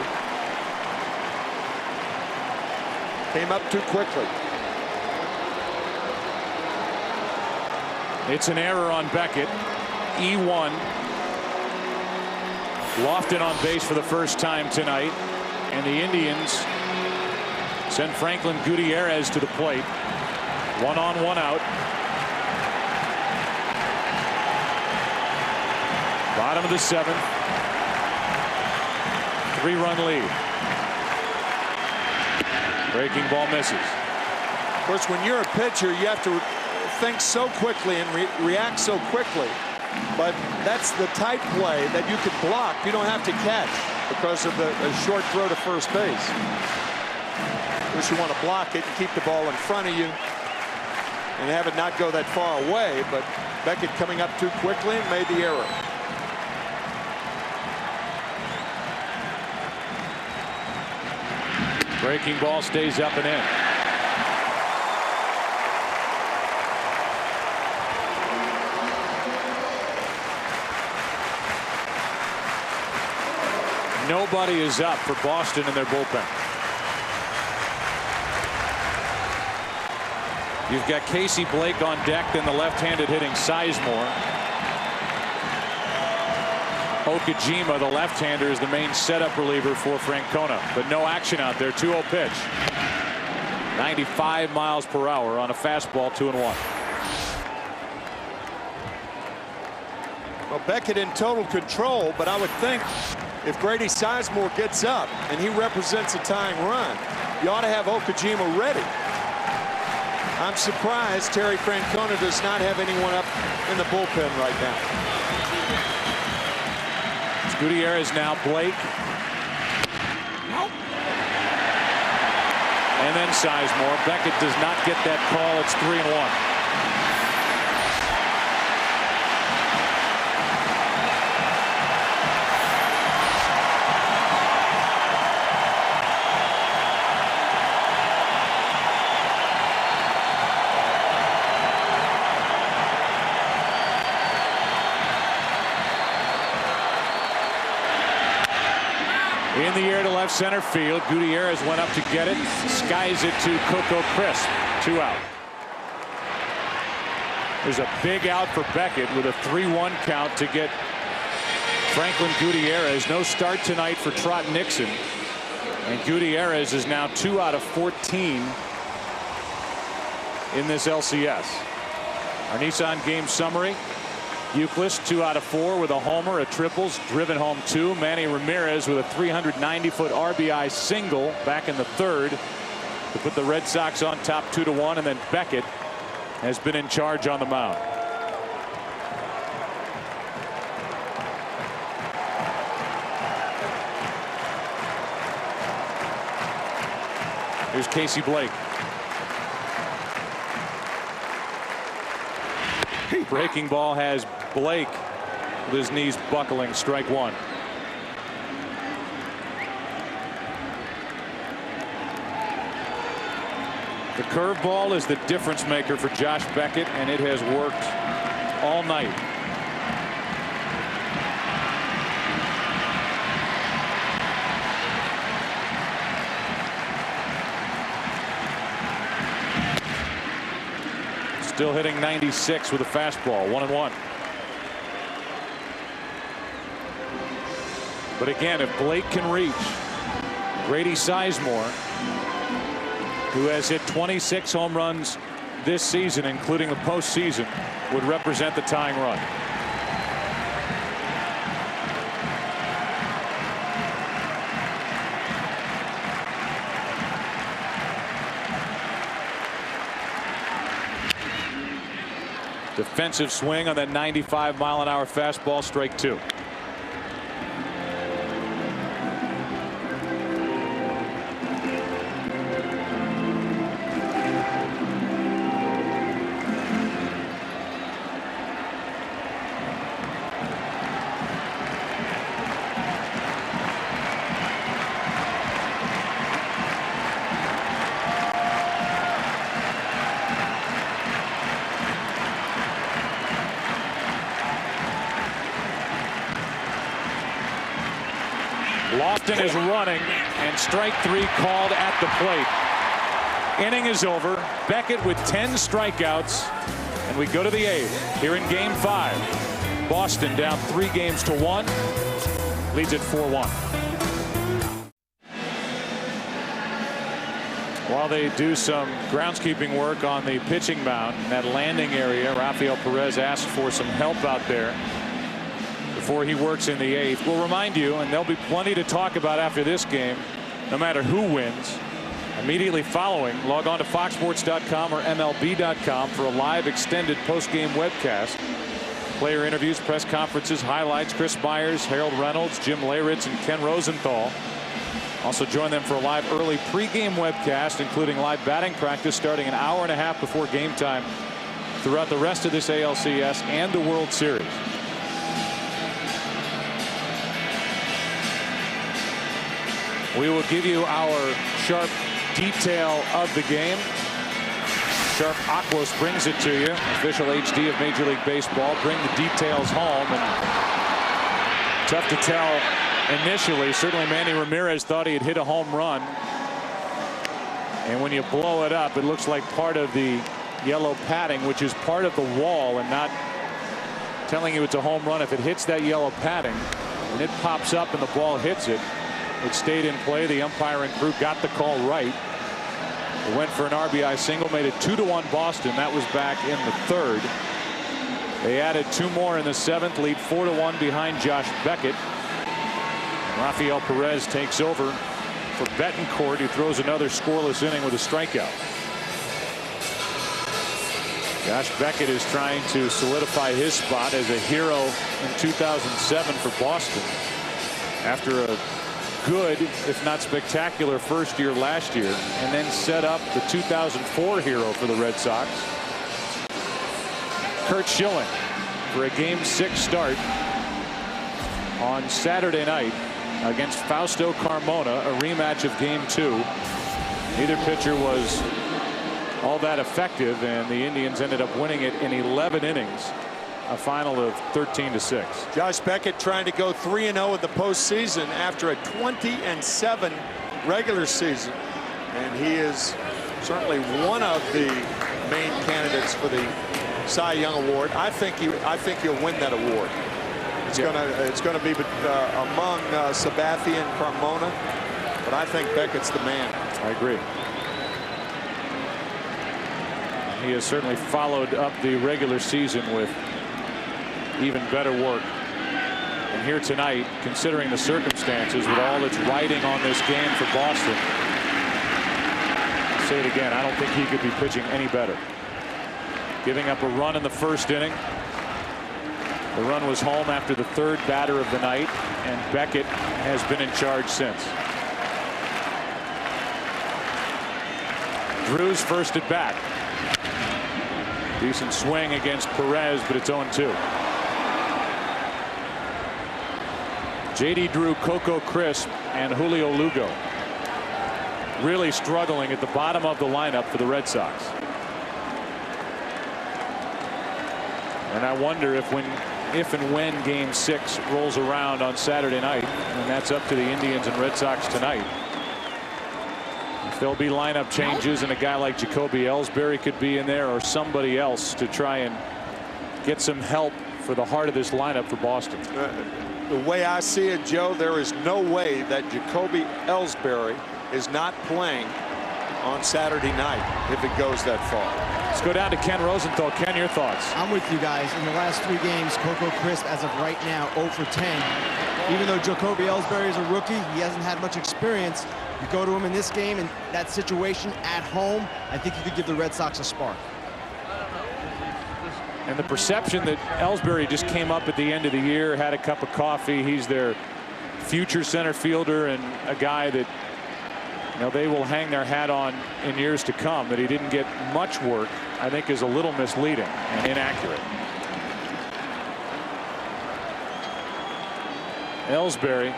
S2: Came up too quickly.
S1: It's an error on Beckett. E1. Lofton on base for the first time tonight, and the Indians send Franklin Gutierrez to the plate. 1 on, 1 out. Bottom of the 7th. 3-run lead. Breaking ball misses.
S2: Of course, when you're a pitcher, you have to think so quickly and react so quickly. But that's the type play that you could block. You don't have to catch because of the short throw to first base. Of course, you want to block it and keep the ball in front of you and have it not go that far away. But Beckett coming up too quickly and made the error.
S1: Breaking ball stays up and in. Nobody is up for Boston in their bullpen. You've got Casey Blake on deck, then the left-handed hitting Sizemore. Okajima, the left-hander, is the main setup reliever for Francona, but no action out there. 2-0 pitch. 95 miles per hour on a fastball, 2-1.
S2: Well, Beckett in total control, but I would think if Grady Sizemore gets up and he represents a tying run, you ought to have Okajima ready. I'm surprised Terry Francona does not have anyone up in the bullpen right now.
S1: It's Gutierrez now, Blake. And then Sizemore. Beckett does not get that call. It's 3-1. In the air to left center field. Gutierrez went up to get it. Skies it to Coco Crisp. 2 out. There's a big out for Beckett with a 3-1 count to get Franklin Gutierrez. No start tonight for Trot Nixon. And Gutierrez is now 2 out of 14 in this LCS. Our Nissan game summary. Euclid 2 out of 4 with a homer, a triples, driven home 2. Manny Ramirez with a 390-foot RBI single back in the 3rd to put the Red Sox on top 2-1, and then Beckett has been in charge on the mound. Here's Casey Blake. Breaking ball has Blake with his knees buckling. Strike 1. The curveball is the difference maker for Josh Beckett, and it has worked all night. Still hitting 96 with a fastball. 1-1. But again, if Blake can reach, Grady Sizemore, who has hit 26 home runs this season, including the postseason, would represent the tying run. Defensive swing on that 95-mile-an-hour fastball. Strike 2. Lofton is running, and strike 3 called at the plate. Inning is over. Beckett with 10 strikeouts, and we go to the 8th here in Game 5. Boston down 3-1. Leads at 4-1. While they do some groundskeeping work on the pitching mound in that landing area, Rafael Perez asked for some help out there. The before he works in the 8th. We'll remind you, and there'll be plenty to talk about after this game, no matter who wins. Immediately following, log on to foxsports.com or MLB.com for a live extended post-game webcast. Player interviews, press conferences, highlights. Chris Myers, Harold Reynolds, Jim Leyritz, and Ken Rosenthal. Also join them for a live early pregame webcast, including live batting practice starting an hour and a half before game time throughout the rest of this ALCS and the World Series. We will give you our sharp detail of the game. Sharp Aquos brings it to you. Official HD of Major League Baseball. Bring the details home. And tough to tell initially. Certainly Manny Ramirez thought he had hit a home run. And when you blow it up, it looks like part of the yellow padding, which is part of the wall, and not telling you it's a home run if it hits that yellow padding and it pops up and the ball hits it. It stayed in play. The umpiring crew got the call right. It went for an RBI single, made it 2-1 Boston. That was back in the 3rd. They added 2 more in the 7th, lead 4-1 behind Josh Beckett. Rafael Perez takes over for Betancourt, who throws another scoreless inning with a strikeout. Josh Beckett is trying to solidify his spot as a hero in 2007 for Boston after a good, if not spectacular, first year last year, and then set up the 2004 hero for the Red Sox. Curt Schilling for a Game 6 start on Saturday night against Fausto Carmona, a rematch of Game 2. Neither pitcher was all that effective, and the Indians ended up winning it in 11 innings. A final of 13-6.
S2: Josh Beckett trying to go 3-0 in the postseason after a 20-7 regular season, and he is certainly one of the main candidates for the Cy Young Award. I think he'll win that award. It's gonna be among Sabathia and Carmona, but I think Beckett's the man.
S1: I agree. He has certainly followed up the regular season with even better work. And here tonight, considering the circumstances with all that's riding on this game for Boston, I'll say it again, I don't think he could be pitching any better. Giving up a run in the 1st inning. The run was home after the 3rd batter of the night, and Beckett has been in charge since. Drew's first at bat. Decent swing against Perez, but it's 0-2. J.D. Drew, Coco Crisp, and Julio Lugo really struggling at the bottom of the lineup for the Red Sox. And I wonder if and when Game 6 rolls around on Saturday night, and that's up to the Indians and Red Sox tonight, if there'll be lineup changes and a guy like Jacoby Ellsbury could be in there, or somebody else to try and get some help for the heart of this lineup for Boston.
S2: The way I see it, Joe, there is no way that Jacoby Ellsbury is not playing on Saturday night if it goes that far.
S1: Let's go down to Ken Rosenthal. Ken, your thoughts?
S6: I'm with you guys. In the last 3 games, Coco Crisp, as of right now, 0 for 10. Even though Jacoby Ellsbury is a rookie, he hasn't had much experience. You go to him in this game, in that situation at home, I think you could give the Red Sox a spark.
S1: And the perception that Ellsbury just came up at the end of the year, had a cup of coffee. He's their future center fielder and a guy that, you know, they will hang their hat on in years to come. That he didn't get much work, I think, is a little misleading and inaccurate. Ellsbury,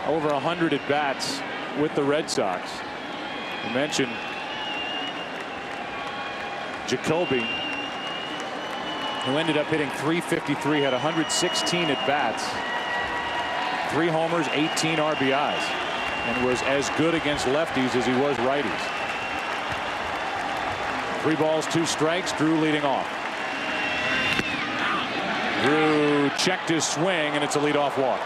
S1: over 100 at bats with the Red Sox. You mentioned Jacoby, who ended up hitting .353, had 116 at bats, 3 homers, 18 RBIs, and was as good against lefties as he was righties. 3 balls, 2 strikes. Drew leading off. Drew checked his swing, and it's a leadoff walk.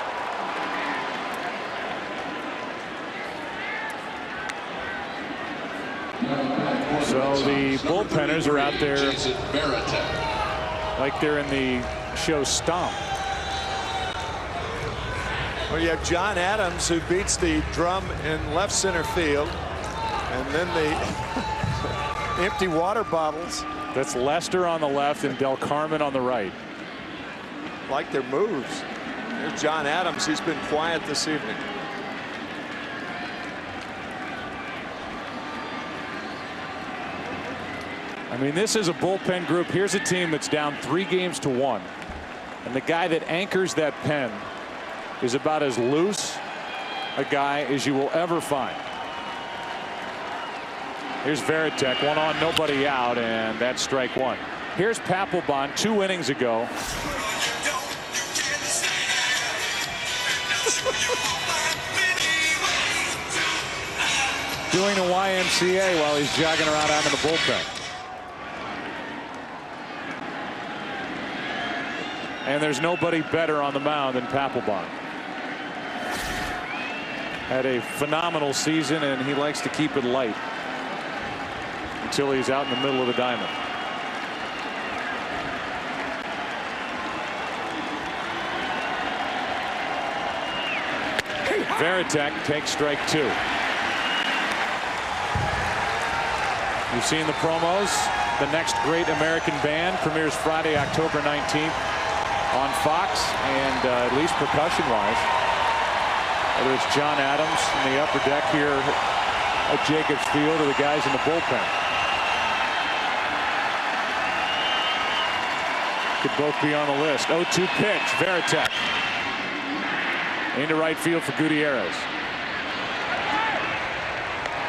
S1: So the bullpenners are out there like they're in the show Stomp.
S2: Well, you have John Adams, who beats the drum in left center field, and then the empty water bottles.
S1: That's Lester on the left and Del Carmen on the right.
S2: Like their moves. There's John Adams. He's been quiet this evening.
S1: I mean, this is a bullpen group. Here's a team that's down 3-1, and the guy that anchors that pen is about as loose a guy as you will ever find. Here's Veritek, 1 on, nobody out, and that's strike 1. Here's Papelbon 2 innings ago. Doing the YMCA while he's jogging around out in the bullpen. And there's nobody better on the mound than Papelbon. Had a phenomenal season, and he likes to keep it light until he's out in the middle of the diamond. Veritek takes strike 2. You've seen the promos. The Next Great American Band premieres Friday, October 19th on Fox, and at least percussion-wise, whether it's John Adams in the upper deck here at Jacobs Field or the guys in the bullpen, could both be on the list. 0-2 pitch, Veritek into right field for Gutierrez.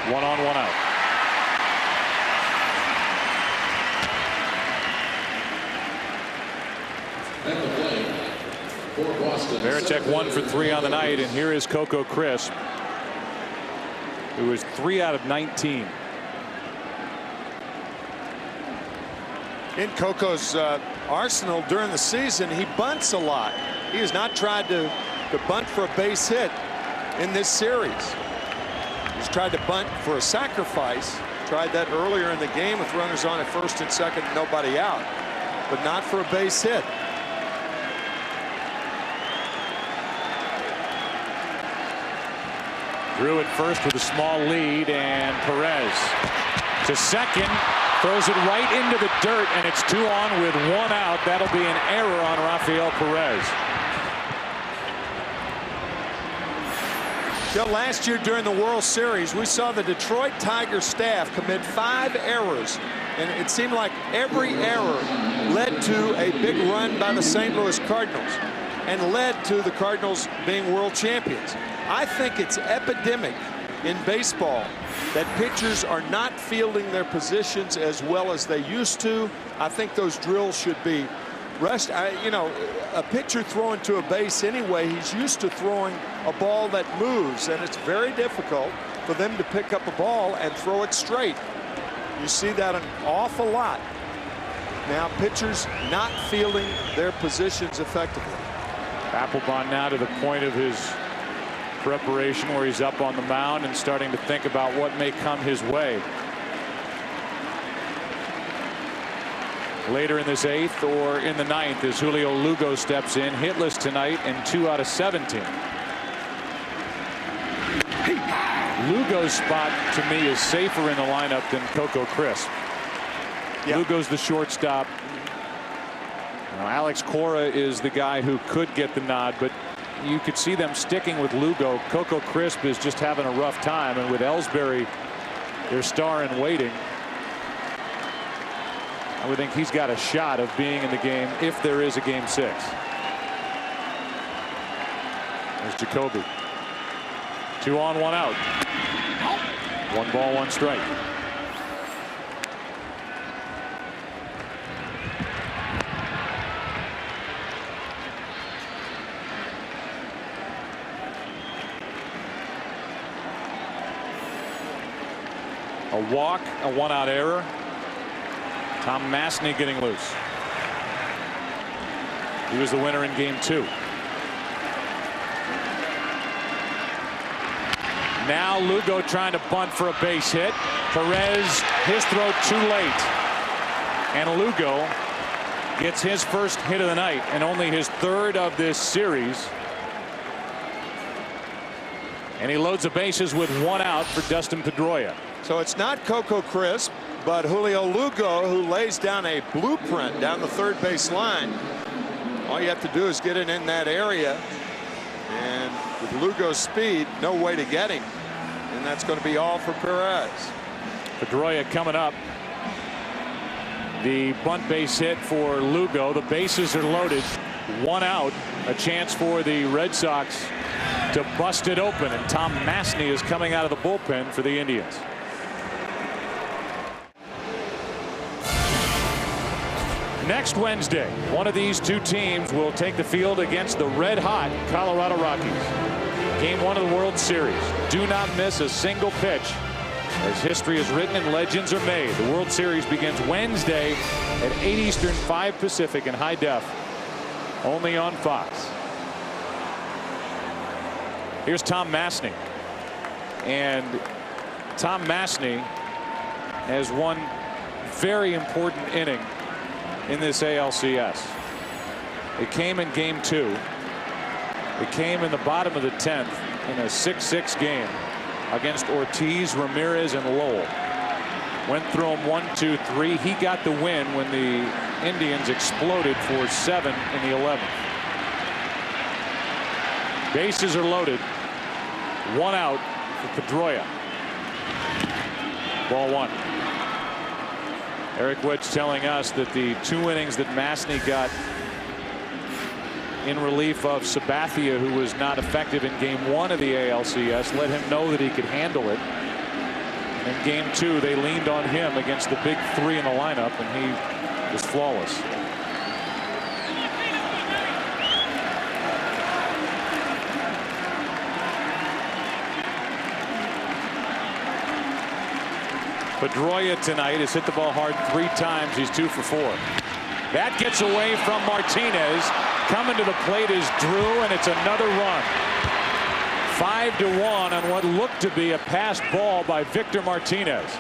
S1: 1 on, 1 out. Veritek 1 for 3 on the night, and here is Coco Crisp, who is 3 out of 19.
S2: In Coco's arsenal during the season, he bunts a lot. He has not tried to bunt for a base hit in this series. He's tried to bunt for a sacrifice. Tried that earlier in the game with runners on at first and second, nobody out, but not for a base hit.
S1: Drew at first with a small lead, and Perez to second, throws it right into the dirt, and it's 2 on with 1 out. That'll be an error on Rafael Perez.
S2: Last year during the World Series, we saw the Detroit Tigers staff commit 5 errors, and it seemed like every error led to a big run by the St. Louis Cardinals and led to the Cardinals being world champions. I think it's epidemic in baseball that pitchers are not fielding their positions as well as they used to. I think those drills should be rushed. You know, a pitcher throwing to a base anyway, he's used to throwing a ball that moves, and it's very difficult for them to pick up a ball and throw it straight. You see that an awful lot. Now pitchers not fielding their positions effectively.
S1: Papelbon now to the point of his preparation where he's up on the mound and starting to think about what may come his way later in this 8th or in the 9th as Julio Lugo steps in, hitless tonight and 2 out of 17. Lugo's spot to me is safer in the lineup than Coco Crisp. Yeah. Lugo's the shortstop. Now, Alex Cora is the guy who could get the nod, but you could see them sticking with Lugo. Coco Crisp is just having a rough time, and with Ellsbury, their star in waiting, I would think he's got a shot of being in the game if there is a game 6. There's Jacoby. 2 on, 1 out. 1 ball, 1 strike. A walk, a 1-out error. Tom Masney getting loose. He was the winner in game 2. Now Lugo trying to bunt for a base hit. Perez, his throw too late. And Lugo gets his first hit of the night and only his 3rd of this series And he loads the bases with 1 out for Dustin Pedroia.
S2: So it's not Coco Crisp, but Julio Lugo, who lays down a blueprint down the third base line. All you have to do is get it in that area. And with Lugo's speed, no way to get him. And that's going to be all for Perez.
S1: Pedroia coming up. The bunt base hit for Lugo. The bases are loaded. 1 out. A chance for the Red Sox to bust it open. And Tom Masney is coming out of the bullpen for the Indians. Next Wednesday, one of these two teams will take the field against the red-hot Colorado Rockies. Game 1 of the World Series. Do not miss a single pitch, as history is written and legends are made. The World Series begins Wednesday at 8 Eastern, 5 Pacific in high def, only on Fox. Here's Tom Masney. And Tom Masney has one very important inning in this ALCS. It came in game 2. It came in the bottom of the 10th in a 6-6 game against Ortiz, Ramirez, and Lowell. Went through him 1, 2, 3. He got the win when the Indians exploded for 7 in the 11th. Bases are loaded. 1 out for Pedroia. Ball 1. Eric Wedge telling us that the 2 innings that Masney got in relief of Sabathia, who was not effective in game 1 of the ALCS, let him know that he could handle it. In game 2, they leaned on him against the big 3 in the lineup, and he was flawless. Pedroia tonight has hit the ball hard 3 times. He's 2 for 4. That gets away from Martinez. Coming to the plate is Drew, and it's another run. 5-1 on what looked to be a passed ball by Victor Martinez.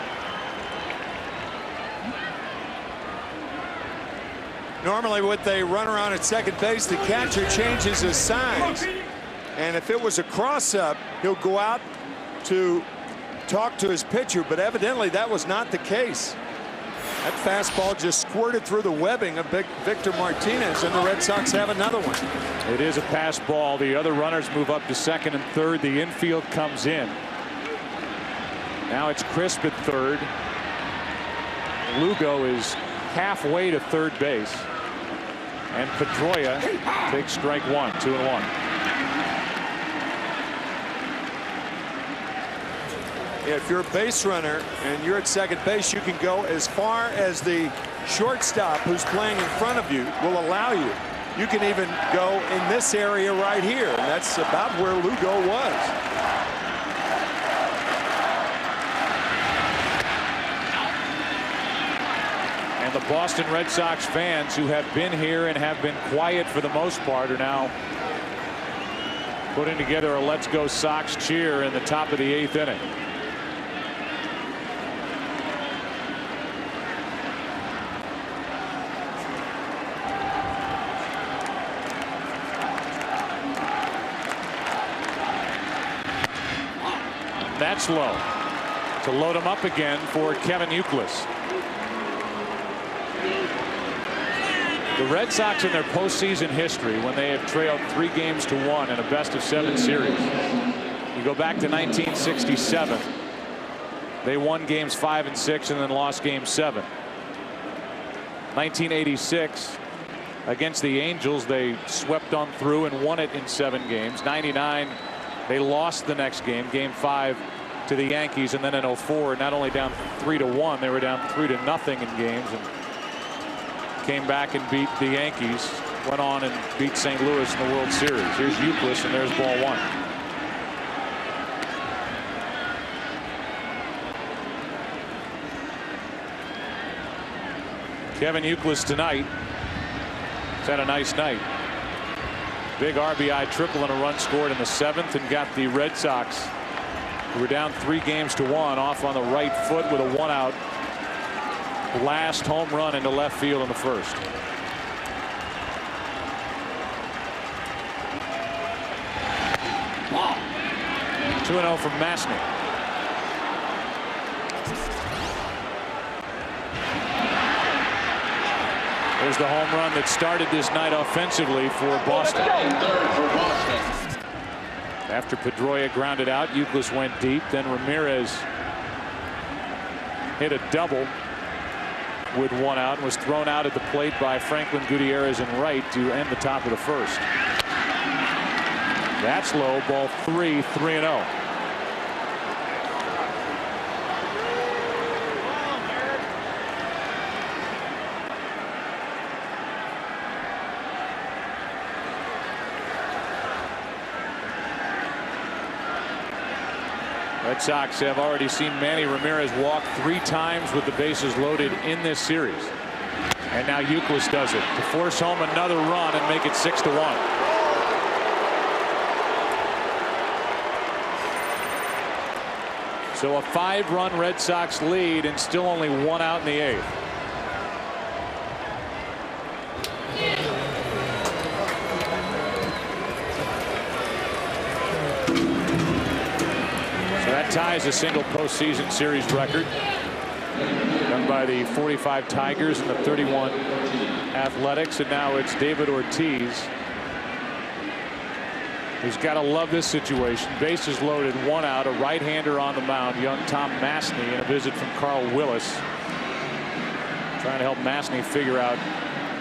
S2: Normally, with a runner on at second base, the catcher changes his signs. And if it was a cross-up, he'll go out to talk to his pitcher, but evidently that was not the case. That fastball just squirted through the webbing of Victor Martinez, and the Red Sox have another one.
S1: It is a pass ball. The other runners move up to second and third. The infield comes in. Now it's Crisp at third. Lugo is halfway to third base. And Pedroia takes strike 1, 2-1.
S2: If you're a base runner and you're at second base, you can go as far as the shortstop who's playing in front of you will allow you. You can even go in this area right here, and that's about where Lugo was.
S1: And the Boston Red Sox fans who have been here and have been quiet for the most part are now putting together a Let's Go Sox cheer in the top of the 8th inning. That's low. To load him up again for Kevin Youkilis. The Red Sox in their postseason history, when they have trailed 3-1 in a best-of-7 series. You go back to 1967. They won games 5 and 6 and then lost game 7. 1986 against the Angels, they swept on through and won it in 7 games. 99, they lost the next game, game 5 to the Yankees, and then in 04, not only down 3-1, they were down 3-0 in games and came back and beat the Yankees. Went on and beat St. Louis in the World Series. Here's Youkilis, and there's ball 1. Kevin Youkilis tonight has had a nice night. Big RBI triple and a run scored in the 7th, and got the Red Sox, who were down 3-1, off on the right foot with a 1-out last home run into left field in the 1st. 2-0 from Masny. There's the home run that started this night offensively for Boston. After Pedroia grounded out, Youkilis went deep. Then Ramirez hit a double with 1 out and was thrown out at the plate by Franklin Gutierrez in right to end the top of the first. That's low. Ball 3, 3-0. Red Sox have already seen Manny Ramirez walk 3 times with the bases loaded in this series. And now Youkilis does it to force home another run and make it 6-1. So a 5-run Red Sox lead and still only 1 out in the 8th. Ties a single postseason series record done by the 45 Tigers and the 31 Athletics, and now it's David Ortiz who's got to love this situation. Bases loaded, 1 out, a right-hander on the mound, young Tom Masny, and a visit from Carl Willis trying to help Masny figure out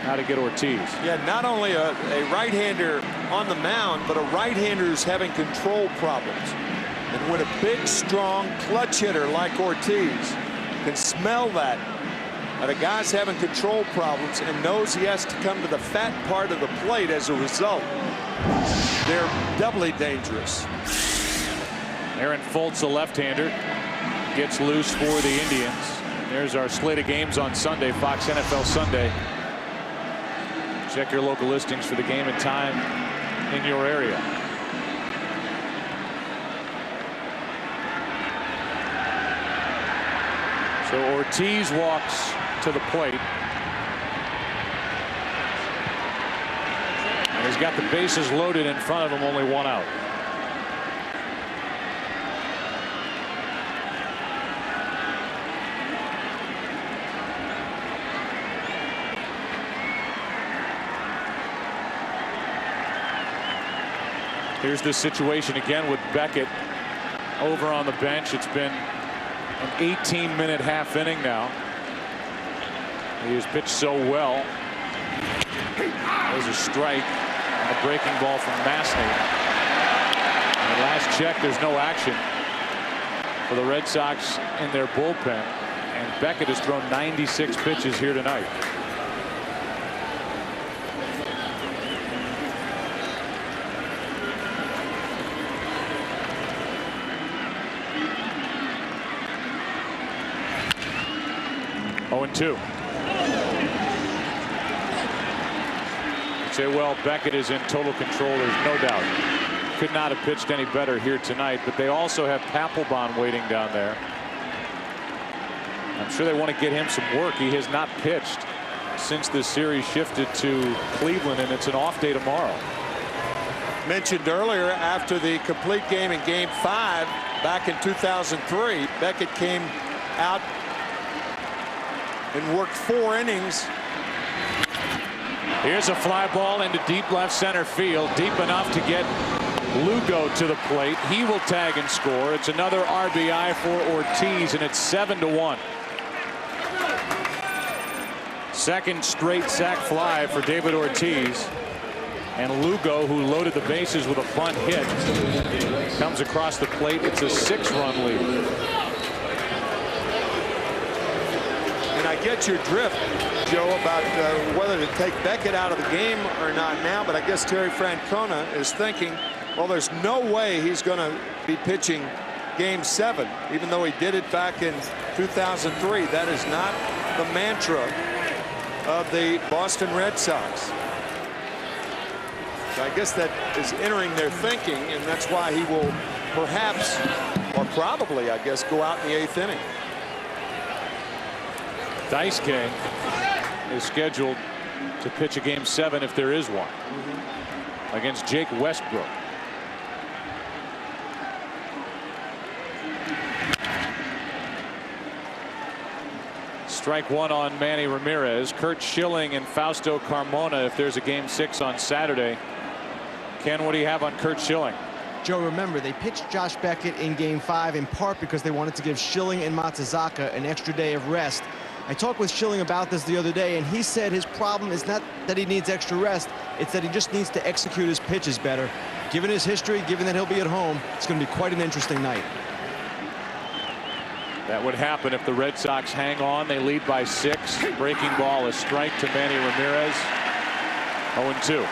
S1: how to get Ortiz.
S2: Yeah, not only a right-hander on the mound, but a right-hander who's having control problems. And when a big, strong clutch hitter like Ortiz can smell that a guy's having control problems and knows he has to come to the fat part of the plate as a result, they're doubly dangerous.
S1: Aaron Foltz, a left-hander, gets loose for the Indians. There's our slate of games on Sunday, Fox NFL Sunday. Check your local listings for the game and time in your area. So Ortiz walks to the plate. And he's got the bases loaded in front of him, only 1 out. Here's the situation again with Beckett over on the bench. It's been an 18-minute half inning now. He has pitched so well. There's a strike on the breaking ball from Masny. And the last check, there's no action for the Red Sox in their bullpen. And Beckett has thrown 96 pitches here tonight. Two. Say, well, Beckett is in total control. There's no doubt. Could not have pitched any better here tonight, but they also have Papelbon waiting down there. I'm sure they want to get him some work. He has not pitched since this series shifted to Cleveland, and it's an off day tomorrow.
S2: Mentioned earlier, after the complete game in Game 5 back in 2003, Beckett came out and worked 4 innings.
S1: Here's a fly ball into deep left center field, deep enough to get Lugo to the plate. He will tag and score. It's another RBI for Ortiz, and it's 7-1. Second straight sac fly for David Ortiz. And Lugo, who loaded the bases with a bunt hit, comes across the plate. It's a 6-run lead.
S2: And I get your drift, Joe, about whether to take Beckett out of the game or not now, but I guess Terry Francona is thinking, well, there's no way he's going to be pitching Game 7, even though he did it back in 2003. That is not the mantra of the Boston Red Sox. So I guess that is entering their thinking, and that's why he will perhaps, or probably, I guess, go out in the 8th inning.
S1: Daisuke is scheduled to pitch a Game 7 if there is one against Jake Westbrook. Strike one on Manny Ramirez. Curt Schilling and Fausto Carmona if there's a game 6 on Saturday. Ken, what do you have on Curt Schilling?
S6: Joe, remember, they pitched Josh Beckett in Game 5 in part because they wanted to give Schilling and Matsuzaka an extra day of rest. I talked with Schilling about this the other day, and he said his problem is not that he needs extra rest, it's that he just needs to execute his pitches better. Given his history, given that he'll be at home, it's going to be quite an interesting night.
S1: That would happen if the Red Sox hang on. They lead by 6. Breaking ball, a strike to Manny Ramirez. 0-2.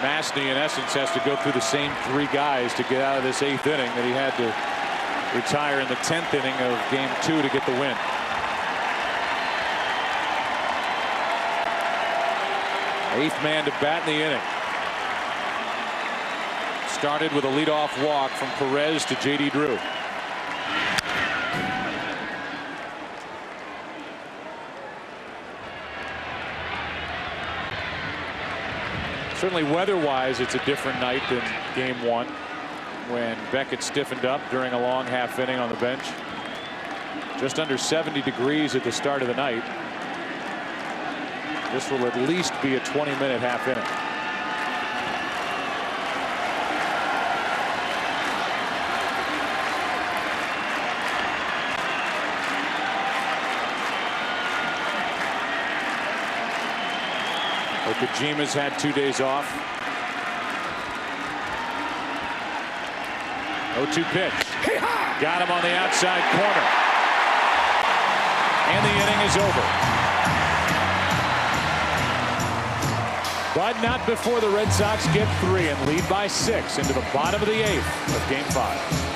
S1: Mastny, in essence, has to go through the same 3 guys to get out of this 8th inning that he had to retire in the 10th inning of Game 2 to get the win. Eighth man to bat in the inning. Started with a leadoff walk from Perez to J.D. Drew. Certainly weather-wise, it's a different night than Game 1 when Beckett stiffened up during a long half inning on the bench. Just under 70 degrees at the start of the night. This will at least be a 20-minute half inning. Okajimi's had 2 days off. 0-2 pitch. Got him on the outside corner. And the inning is over. But not before the Red Sox get 3 and lead by 6 into the bottom of the 8th of Game 5.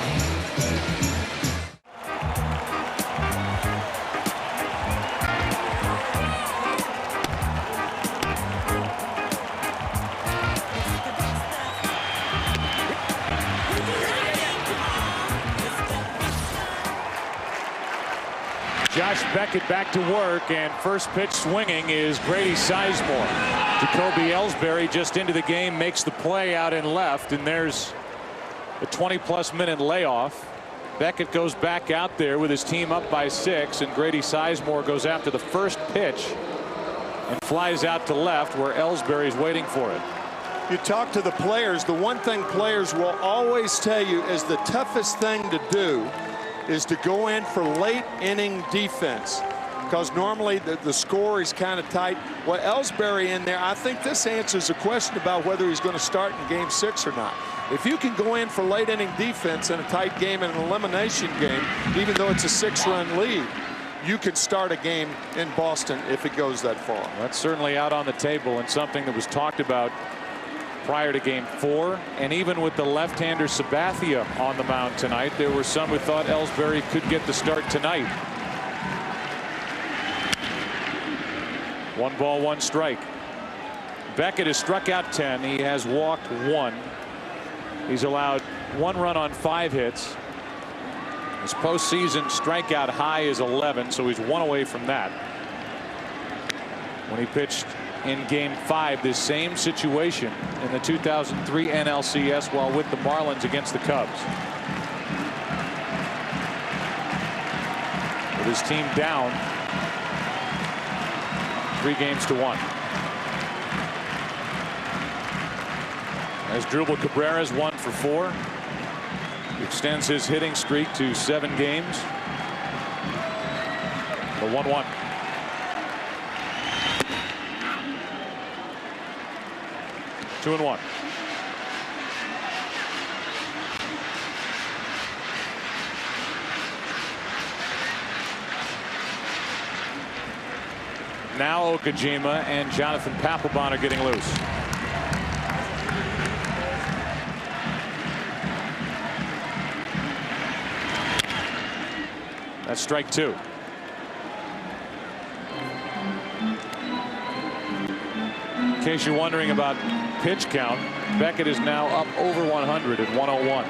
S1: Josh Beckett back to work, and first pitch swinging is Grady Sizemore. Jacoby Ellsbury just into the game, makes the play out in left, and there's a 20-plus minute layoff. Beckett goes back out there with his team up by 6, and Grady Sizemore goes after the first pitch and flies out to left where Ellsbury's waiting for it.
S2: You talk to the players, the one thing players will always tell you is the toughest thing to do is to go in for late inning defense, because normally the score is kind of tight. Well, Ellsbury in there, I think this answers a question about whether he's going to start in Game 6 or not. If you can go in for late inning defense in a tight game, in an elimination game, even though it's a 6-run lead, you could start a game in Boston if it goes that far.
S1: That's certainly out on the table, and something that was talked about prior to Game 4, and even with the left-hander Sabathia on the mound tonight, there were some who thought Ellsbury could get the start tonight. 1 ball, 1 strike. Beckett has struck out 10. He has walked 1. He's allowed 1 run on 5 hits. His postseason strikeout high is 11, so he's 1 away from that. When he pitched in Game 5, this same situation in the 2003 NLCS while with the Marlins against the Cubs. With his team down 3-1. As Drupal Cabrera's 1 for 4. He extends his hitting streak to 7 games. The 1-1. Two and 1. Now Okajima and Jonathan Papelbon are getting loose. That's strike 2. In case you're wondering about pitch count, Beckett is now up over 100 at 101.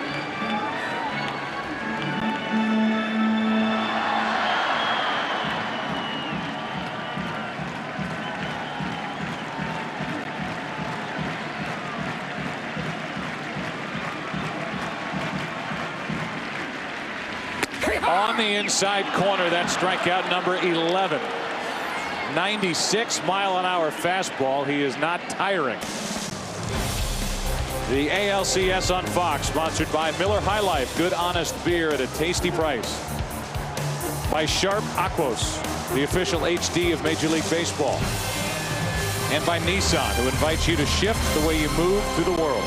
S1: On the inside corner, that strikeout number 11. 96-mile-an-hour fastball. He is not tiring. The ALCS on Fox, sponsored by Miller High Life. Good, honest beer at a tasty price. By Sharp Aquos, the official HD of Major League Baseball. And by Nissan, who invites you to shift the way you move through the world.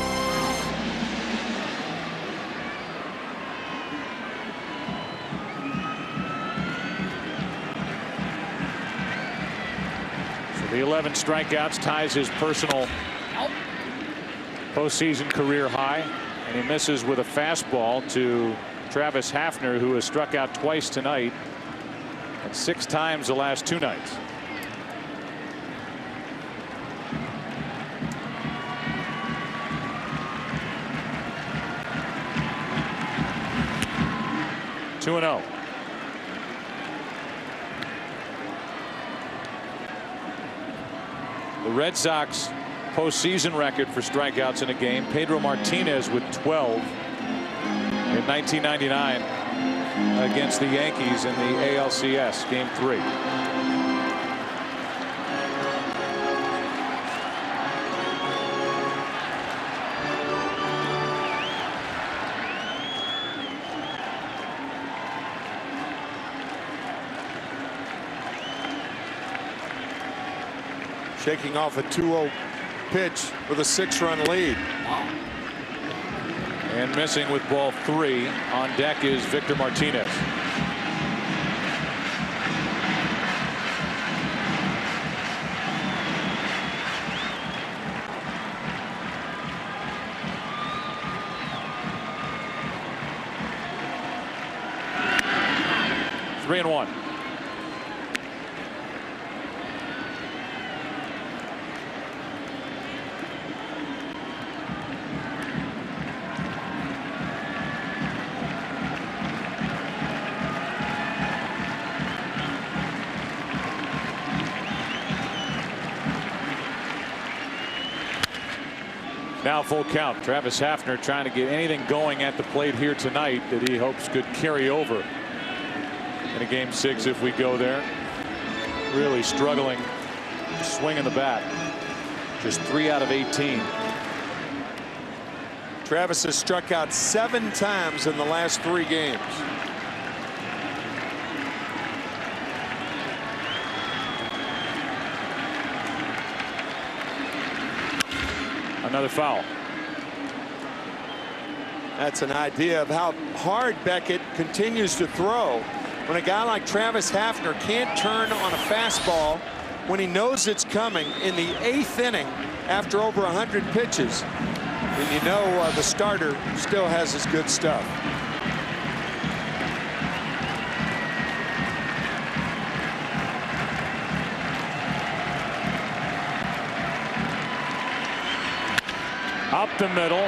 S1: So the 11 strikeouts ties his personal postseason career high, and he misses with a fastball to Travis Hafner, who has struck out twice tonight and 6 times the last 2 nights. Two and 0. The Red Sox postseason record for strikeouts in a game. Pedro Martinez with 12 in 1999 against the Yankees in the ALCS Game 3.
S2: Shaking off a 2-0 pitch with a 6-run lead.
S1: And missing with ball 3. On deck is Victor Martinez. Three and 1. Now full count. Travis Hafner trying to get anything going at the plate here tonight that he hopes could carry over in a Game 6 if we go there. Really struggling swinging the bat. Just 3 out of 18.
S2: Travis has struck out 7 times in the last 3 games.
S1: Another foul.
S2: That's an idea of how hard Beckett continues to throw. When a guy like Travis Hafner can't turn on a fastball when he knows it's coming in the 8th inning after over 100 pitches, then you know the starter still has his good stuff.
S1: Up the middle.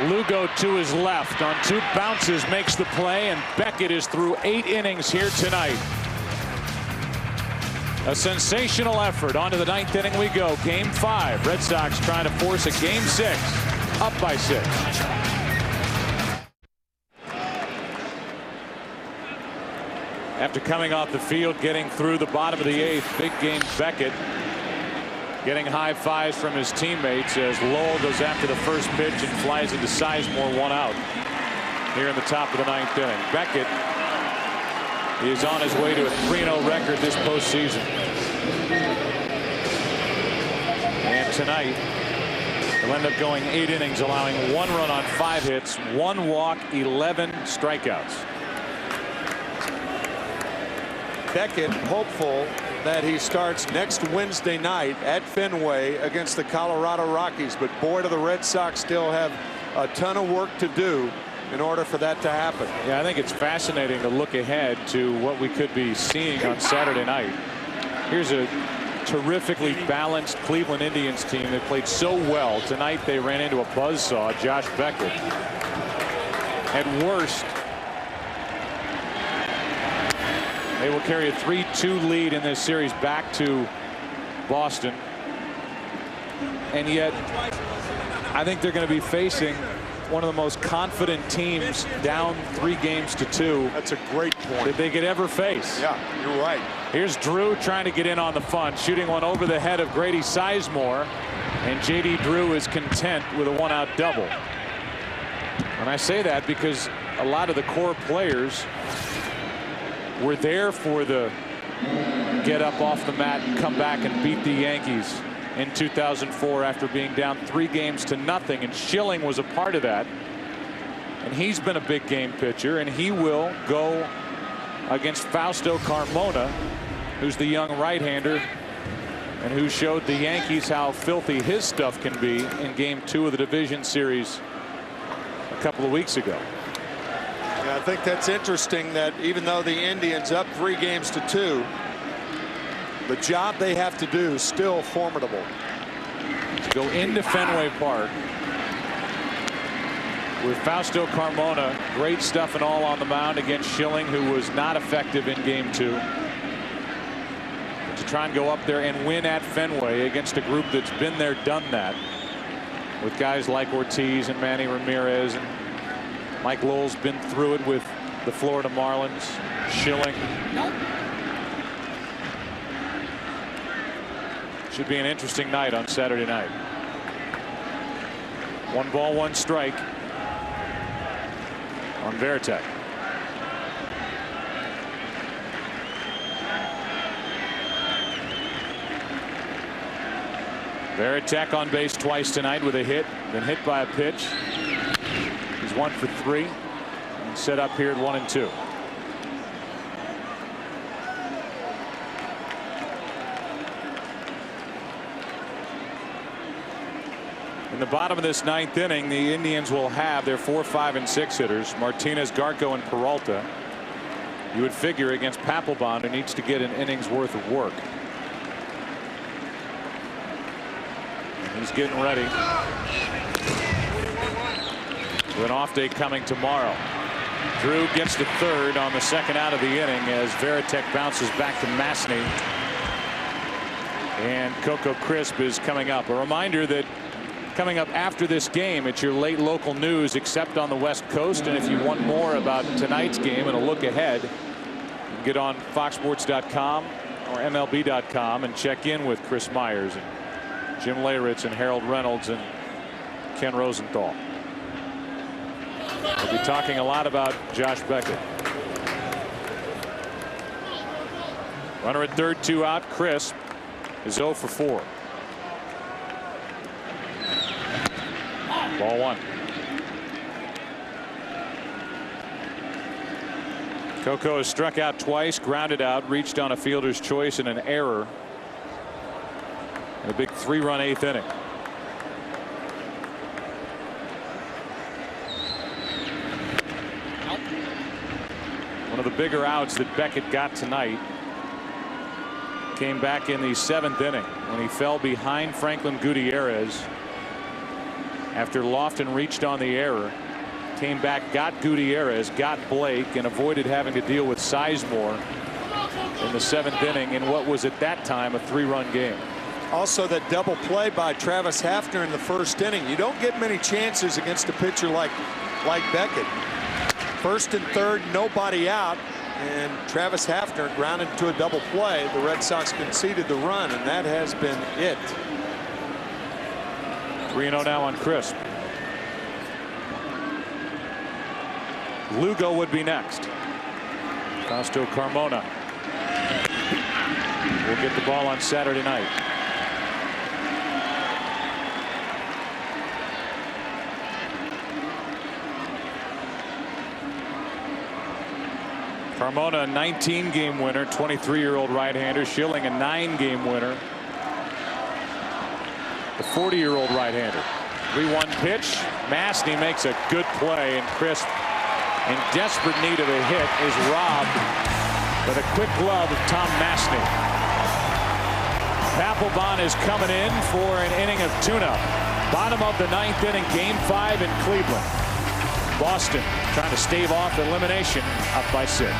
S1: Lugo to his left on 2 bounces makes the play, and Beckett is through 8 innings here tonight. A sensational effort. On to the 9th inning we go. Game 5. Red Sox trying to force a Game 6. Up by 6. After coming off the field, getting through the bottom of the 8th, big game Beckett getting high fives from his teammates as Lowell goes after the first pitch and flies into Sizemore, 1 out here in the top of the 9th inning. Beckett is on his way to a 3-0 record this postseason. And tonight he'll end up going 8 innings, allowing 1 run on 5 hits, 1 walk, 11 strikeouts.
S2: Beckett hopeful that he starts next Wednesday night at Fenway against the Colorado Rockies, but boy, do the Red Sox still have a ton of work to do in order for that to happen.
S1: Yeah, I think it's fascinating to look ahead to what we could be seeing on Saturday night. Here's a terrifically balanced Cleveland Indians team that played so well. Tonight they ran into a buzzsaw, Josh Beckett. At worst, they will carry a 3-2 lead in this series back to Boston. And yet, I think they're going to be facing one of the most confident teams down 3 games to 2.
S2: That's a great point.
S1: That they could ever face.
S2: Yeah, you're right.
S1: Here's Drew trying to get in on the fun, shooting one over the head of Grady Sizemore, and J.D. Drew is content with a 1-out double. And I say that because a lot of the core players were there for the get up off the mat and come back and beat the Yankees in 2004 after being down 3 games to nothing, and Schilling was a part of that. And he's been a big game pitcher, and he will go against Fausto Carmona, who's the young right-hander and who showed the Yankees how filthy his stuff can be in Game 2 of the division series a couple of weeks ago.
S2: Yeah, I think that's interesting that even though the Indians up 3 games to 2, the job they have to do is still formidable.
S1: To go into Fenway Park with Fausto Carmona, great stuff and all on the mound against Schilling, who was not effective in Game 2. But to try and go up there and win at Fenway against a group that's been there, done that, with guys like Ortiz and Manny Ramirez, and Mike Lowell's been through it with the Florida Marlins. Schilling. Should be an interesting night on Saturday night. 1 ball, 1 strike on Varitek. Varitek on base twice tonight with a hit, then hit by a pitch. He's 1 for 3 and set up here at 1 and 2. In the bottom of this 9th inning, the Indians will have their 4, 5, and 6 hitters, Martinez, Garco, and Peralta. You would figure against Papelbon, who needs to get an inning's worth of work. And he's getting ready. With an off day coming tomorrow. Drew gets to 3rd on the 2nd out of the inning as Varitek bounces back to Masney. And Coco Crisp is coming up. A reminder that coming up after this game, it's your late local news except on the West Coast. And if you want more about tonight's game and a look ahead, you can get on foxsports.com or MLB.com and check in with Chris Myers and Jim Leyritz and Harold Reynolds and Ken Rosenthal. We'll be talking a lot about Josh Beckett. Runner at 3rd, 2 out. Crisp is 0 for 4. Ball 1. Coco has struck out twice, grounded out, reached on a fielder's choice and an error. And a big 3-run 8th inning. One of the bigger outs that Beckett got tonight came back in the 7th inning when he fell behind Franklin Gutierrez after Lofton reached on the error, came back, got Gutierrez, got Blake, and avoided having to deal with Sizemore in the 7th inning in what was at that time a 3-run game.
S2: Also, that double play by Travis Hafner in the 1st inning. You don't get many chances against a pitcher like Beckett. 1st and 3rd, nobody out, and Travis Hafner grounded to a double play. The Red Sox conceded the run, and that has been it.
S1: 3-0 now on Crisp. Lugo would be next. Fausto Carmona will get the ball on Saturday night. Carmona, a 19-game winner, 23-year-old right-hander. Schilling, a 9-game winner, the 40-year-old right-hander. 3-1 pitch. Masney makes a good play, and Crisp, in desperate need of a hit, is robbed with a quick glove of Tom Masney. Papelbon is coming in for an inning of tune-up. Bottom of the 9th inning, Game 5 in Cleveland. Boston trying to stave off elimination, up by 6.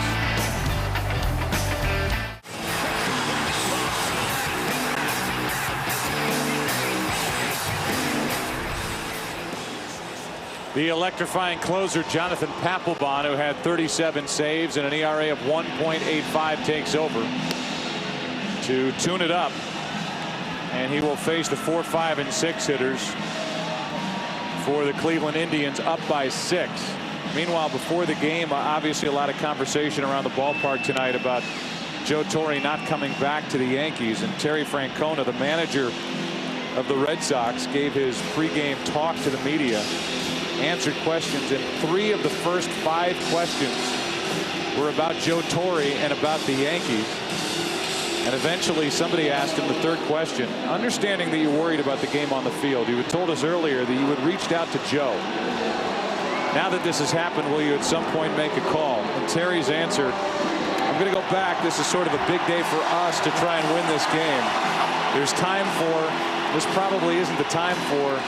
S1: The electrifying closer Jonathan Papelbon, who had 37 saves and an ERA of 1.85, takes over to tune it up, and he will face the 4, 5, and 6 hitters for the Cleveland Indians, up by 6. Meanwhile, before the game, obviously a lot of conversation around the ballpark tonight about Joe Torre not coming back to the Yankees, and Terry Francona, the manager of the Red Sox, gave his pregame talk to the media, answered questions, and 3 of the first 5 questions were about Joe Torre and about the Yankees. And eventually somebody asked him the 3rd question, understanding that you're worried about the game on the field. You had told us earlier that you had reached out to Joe. Now that this has happened, will you at some point make a call? And Terry's answer, I'm going to go back. This is sort of a big day for us to try and win this game. There's time for, this probably isn't the time for,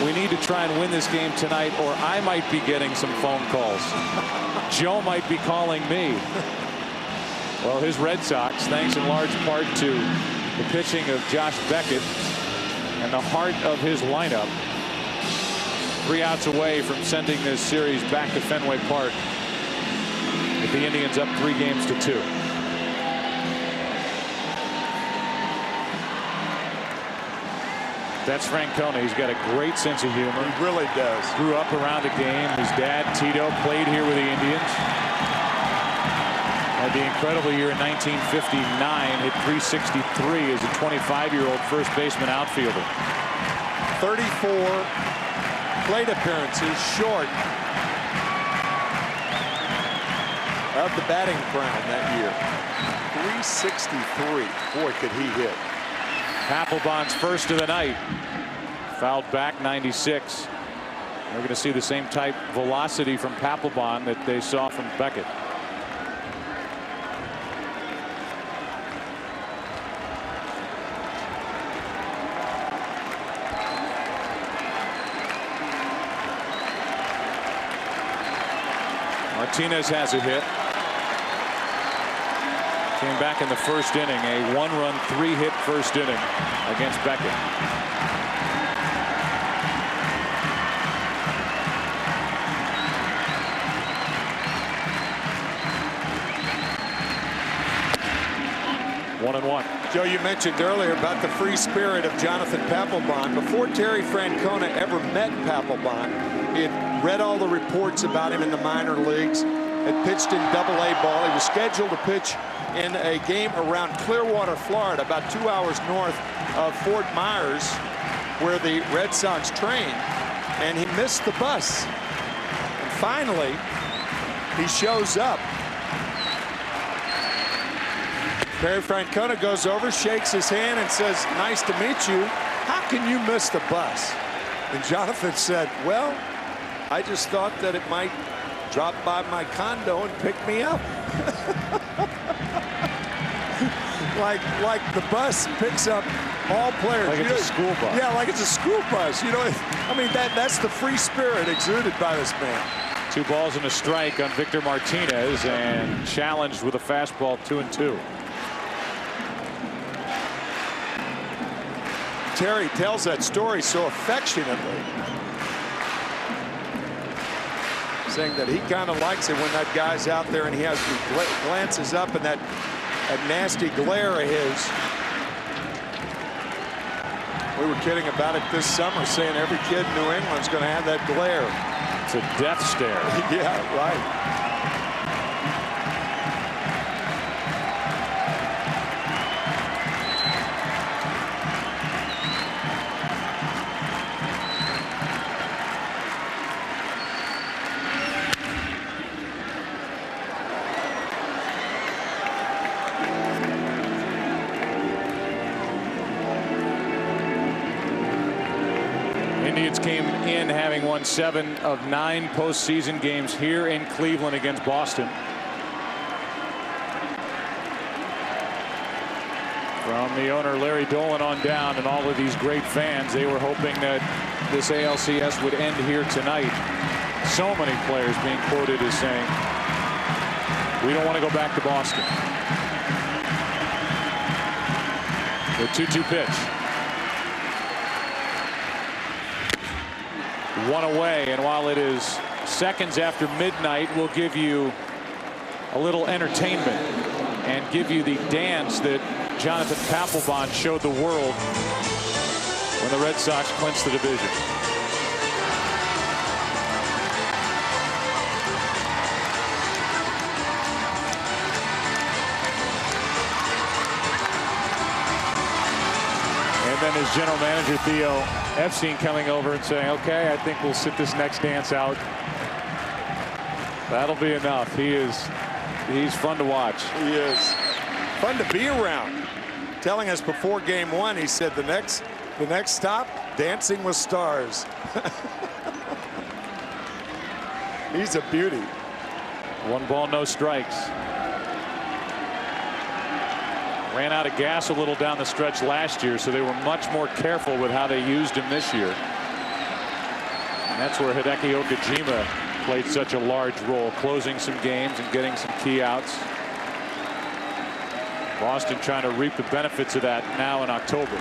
S1: we need to try and win this game tonight, or I might be getting some phone calls. Joe might be calling me. Well, his Red Sox, thanks in large part to the pitching of Josh Beckett and the heart of his lineup, 3 outs away from sending this series back to Fenway Park, with the Indians up 3-2. That's Francona. He's got a great sense of humor.
S2: He really does.
S1: Grew up around the game. His dad, Tito, played here with the Indians. Had the incredible year in 1959. Hit .363 as a 25-year-old first baseman outfielder.
S2: 34 plate appearances short of the batting crown that year. .363. Boy, could he hit.
S1: Papelbon's first of the night. Fouled back, 96. We're going to see the same type velocity from Papelbon that they saw from Beckett. Martinez has a hit. Came back in the first inning, a 1-run, 3-hit first inning against Beckett. One and one.
S2: Joe, you mentioned earlier about the free spirit of Jonathan Papelbon. Before Terry Francona ever met Papelbon, he had read all the reports about him in the minor leagues, had pitched in Double-A ball. He was scheduled to pitch in a game around Clearwater, Florida, about 2 hours north of Fort Myers, where the Red Sox train, and he missed the bus. And finally, he shows up. Terry Francona goes over, shakes his hand, and says, "Nice to meet you. How can you miss the bus?" And Jonathan said, "Well, I just thought that it might drop by my condo and pick me up." like the bus picks up all players.
S1: Like it's a school bus.
S2: Yeah, like it's a school bus. You know, I mean, that's the free spirit exuded by this man.
S1: 2 balls and a strike on Victor Martinez, and challenged with a fastball, 2-2.
S2: Terry tells that story so affectionately, saying that he kind of likes it when that guy's out there and he glances up, and that nasty glare of his. We were kidding about it this summer, saying every kid in New England's going to have that glare.
S1: It's a death stare.
S2: Yeah, right.
S1: Indians came in having won 7 of 9 postseason games here in Cleveland against Boston. From the owner Larry Dolan on down, and all of these great fans, they were hoping that this ALCS would end here tonight. So many players being quoted as saying, "We don't want to go back to Boston." The 2-2 pitch. one away. And while it is seconds after midnight, we'll give you a little entertainment and give you the dance that Jonathan Papelbon showed the world when the Red Sox clinched the division. And then his general manager, Theo Epstein, coming over and saying, okay, I think we'll sit this next dance out. That'll be enough. He's fun to watch.
S2: He is fun to be around. Telling us before game one, he said the next stop, Dancing with Stars. He's a beauty.
S1: 1 ball, no strikes. Ran out of gas a little down the stretch last year, so they were much more careful with how they used him this year. And that's where Hideki Okajima played such a large role, closing some games and getting some key outs. Boston trying to reap the benefits of that now in October.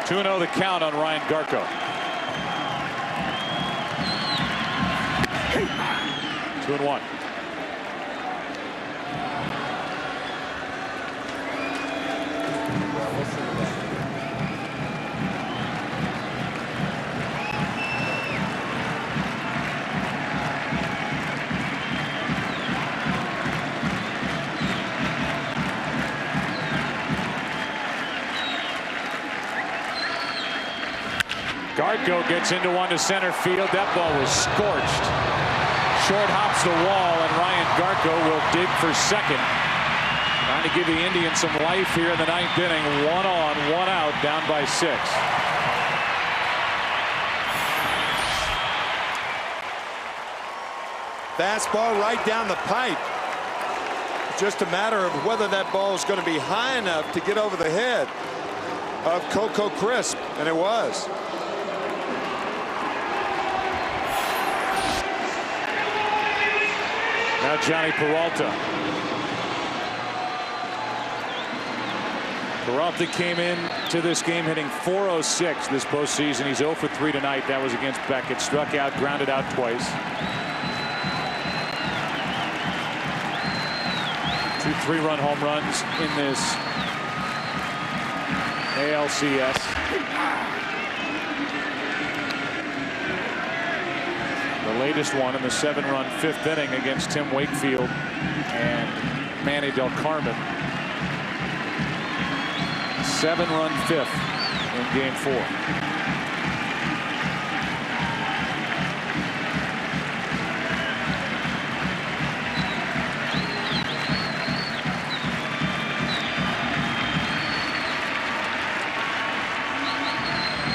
S1: (2-0) the count on Ryan Garko. 2-1. Garko gets into one to center field. That ball was scorched. Short hops the wall, and Ryan Garko will dig for second. Trying to give the Indians some life here in the 9th inning. 1 on, 1 out, down by 6.
S2: Fastball right down the pipe. Just a matter of whether that ball is going to be high enough to get over the head of Coco Crisp, and it was.
S1: Now Johnny Peralta. Peralta came in to this game hitting .406 this postseason. He's 0 for 3 tonight. That was against Beckett. Struck out, grounded out twice. 2 3-run home runs in this ALCS. The latest one in the 7-run 5th inning against Tim Wakefield and Manny Del Carmen. 7-run 5th in game 4.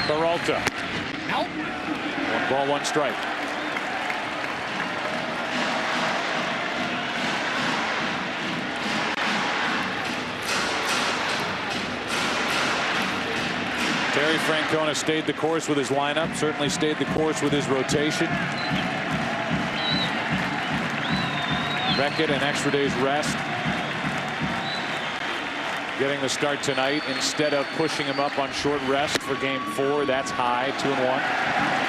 S1: Peralta. Nope. 1 ball, 1 strike. Terry Francona stayed the course with his lineup, certainly stayed the course with his rotation. Beckett an extra day's rest. Getting the start tonight instead of pushing him up on short rest for game 4. That's high, 2-1.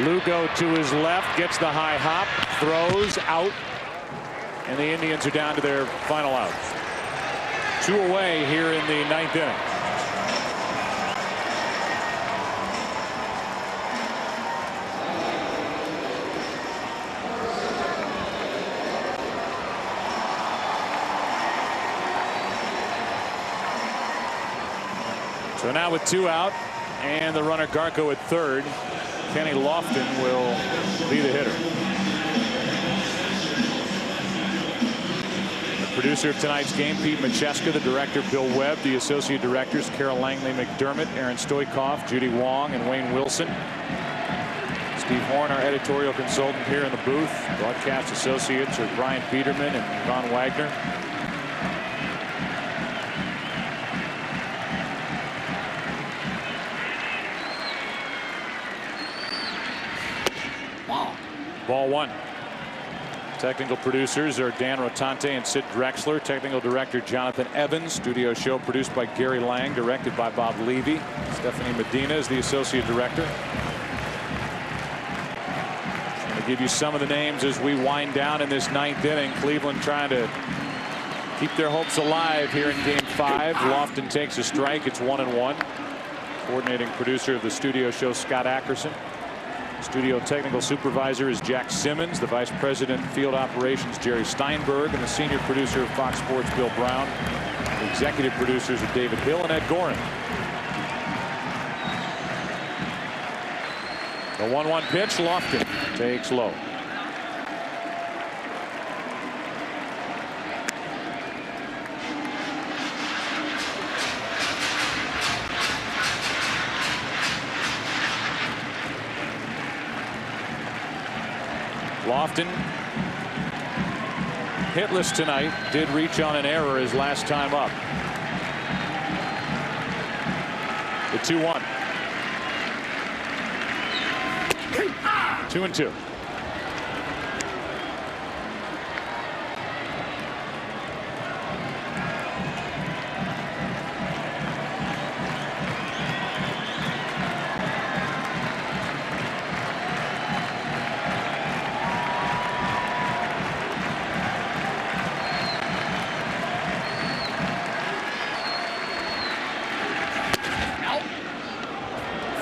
S1: Lugo to his left, gets the high hop, throws out, and the Indians are down to their final out. 2 away here in the 9th inning. So now with 2 out and the runner Garko at third, Kenny Lofton will be the hitter. Producer of tonight's game, Pete Macheska. The director, Bill Webb. The associate directors, Carol Langley McDermott, Aaron Stoikoff, Judy Wong, and Wayne Wilson. Steve Horn, our editorial consultant here in the booth. Broadcast associates are Brian Peterman and Ron Wagner. Ball one. Technical producers are Dan Rotante and Sid Drexler. Technical director Jonathan Evans. Studio show produced by Gary Lang, directed by Bob Levy. Stephanie Medina is the associate director. I'll give you some of the names as we wind down in this ninth inning. Cleveland trying to keep their hopes alive here in game 5. Lofton takes a strike. It's 1-1. Coordinating producer of the studio show, Scott Ackerson. Studio technical supervisor is Jack Simmons. The vice president field operations, Jerry Steinberg, and the senior producer of Fox Sports, Bill Brown. The executive producers are David Hill and Ed Gorin. The 1-1 pitch. Lofton takes low. Lofton hitless tonight. Did reach on an error his last time up. The 2-1. 2-2.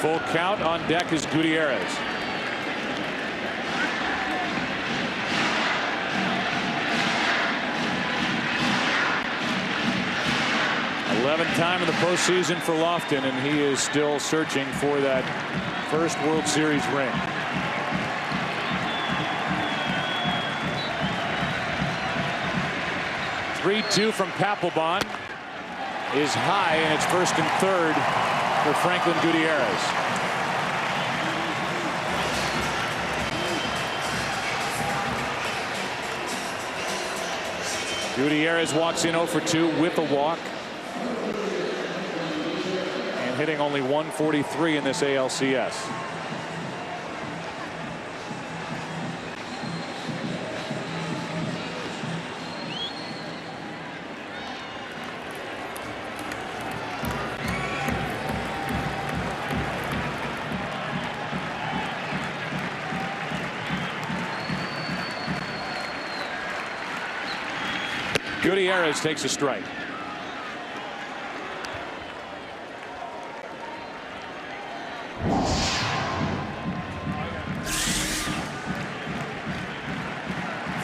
S1: Full count. On deck is Gutierrez. Time in the postseason for Lofton, and he is still searching for that first World Series ring. (3-2) from Papelbon is high, and it's first and third for Franklin Gutierrez. Gutierrez walks in 0 for 2 with a walk. Hitting only .143 in this ALCS. Gutierrez takes a strike.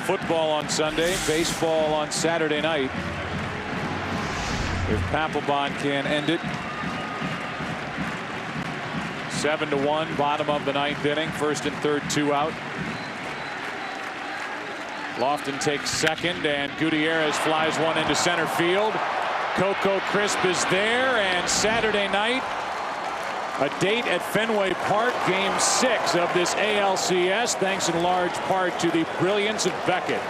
S1: Football on Sunday, baseball on Saturday night. If Papelbon can end it. 7-1, bottom of the ninth inning. First and third, 2 out. Lofton takes second, and Gutierrez flies one into center field. Coco Crisp is there, and Saturday night, a date at Fenway Park, game 6 of this ALCS, thanks in large part to the brilliance of Beckett.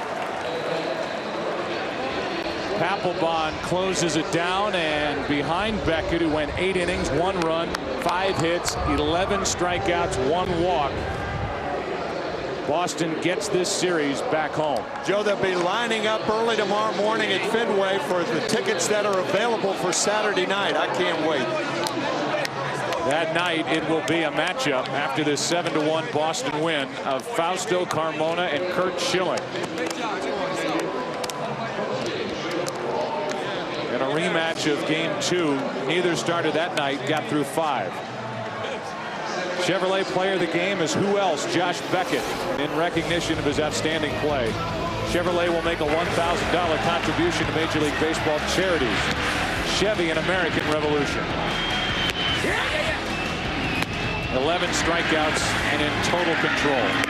S1: Papelbon closes it down, and behind Beckett, who went 8 innings, 1 run, 5 hits, 11 strikeouts, 1 walk. Boston gets this series back home.
S2: Joe, they'll be lining up early tomorrow morning at Fenway for the tickets that are available for Saturday night. I can't wait.
S1: That night, it will be a matchup after this 7-1 Boston win of Fausto Carmona and Curt Schilling. In a rematch of game 2, neither starter that night got through 5. Chevrolet player of the game is who else? Josh Beckett. And in recognition of his outstanding play, Chevrolet will make a $1,000 contribution to Major League Baseball charities. Chevy, an American Revolution. 11 strikeouts and in total control.